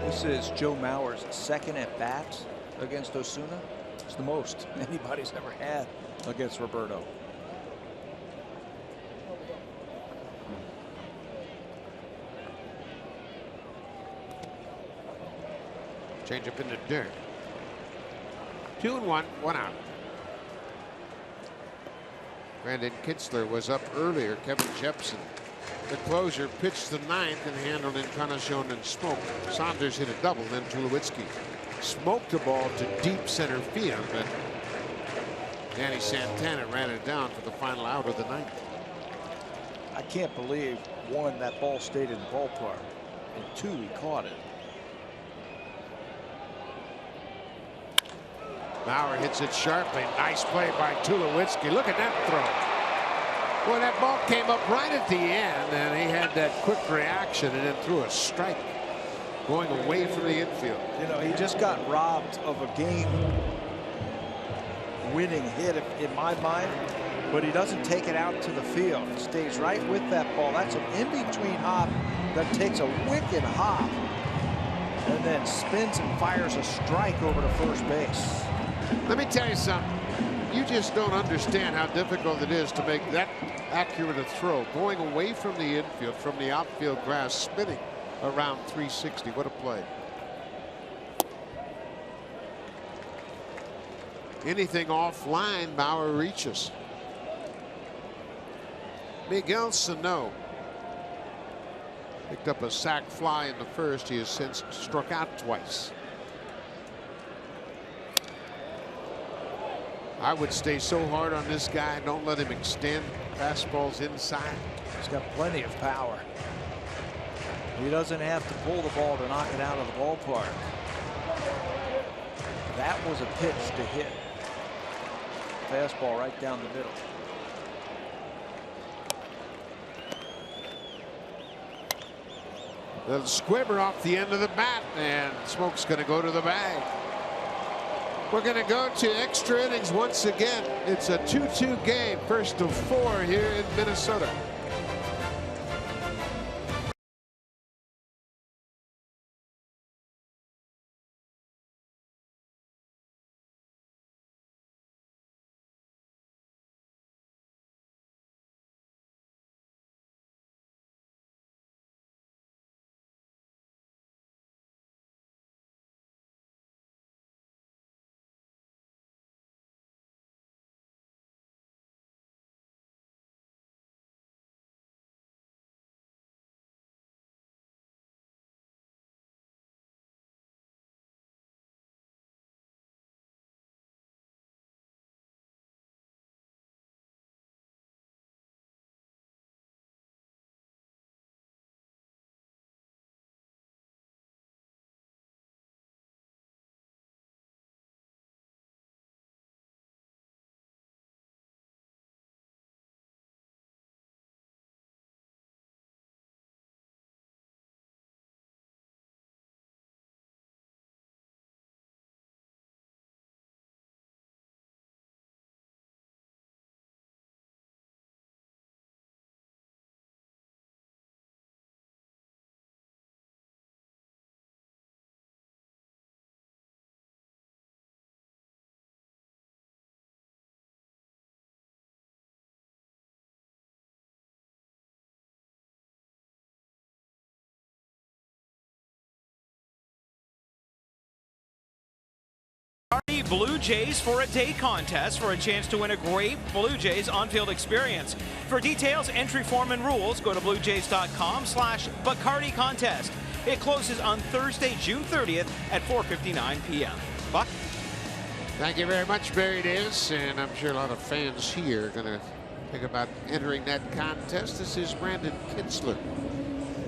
This is Joe Mauer's 2nd at bat against Osuna. It's the most anybody's ever had against Roberto. Change up in the dirt. 2-1, 1 out. Brandon Kinsler was up earlier. Kevin Jepson, the closer, pitched the 9th and handled Encarnacion and Smoke. Saunders hit a double, then Tulowitzki smoked the ball to deep center field, but Danny Santana ran it down for the final out of the 9th. I can't believe, 1, that ball stayed in the ballpark, and 2, he caught it. Bauer hits it sharply. Nice play by Tulowitzki. Look at that throw. Boy, that ball came up right at the end, and he had that quick reaction and then threw a strike going away from the infield. You know, he just got robbed of a game-winning hit in my mind, but he doesn't take it out to the field. He stays right with that ball. That's an in-between hop that takes a wicked hop and then spins and fires a strike over to first base. Let me tell you something. You just don't understand how difficult it is to make that accurate a throw. Going away from the infield, from the outfield grass, spinning around 360. What a play. Anything offline, Bauer reaches. Miguel Sano picked up a sac fly in the 1st. He has since struck out twice. I would stay so hard on this guy. Don't let him extend. Fastballs inside. He's got plenty of power. He doesn't have to pull the ball to knock it out of the ballpark. That was a pitch to hit. Fastball right down the middle. The squibber off the end of the bat, and Smoke's going to go to the bag. We're going to go to extra innings once again. It's a 2-2 game, 1st of 4 here in Minnesota. Blue Jays for a day contest for a chance to win a great Blue Jays on-field experience. For details, entry form and rules, go to bluejays.com/Bacardi contest. It closes on Thursday, June 30th at 4:59 p.m. Buck? Thank you very much, Barry Davis, and I'm sure a lot of fans here are going to think about entering that contest. This is Brandon Kinsler,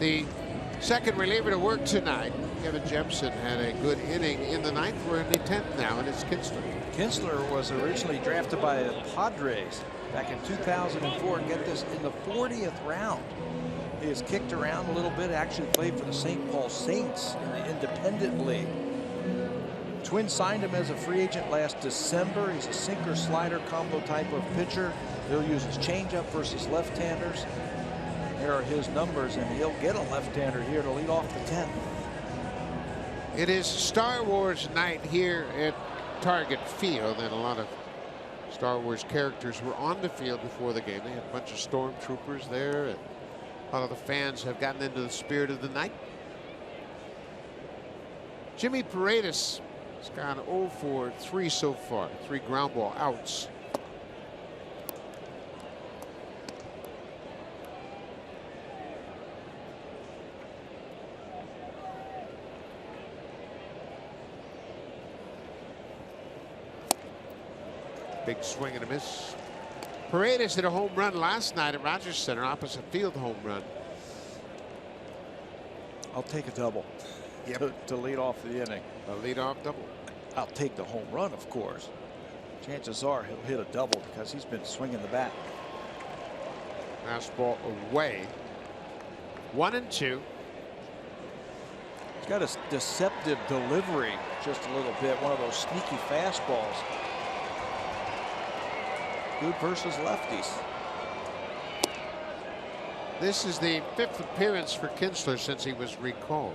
the second reliever to work tonight. Kevin Jepson had a good inning in the 9th. We're in the 10th now, and it's Kinsler. Kinsler was originally drafted by the Padres back in 2004. Get this, in the 40th round. He has kicked around a little bit, actually played for the St. Paul Saints in the Independent League. Twins signed him as a free agent last December. He's a sinker slider combo type of pitcher. He'll use his changeup versus left-handers. Here are his numbers, and he'll get a left-hander here to lead off the 10th. It is Star Wars night here at Target Field, and a lot of Star Wars characters were on the field before the game. They had a bunch of stormtroopers there, and a lot of the fans have gotten into the spirit of the night. Jimmy Paredes has gone 0 for 3 so far, 3 ground ball outs. Big swing and a miss. Paredes hit a home run last night at Rogers Center, opposite field home run. I'll take a double to lead off the inning. A leadoff double. I'll take the home run, of course. Chances are he'll hit a double because he's been swinging the bat. Fastball away. 1-2. He's got a deceptive delivery just a little bit. One of those sneaky fastballs. Good versus lefties. This is the 5th appearance for Kinsler since he was recalled.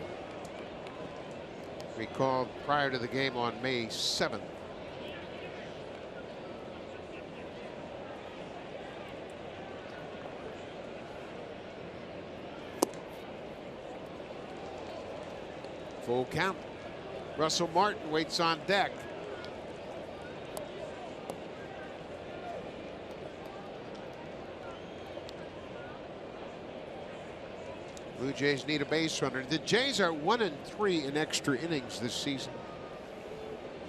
Recalled prior to the game on May 7th. Full count. Russell Martin waits on deck. Blue Jays need a base runner. The Jays are 1-3 in extra innings this season.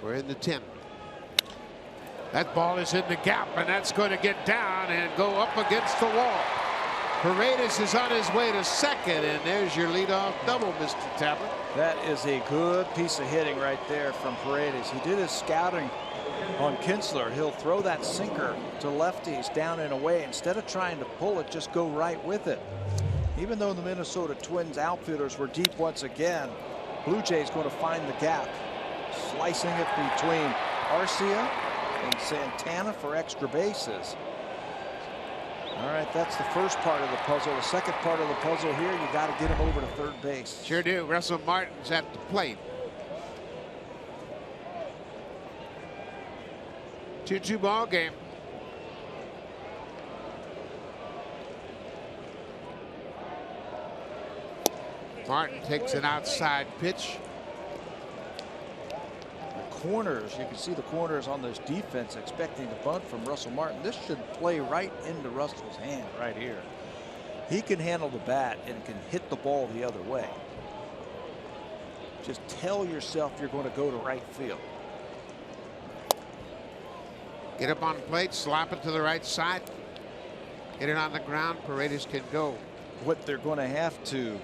We're in the 10th. That ball is in the gap, and that's going to get down and go up against the wall. Paredes is on his way to second, and there's your leadoff double, Mr. Tapper. That is a good piece of hitting right there from Paredes. He did his scouting on Kinsler. He'll throw that sinker to lefties down and away. Instead of trying to pull it, just go right with it. Even though the Minnesota Twins outfielders were deep once again, Blue Jays going to find the gap, slicing it between Arcia and Santana for extra bases. All right, that's the first part of the puzzle. The second part of the puzzle here, you got to get him over to third base. Sure do. Russell Martin's at the plate. 2-2 ball game. Martin takes an outside pitch. The corners, you can see the corners on this defense expecting the bunt from Russell Martin. This should play right into Russell's hand right here. He can handle the bat and can hit the ball the other way. Just tell yourself you're going to go to right field. Get up on the plate, slap it to the right side. Hit it on the ground. Paredes can go. What they're going to have to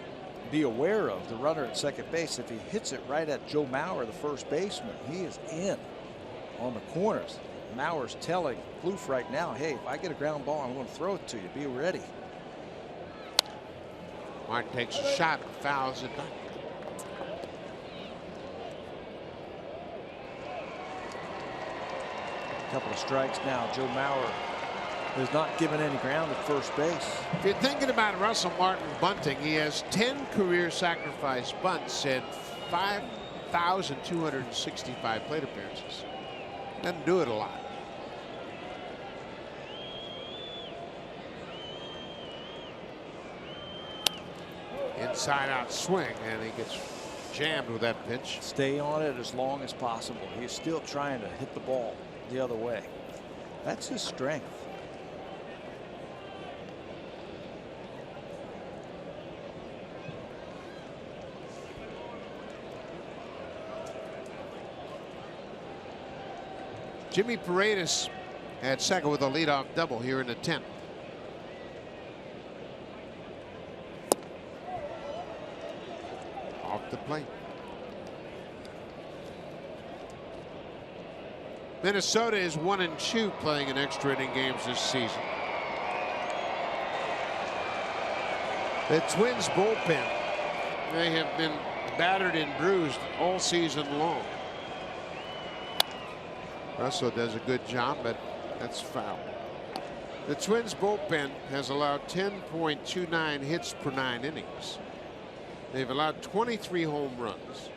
be aware of, the runner at second base, if he hits it right at Joe Mauer, the first baseman, he is in on the corners. Mauer's telling Plouffe right now, hey, if I get a ground ball, I'm going to throw it to you. Be ready. Martin takes a shot and fouls it back. A couple of strikes now. Joe Mauer has not given any ground at first base. If you're thinking about Russell Martin bunting, he has 10 career sacrifice bunts and 5,265 plate appearances. Doesn't do it a lot. Inside out swing, and he gets jammed with that pitch. Stay on it as long as possible. He's still trying to hit the ball the other way. That's his strength. Jimmy Paredes at second with a leadoff double here in the 10th. Off the plate. Minnesota is 1-2 playing in extra inning games this season. The Twins bullpen, they have been battered and bruised all season long. Russell does a good job, but that's foul. The Twins bullpen has allowed 10.29 hits per 9 innings. They've allowed 23 home runs.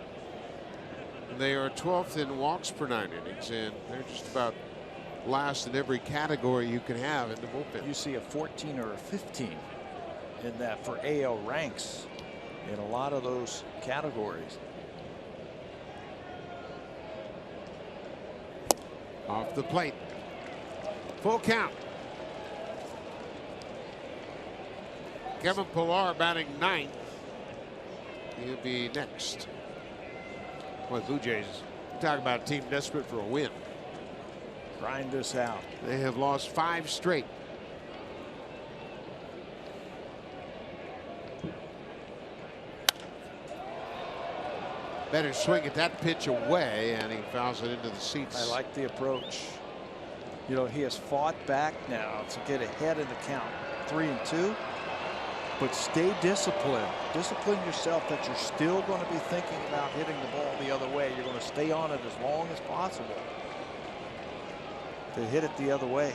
They are 12th in walks per 9 innings, and they're just about last in every category you can have in the bullpen. You see a 14 or a 15 in that for AL ranks in a lot of those categories. Off the plate. Full count. Kevin Pillar batting 9th. He'll be next. Boy, Blue Jays, you talk about a team desperate for a win. Grind this out. They have lost 5 straight. Better swing at that pitch away, and he fouls it into the seats. I like the approach. You know, he has fought back now to get ahead in the count, 3-2. But stay disciplined. Discipline yourself that you're still going to be thinking about hitting the ball the other way. You're going to stay on it as long as possible to hit it the other way.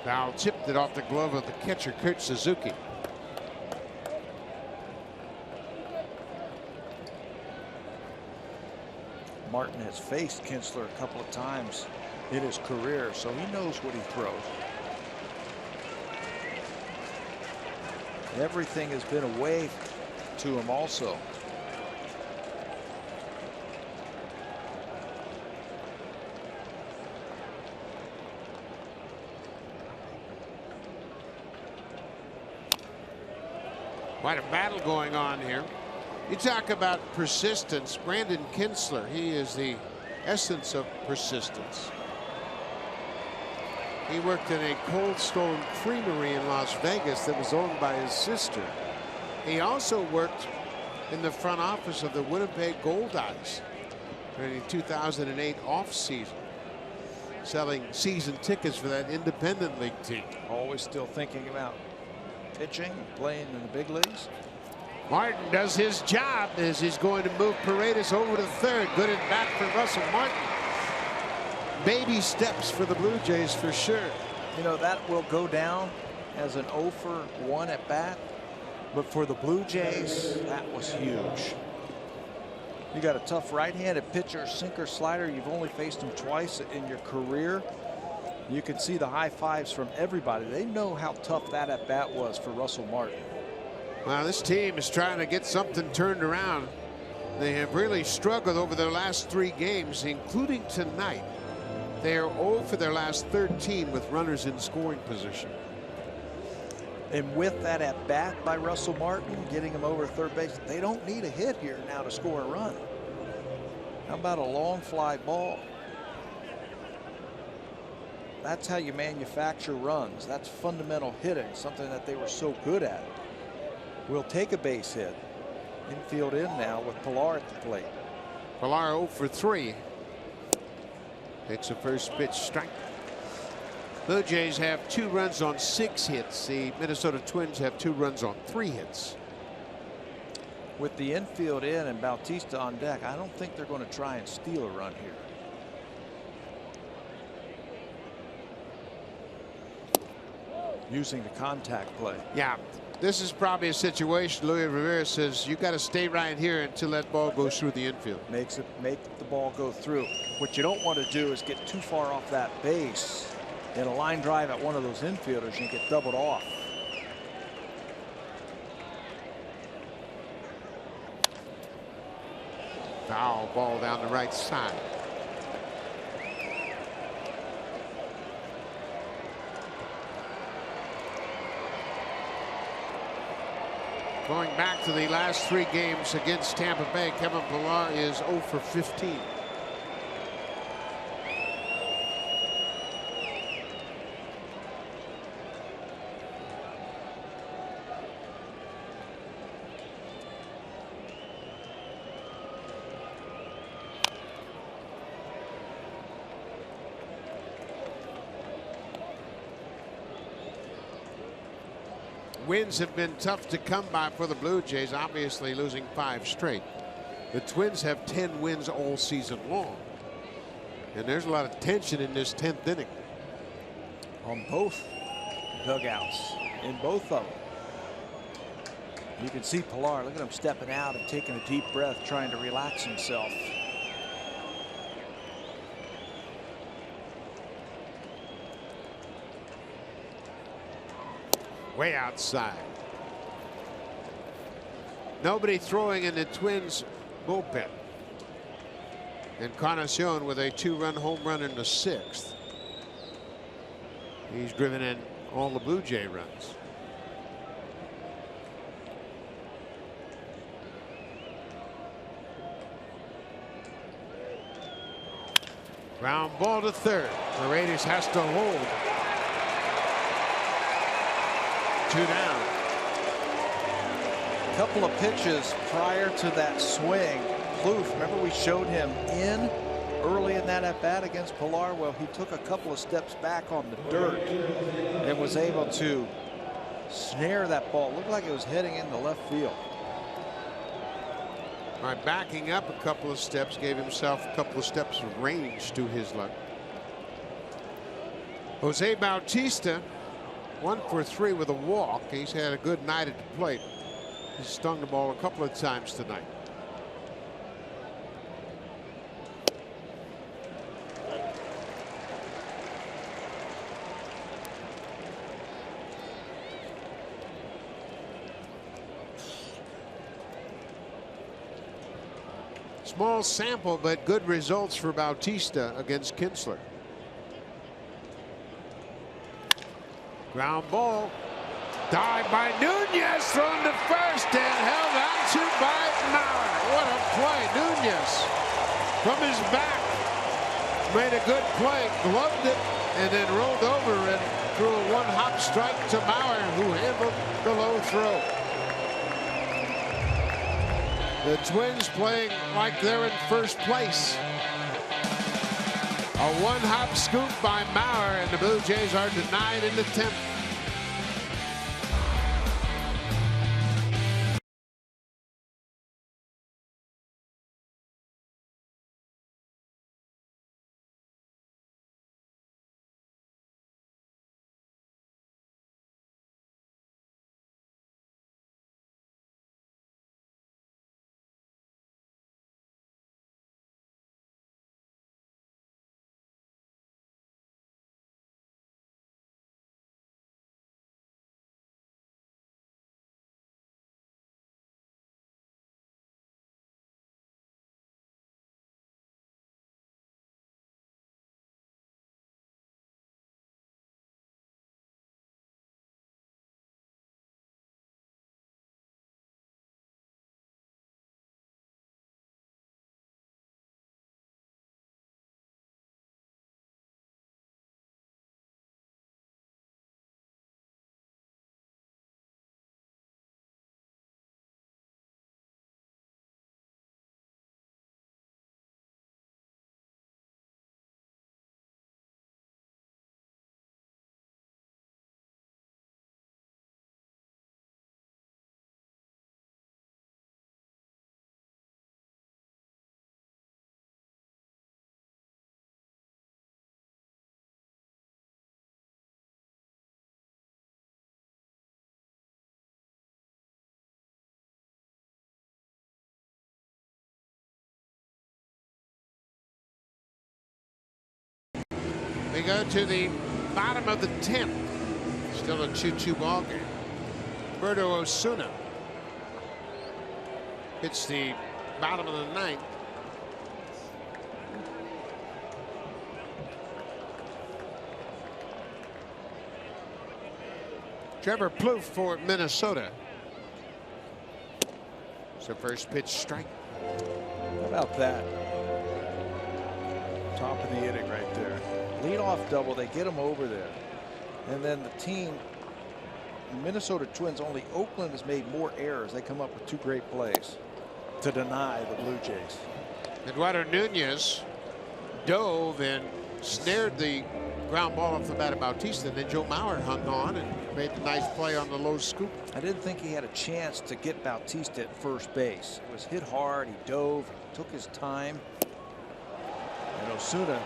Foul tipped it off the glove of the catcher, Kurt Suzuki. Martin has faced Kinsler a couple of times in his career, so he knows what he throws. Everything has been away to him also. Quite a battle going on here. You talk about persistence. Brandon Kinsler, he is the essence of persistence. He worked in a Cold Stone Creamery in Las Vegas that was owned by his sister. He also worked in the front office of the Winnipeg Goldeyes during the 2008 off-season, selling season tickets for that independent league team. Always still thinking about pitching, playing in the big leagues. Martin does his job as he's going to move Paredes over to third. Good at bat for Russell Martin. Baby steps for the Blue Jays for sure. You know, that will go down as an 0 for 1 at bat. But for the Blue Jays, that was huge. You got a tough right-handed pitcher, sinker, slider. You've only faced him twice in your career. You can see the high fives from everybody. They know how tough that at bat was for Russell Martin. Well, this team is trying to get something turned around. They have really struggled over their last 3 games, including tonight. They are 0 for their last 13 with runners in scoring position. And with that at bat by Russell Martin, getting him over third base, they don't need a hit here now to score a run. How about a long fly ball? That's how you manufacture runs. That's fundamental hitting, something that they were so good at. We'll take a base hit. Infield in now with Pillar at the plate. Pillar 0 for 3. Takes a first pitch strike. Blue Jays have 2 runs on 6 hits. The Minnesota Twins have 2 runs on 3 hits. With the infield in and Bautista on deck, I don't think they're going to try and steal a run here. Using the contact play. Yeah, this is probably a situation Luis Rivera says you got to stay right here until that ball goes through the infield. Make the ball go through. What you don't want to do is get too far off that base in a line drive at one of those infielders and get doubled off. Foul ball down the right side. Going back to the last 3 games against Tampa Bay, Kevin Pillar is 0 for 15. Wins have been tough to come by for the Blue Jays, obviously losing 5 straight. The Twins have 10 wins all season long. And there's a lot of tension in this 10th inning. On both dugouts, in both of them. You can see Pilar, look at him stepping out and taking a deep breath, trying to relax himself. Way outside. Nobody throwing in the Twins bullpen. Encarnacion with a 2-run home run in the 6th. He's driven in all the Blue Jay runs. Ground ball to third. Paredes has to hold. 2 down. A couple of pitches prior to that swing. Plouffe, remember we showed him in early in that at bat against Pilar. Well, he took a couple of steps back on the dirt and was able to snare that ball. Looked like it was heading into left field. By backing up a couple of steps, gave himself a couple of steps of range to his luck. Jose Bautista 1 for 3 with a walk. He's had a good night at the plate. He's stung the ball a couple of times tonight. Small sample, but good results for Bautista against Kinsler. Ground ball. Dive by Nunez, thrown to first and held on to by Mauer. What a play. Nunez from his back made a good play, gloved it, and then rolled over and threw a 1-hop strike to Mauer, who handled the low throw. The Twins playing like they're in first place. A 1-hop scoop by Mauer, and the Blue Jays are denied in the 10th. We go to the bottom of the 10th. Still a 2-2 ball game. Roberto Osuna hits the bottom of the 9th. Trevor Plouffe for Minnesota. It's the first pitch strike. How about that? Top of the inning right there. Leadoff double. They get him over there. And then the team, the Minnesota Twins, only Oakland has made more errors. They come up with 2 great plays to deny the Blue Jays. Eduardo Nunez dove and snared the ground ball off the bat of Bautista. And then Joe Mauer hung on and made a nice play on the low scoop. I didn't think he had a chance to get Bautista at first base. It was hit hard. He dove, took his time. And Osuna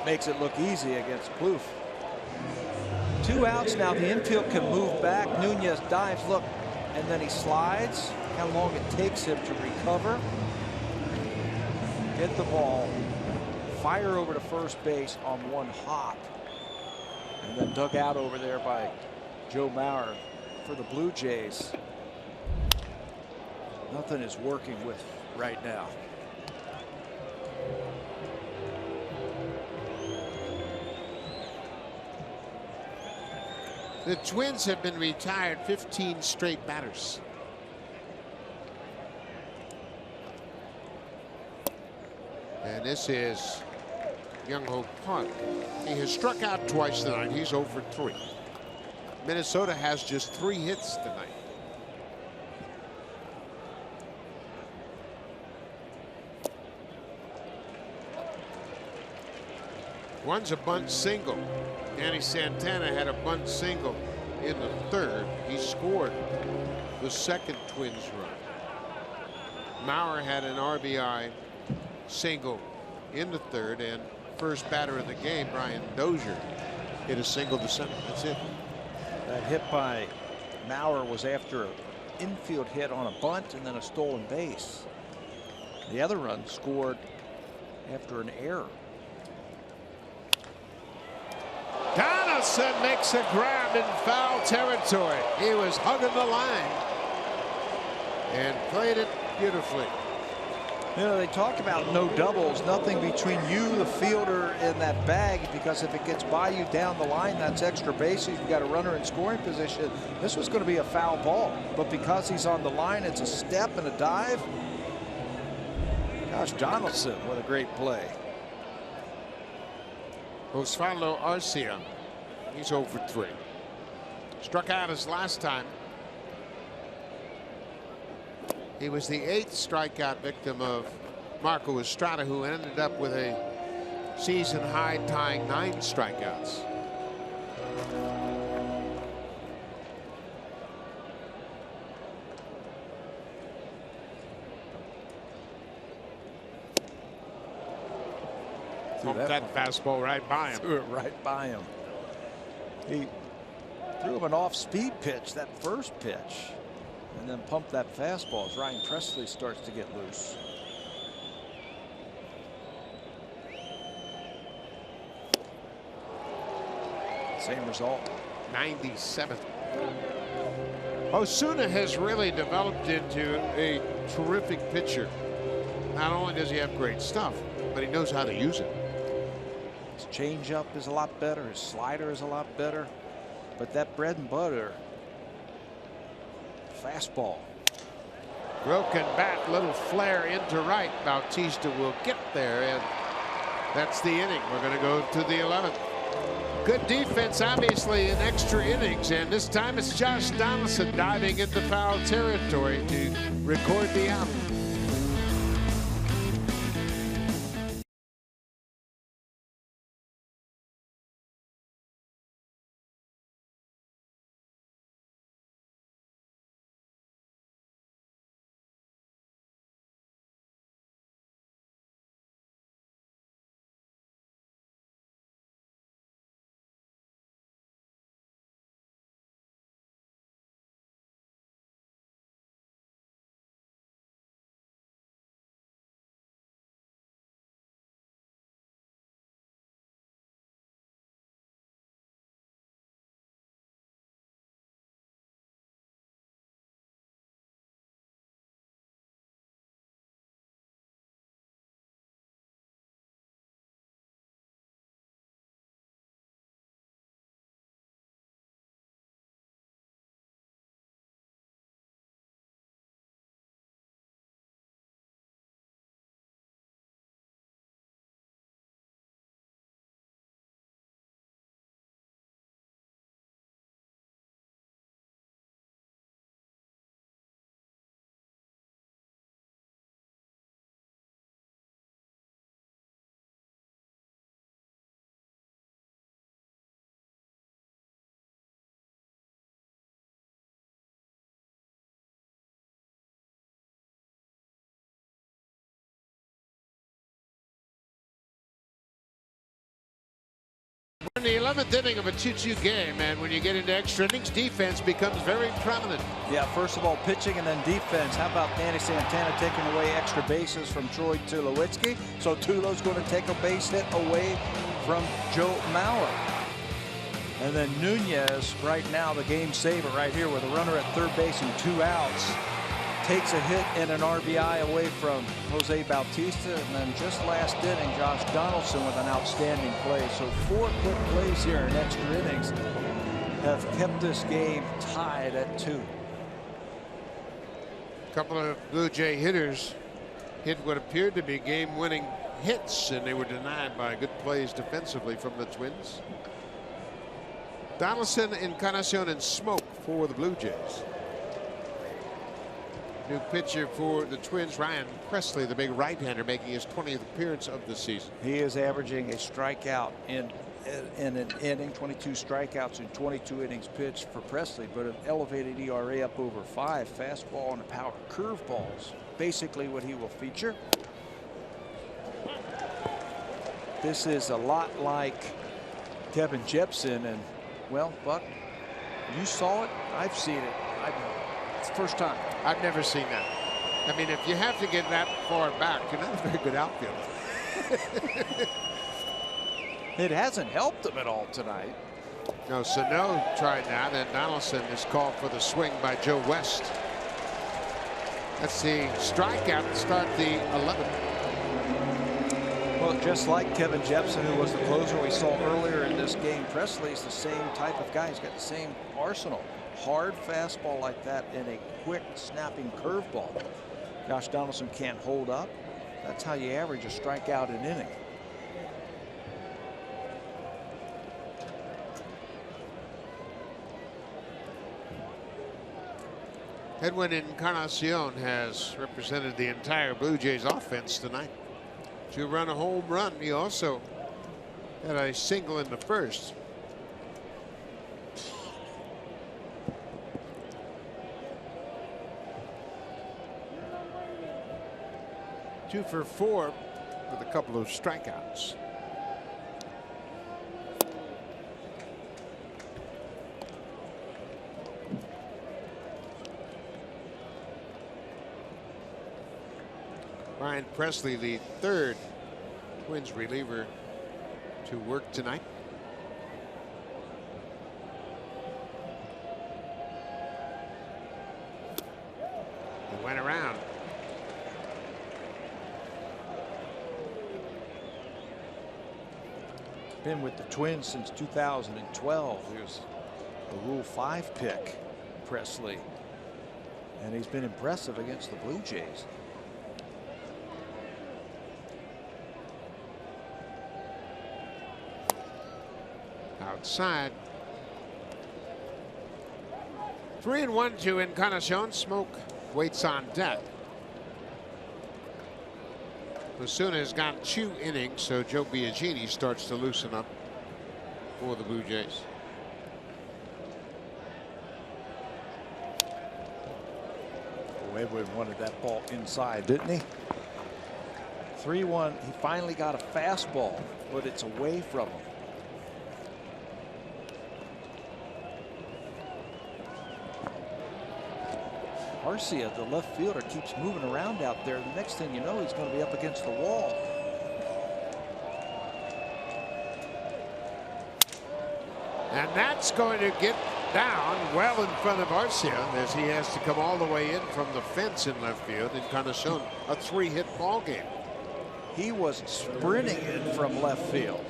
makes it look easy against Plouffe. 2 outs now. The infield can move back. Nunez dives, look, and then he slides. How long it takes him to recover. Get the ball, fire over to first base on one hop, and then dug out over there by Joe Mauer for the Blue Jays. Nothing is working with right now. The Twins have been retired 15 straight batters. And this is Young-Ho Park. He has struck out twice tonight. He's 0 for 3. Minnesota has just 3 hits tonight. One's a bunt single. Danny Santana had a bunt single in the 3rd. He scored the 2nd Twins run. Mauer had an RBI single in the 3rd, and first batter of the game, Brian Dozier, hit a single to center. That's it. That hit by Mauer was after an infield hit on a bunt and then a stolen base. The other run scored after an error. Donaldson makes a grab in foul territory. He was hugging the line and played it beautifully. You know, they talk about no doubles, nothing between you, the fielder, and that bag, because if it gets by you down the line, that's extra bases. You've got a runner in scoring position. This was going to be a foul ball, but because he's on the line, it's a step and a dive. Gosh, Donaldson, what a great play. Osvaldo Arcia, he's 0 for 3. Struck out his last time. He was the 8th strikeout victim of Marco Estrada, who ended up with a season high tying 9 strikeouts. Pumped that fastball right by him. Threw it right by him. He threw him an off-speed pitch, that first pitch, and then pumped that fastball as Ryan Presley starts to get loose. Same result. 97th. Osuna has really developed into a terrific pitcher. Not only does he have great stuff, but he knows how to use it. His changeup is a lot better. His slider is a lot better. But that bread and butter fastball. Broken bat, little flare into right. Bautista will get there, and that's the inning. We're going to go to the 11th. Good defense, obviously, in extra innings, and this time it's Josh Donaldson diving into foul territory to record the out. 11th inning of a 2-2 game, and when you get into extra innings, defense becomes very prominent. Yeah, first of all, pitching and then defense. How about Danny Santana taking away extra bases from Troy Tulowitzki? So Tulo's going to take a base hit away from Joe Mauer. And then Nunez, right now, the game saver right here with a runner at third base and 2 outs. Takes a hit and an RBI away from Jose Bautista. And then just last inning, Josh Donaldson with an outstanding play. So 4 quick plays here in extra innings have kept this game tied at 2. A couple of Blue Jay hitters hit what appeared to be game-winning hits, and they were denied by good plays defensively from the Twins. Donaldson, Encarnacion, and Smoke for the Blue Jays. New pitcher for the Twins, Ryan Presley, the big right-hander, making his 20th appearance of the season. He is averaging a strikeout in an inning, 22 strikeouts in 22 innings pitched for Presley, but an elevated ERA up over 5. Fastball and a power curveballs, basically what he will feature. This is a lot like Kevin Jepsen, and well, Buck, you saw it, I've seen it. It's the first time. I've never seen that. I mean, if you have to get that far back, you're not a very good outfielder. It hasn't helped him at all tonight. No, Sano tried that, and Donaldson is called for the swing by Joe West. That's the strikeout to start the 11th. Well, just like Kevin Jepsen, who was the closer we saw earlier in this game, Presley's the same type of guy. He's got the same arsenal. Hard fastball like that and a quick snapping curveball. Josh Donaldson can't hold up. That's how you average a strikeout an inning. Edwin Encarnacion has represented the entire Blue Jays offense tonight. 2-run, a home run. He also had a single in the first. Two for 4 with a couple of strikeouts. Ryan Presley, the 3rd Twins reliever to work tonight. He went around. Been with the Twins since 2012. He was a Rule 5 pick, Presley, and he's been impressive against the Blue Jays. Outside. 3-1 to Encarnacion. Smoke waits on deck. Osuna has gone 2 innings, so Joe Biagini starts to loosen up for the Blue Jays. Oh, Edwin wanted that ball inside, didn't he? 3-1. He finally got a fastball, but it's away from him. Arcia, the left fielder, keeps moving around out there. The next thing you know, he's going to be up against the wall. And that's going to get down well in front of Arcia as he has to come all the way in from the fence in left field. Encarnacion, a 3-hit ball game. He was sprinting in from left field.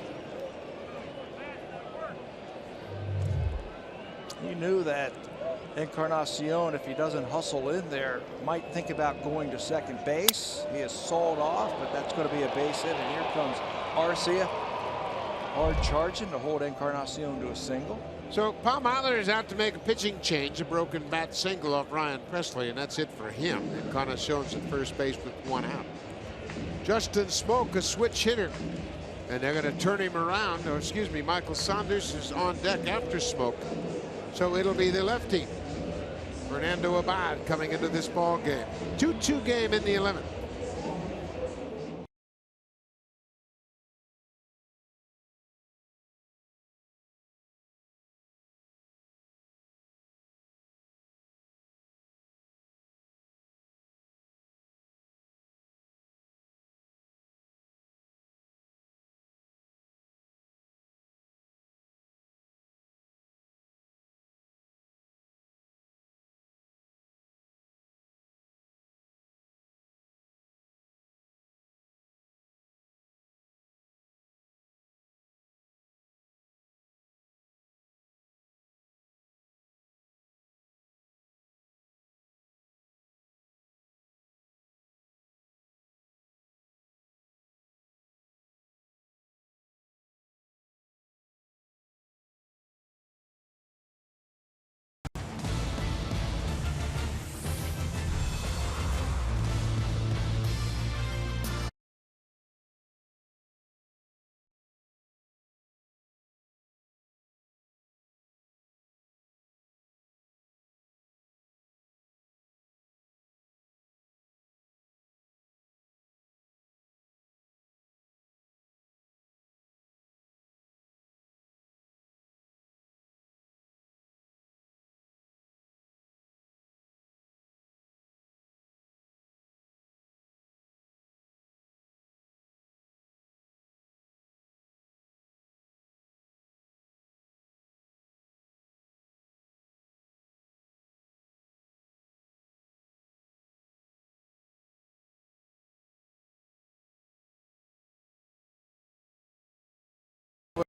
He knew that Encarnacion, if he doesn't hustle in there, might think about going to second base. He is sawed off, but that's going to be a base hit. And here comes Arcia, hard charging to hold Encarnacion to a single. So Palmeier is out to make a pitching change, a broken bat single off Ryan Presley, and that's it for him. Encarnacion's at first base with 1 out. Justin Smoke, a switch hitter, and they're going to turn him around. Or excuse me, Michael Saunders is on deck after Smoke, so it'll be the lefty Fernando Abad coming into this ball game. 2-2 game in the 11th.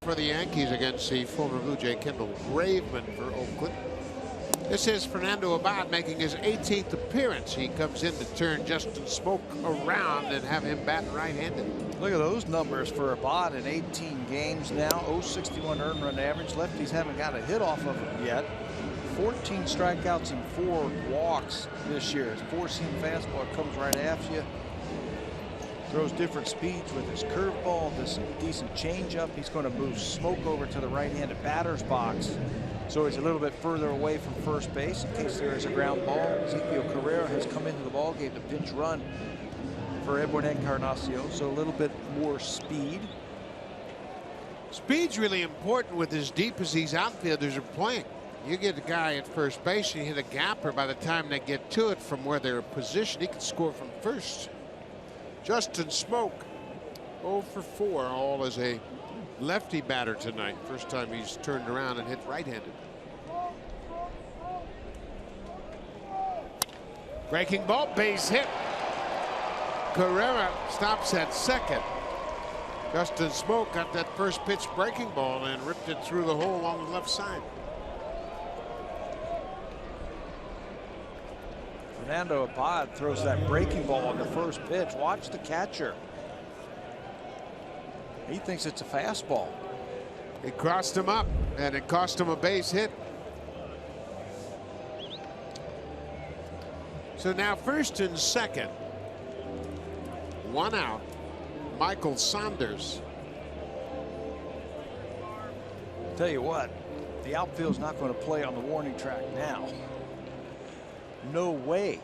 for the Yankees against the former Blue Jay Kendall Graveman for Oakland. This is Fernando Abad making his 18th appearance. He comes in to turn Justin Smoke around and have him batting right-handed. Look at those numbers for Abad in 18 games now. 0.61 earned run average. Lefties haven't got a hit off of him yet. 14 strikeouts and 4 walks this year. His four-seam fastball comes right after you. Throws different speeds with his curveball, this decent changeup. He's going to move Smoke over to the right-handed batter's box, so he's a little bit further away from first base in case there is a ground ball. Ezequiel Carrera has come into the ball game to pinch run for Edwin Encarnacion, so a little bit more speed. Speed's really important with as deep as these outfielders are playing. You get a guy at first base, you hit a gapper. By the time they get to it from where they're positioned, he can score from first. Justin Smoke 0 for 4, all as a lefty batter tonight. First time he's turned around and hit right-handed. Breaking ball, base hit. Carrera stops at second. Justin Smoke got that first pitch breaking ball and ripped it through the hole along the left side. Fernando Abad throws that breaking ball on the first pitch. Watch the catcher. He thinks it's a fastball. It crossed him up, and it cost him a base hit. So now first and second. 1 out. Michael Saunders. Tell you what, the outfield's not going to play on the warning track now. No way.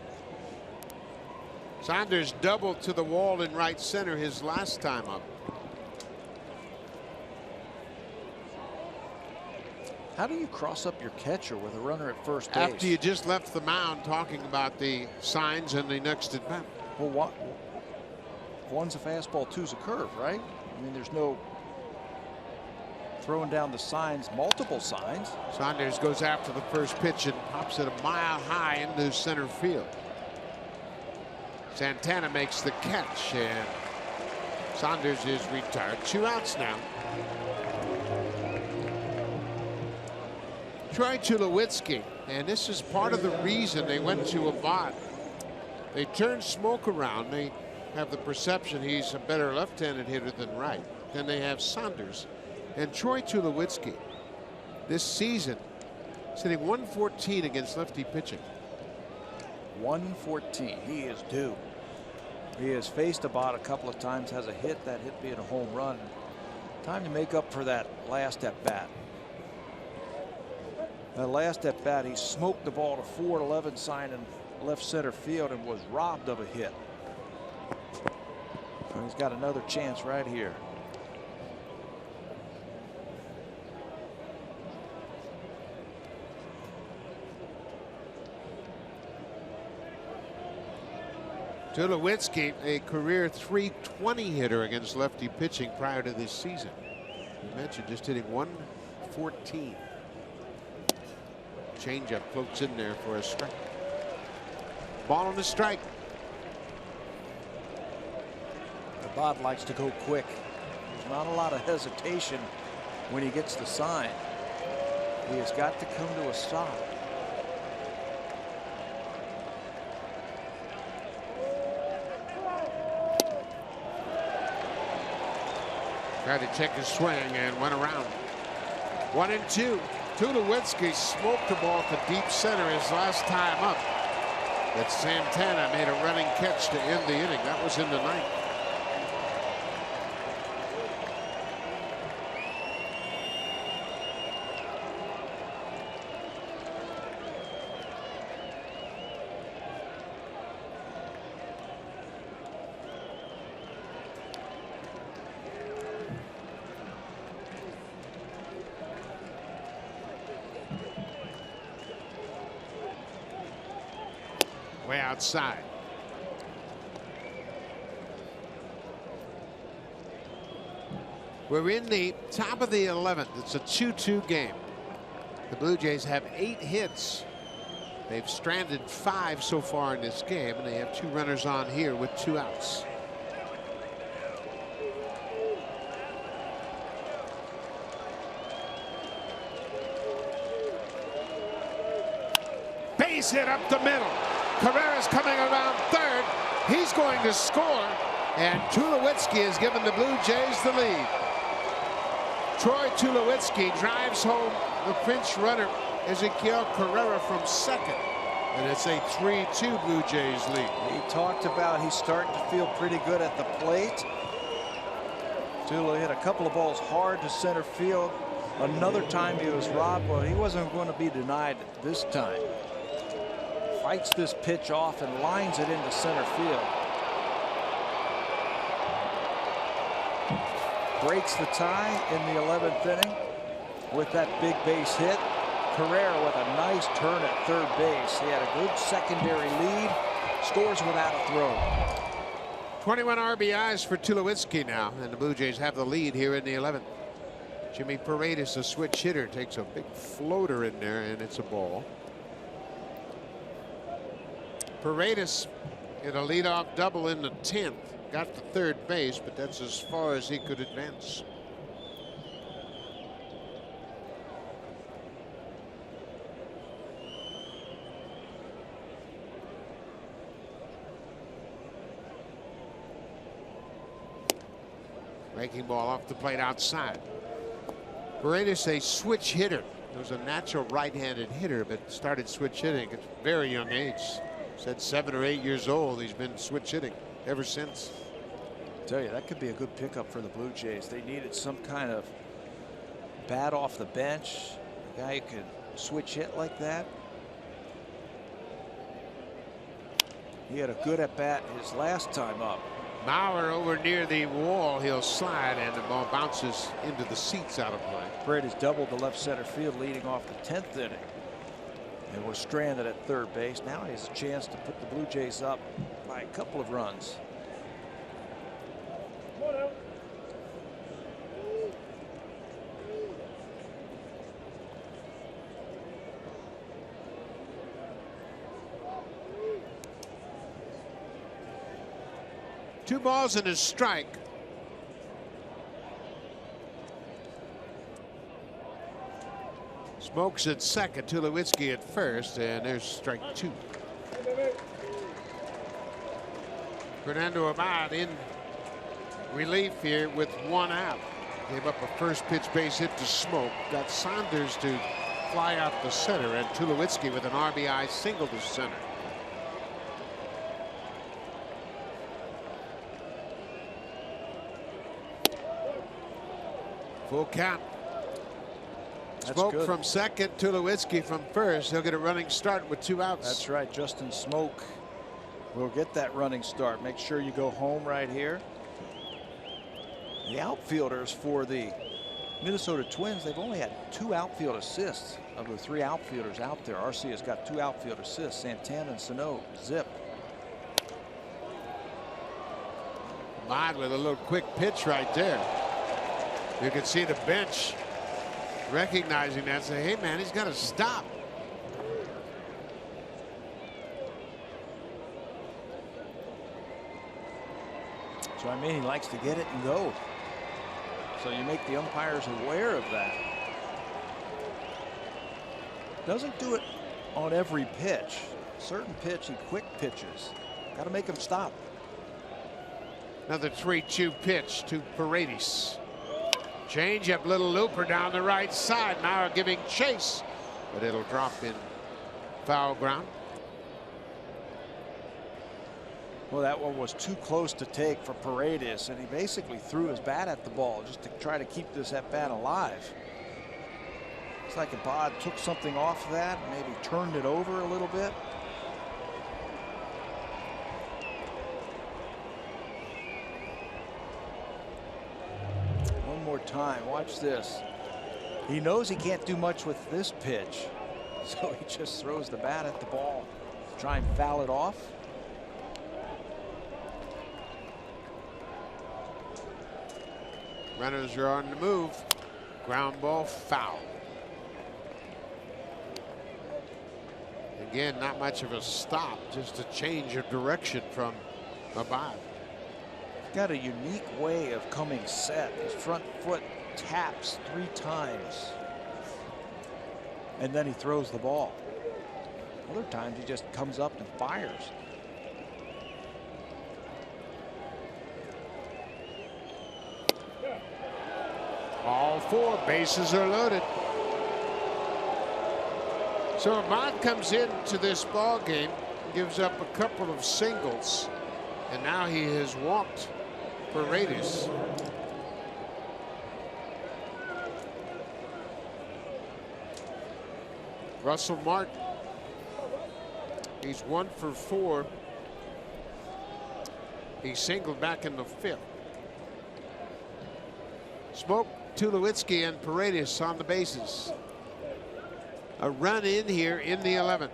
Saunders doubled to the wall in right center his last time up. How do you cross up your catcher with a runner at first base? After you just left the mound talking about the signs and the next at bat. Well, one's a fastball, two's a curve, right? I mean, there's no throwing down the signs, multiple signs. Saunders goes after the first pitch and pops it a mile high into center field. Santana makes the catch, and Saunders is retired. 2 outs now. Troy Tulowitzki, and this is part of the reason they went to Abad. They turned Smoke around. They have the perception he's a better left-handed hitter than right. Then they have Saunders. And Troy Tulowitzki this season is hitting 114 against lefty pitching. 114. He is due. He has faced Abad a couple of times, has a hit, that hit being a home run. Time to make up for that last at bat. That last at bat, he smoked the ball to 4-11 sign in left center field and was robbed of a hit. And he's got another chance right here. Tulowitzki, a career .320 hitter against lefty pitching prior to this season. You mentioned just hitting 114. Changeup floats in there for a strike. Ball on the strike. Abad likes to go quick. There's not a lot of hesitation when he gets the sign. He has got to come to a stop. Tried to check his swing and went around. 1-2. Tulowitzki smoked the ball to deep center his last time up. But Santana made a running catch to end the inning. That was in the ninth. Way outside. We're in the top of the 11th. It's a 2-2 game. The Blue Jays have 8 hits. They've stranded 5 so far in this game, and they have 2 runners on here with 2 outs. base hit up the middle. Carrera's coming around third. He's going to score, and Tulowitzki has given the Blue Jays the lead. Troy Tulowitzki drives home the pinch runner, Ezequiel Carrera, from second. And it's a 3-2 Blue Jays lead. He talked about he's starting to feel pretty good at the plate. Tulo hit a couple of balls hard to center field. Another time he was robbed, but he wasn't going to be denied this time. Fights this pitch off and lines it into center field. Breaks the tie in the 11th inning with that big base hit. Carrera with a nice turn at third base. He had a good secondary lead. Scores without a throw. 21 RBIs for Tulowitzki now, and the Blue Jays have the lead here in the 11th. Jimmy Paredes, a switch hitter, takes a big floater in there, and it's a ball. Paredes hit a leadoff double in the 10th. Got to third base, but that's as far as he could advance. Breaking ball off the plate outside. Paredes, a switch hitter. He was a natural right-handed hitter, but started switch hitting at a very young age. Said 7 or 8 years old. He's been switch hitting ever since. I tell you, that could be a good pickup for the Blue Jays. They needed some kind of bat off the bench, a guy who could switch hit like that. He had a good at bat his last time up. Bauer over near the wall. He'll slide, and the ball bounces into the seats out of play. Paredes doubled the left center field leading off the 10th inning and was stranded at third base. Now he has a chance to put the Blue Jays up by a couple of runs. Two balls and a strike. Smokes at second, Tulowitzki at first, and there's strike 2. Fernando Abad in relief here with 1 out. Gave up a first pitch base hit to Smoke. Got Saunders to fly out the center, and Tulowitzki with an RBI single to center. Full count. Smoke from second, Tulowitzki from first. He'll get a running start with 2 outs. That's right. Justin Smoke will get that running start. Make sure you go home right here. The outfielders for the Minnesota Twins, they've only had 2 outfield assists of the 3 outfielders out there. RC has got 2 outfield assists. Santana and Sano zip. Mod with a little quick pitch right there. You can see the bench recognizing that, say, hey man, he's got to stop. So I mean, he likes to get it and go. So you make the umpires aware of that. Doesn't do it on every pitch. Certain pitch, he quick pitches. Got to make him stop. Another 3-2 pitch to Paredes. Change up, little looper down the right side. Now giving chase, but it'll drop in foul ground. Well, that one was too close to take for Paredes, and he basically threw his bat at the ball just to try to keep this at bat alive. It's like Abad took something off that, maybe turned it over a little bit. One more time. Watch this. He knows he can't do much with this pitch, so he just throws the bat at the ball to try and foul it off. Runners are on the move. Ground ball, foul. Again, not much of a stop, just a change of direction from Abad. Got a unique way of coming set. His front foot taps 3 times, and then he throws the ball. Other times he just comes up and fires. All 4 bases are loaded. So Ahmad comes into this ball game, gives up a couple of singles, and now he has walked Paredes. Russell Martin, he's 1 for 4. He singled back in the 5th. Smoke, Tulowitzki, and Paredes on the bases. A run in here in the 11th.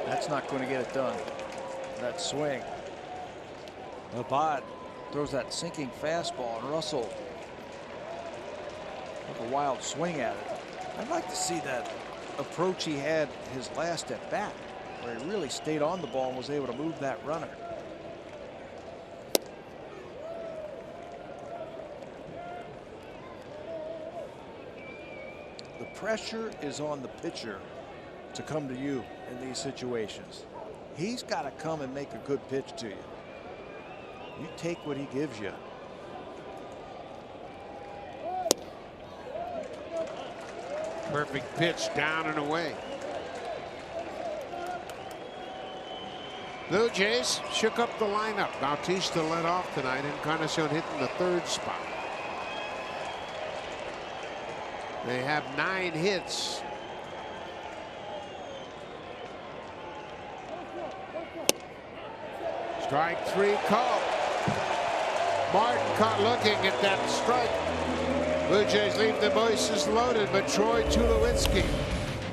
That's not going to get it done. That swing. Abad throws that sinking fastball, and Russell took a wild swing at it. I'd like to see that approach he had his last at bat, where he really stayed on the ball and was able to move that runner. The pressure is on the pitcher to come to you in these situations. He's got to come and make a good pitch to you. You take what he gives you. Perfect pitch, down and away. Blue Jays shook up the lineup. Bautista led off tonight. Encarnacion hitting the 3rd spot. They have 9 hits. Strike 3 called. Martin caught looking at that strike. Blue Jays leave the bases loaded, but Troy Tulowitzki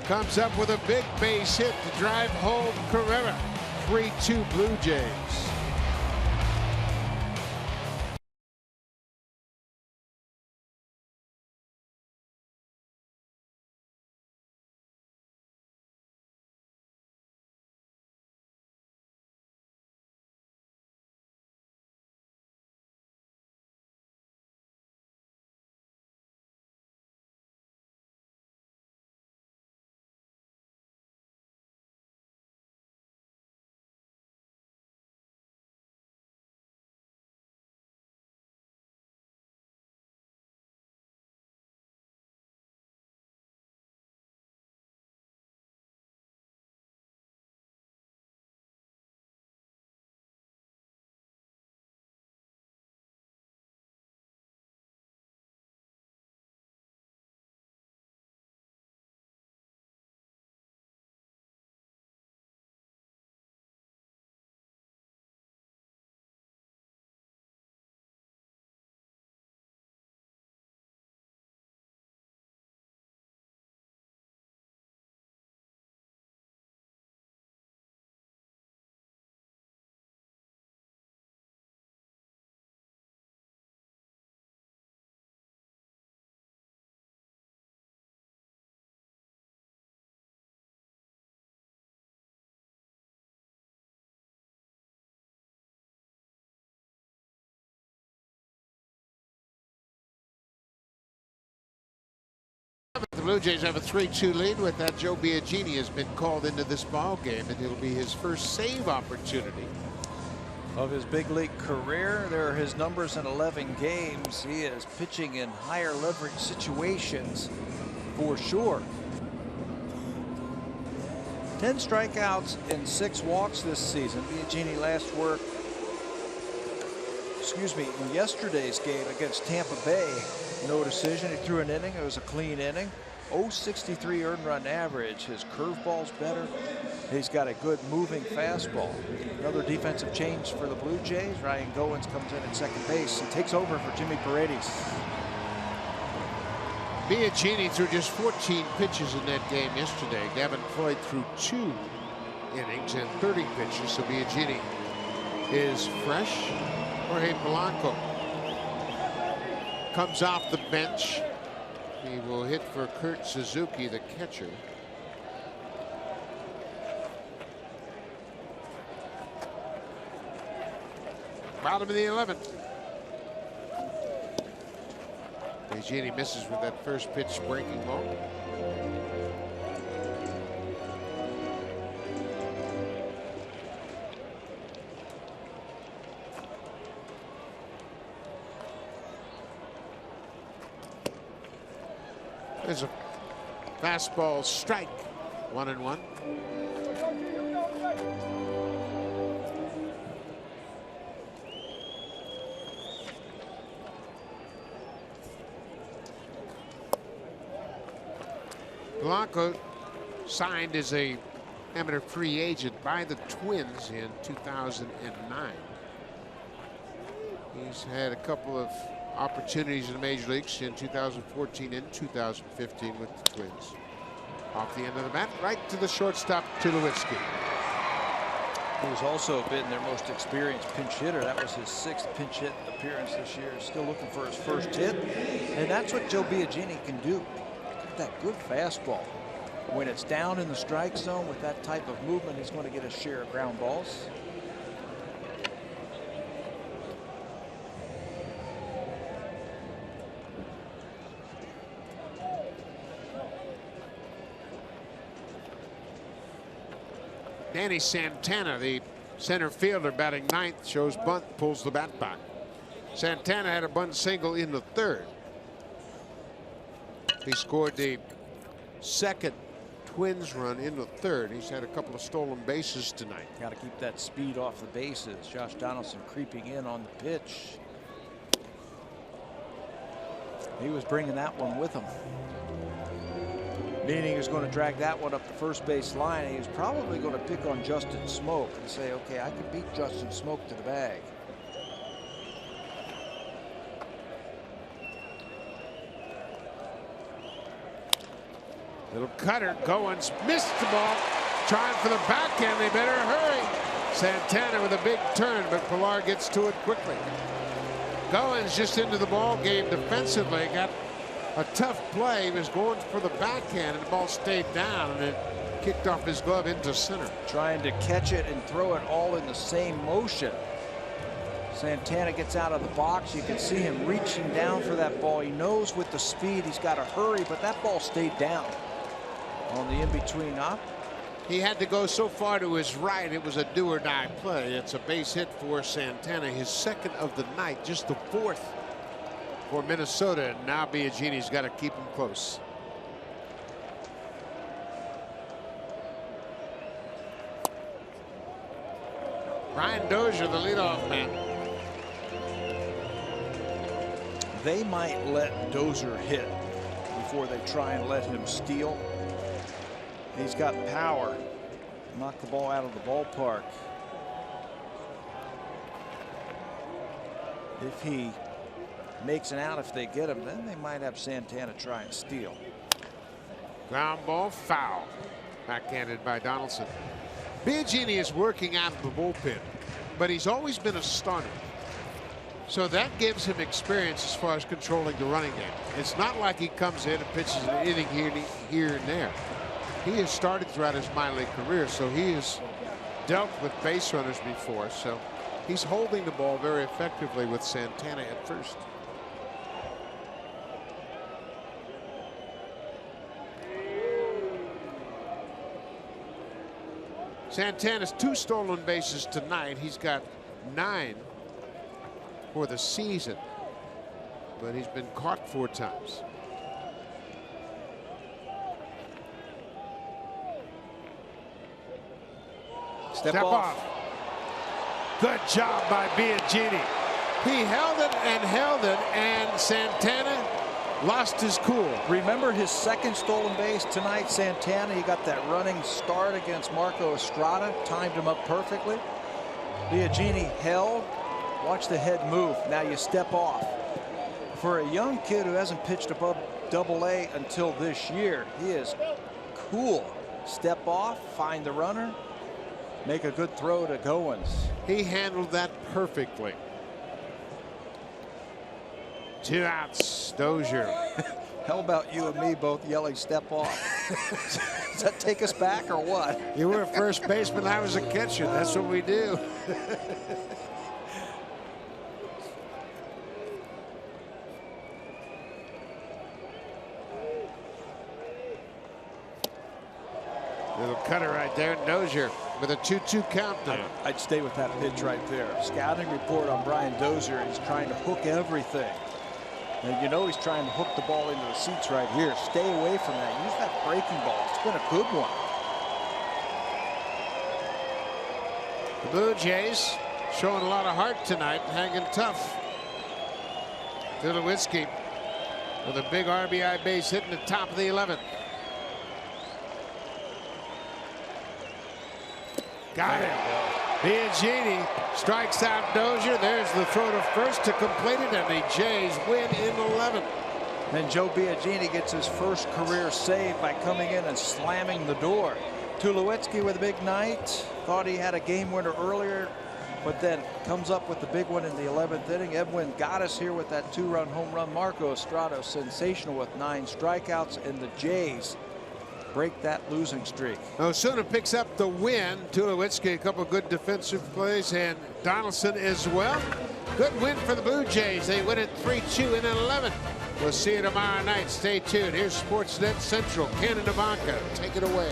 comes up with a big base hit to drive home Carrera. 3-2 Blue Jays. The Blue Jays have a 3-2 lead. With that, Joe Biagini has been called into this ball game, and it'll be his first save opportunity of his big league career. There are his numbers in 11 games. He is pitching in higher leverage situations for sure. 10 strikeouts and 6 walks this season. Biagini last worked, in yesterday's game against Tampa Bay. No decision. He threw an inning. It was a clean inning. 0.63 earned run average. His curveball's better. He's got a good moving fastball. Another defensive change for the Blue Jays. Ryan Goins comes in at second base and takes over for Jimmy Paredes. Biagini threw just 14 pitches in that game yesterday. Gavin Floyd threw 2 innings and 30 pitches. So Biagini is fresh. Jorge Polanco comes off the bench. He will hit for Kurt Suzuki, the catcher. Bottom of the 11th. Biagini misses with that first pitch breaking ball. There's a fastball strike. 1-1. Blanco signed as a amateur free agent by the Twins in 2009. He's had a couple of opportunities in the major leagues in 2014 and 2015 with the Twins. Off the end of the bat, right to the shortstop, Tulowitzki. He's also been their most experienced pinch hitter. That was his 6th pinch hit appearance this year. Still looking for his first hit. And that's what Joe Biagini can do. That good fastball. When it's down in the strike zone with that type of movement, he's going to get a share of ground balls. Danny Santana, the center fielder, batting 9th, shows bunt, pulls the bat back. Santana had a bunt single in the 3rd. He scored the 2nd Twins run in the 3rd. He's had a couple of stolen bases tonight. Got to keep that speed off the bases. Josh Donaldson creeping in on the pitch. He was bringing that one with him. Meaning he was going to drag that one up the first base line. He was probably going to pick on Justin Smoak and say, okay, I can beat Justin Smoak to the bag. Little cutter. Goins missed the ball. Trying for the backhand. They better hurry. Santana with a big turn, but Pilar gets to it quickly. Goins just into the ball game defensively. Got a tough play. He was going for the backhand, and the ball stayed down, and it kicked off his glove into center. Trying to catch it and throw it all in the same motion. Santana gets out of the box. You can see him reaching down for that ball. He knows with the speed he's got to hurry, but that ball stayed down on the in-between up. He had to go so far to his right, it was a do-or-die play. It's a base hit for Santana, his 2nd of the night, just the 4th for Minnesota. And now Biagini's got to keep him close. Brian Dozier, the leadoff man. They might let Dozier hit before they try and let him steal. He's got power. Knock the ball out of the ballpark. If he makes an out, if they get him, then they might have Santana try and steal. Ground ball, foul. Backhanded by Donaldson. Biagini is working out of the bullpen, but he's always been a starter. So that gives him experience as far as controlling the running game. It's not like he comes in and pitches an inning here and there. He has started throughout his minor league career, so he has dealt with base runners before. So he's holding the ball very effectively with Santana at first. Santana's 2 stolen bases tonight. He's got 9 for the season, but he's been caught 4 times. Step off. Good job by Biagini. He held it, and Santana lost his cool. Remember his 2nd stolen base tonight, Santana? He got that running start against Marco Estrada, timed him up perfectly. Biagini held. Watch the head move. Now you step off. For a young kid who hasn't pitched above Double-A until this year, he is cool. Step off, find the runner, make a good throw to Goins. He handled that perfectly. 2 outs. Dozier. How about you and me both yelling step off? Does that take us back or what? You were a first baseman. I was a catcher. That's what we do. Little cutter right there. Dozier with a 2-2 count now. I'd stay with that pitch right there. Scouting report on Brian Dozier. He's trying to hook everything. And you know he's trying to hook the ball into the seats right here. Stay away from that. Use that breaking ball. It's been a good one. The Blue Jays showing a lot of heart tonight, hanging tough. Tulowitzki with a big RBI base hit in the top of the 11th. Got it. Biagini strikes out Dozier. There's the throw to first to complete it, and the Jays win in 11. And Joe Biagini gets his first career save by coming in and slamming the door. Tulowitzki with a big night. Thought he had a game winner earlier, but then comes up with the big one in the 11th inning. Edwin got us here with that 2-run home run. Marco Estrada sensational with 9 strikeouts, and the Jays break that losing streak. Osuna picks up the win. Tulowitzki a couple good defensive plays, and Donaldson as well. Good win for the Blue Jays. They win it 3-2 in 11. We'll see you tomorrow night. Stay tuned. Here's Sportsnet Central. Ken and Ivanka, take it away.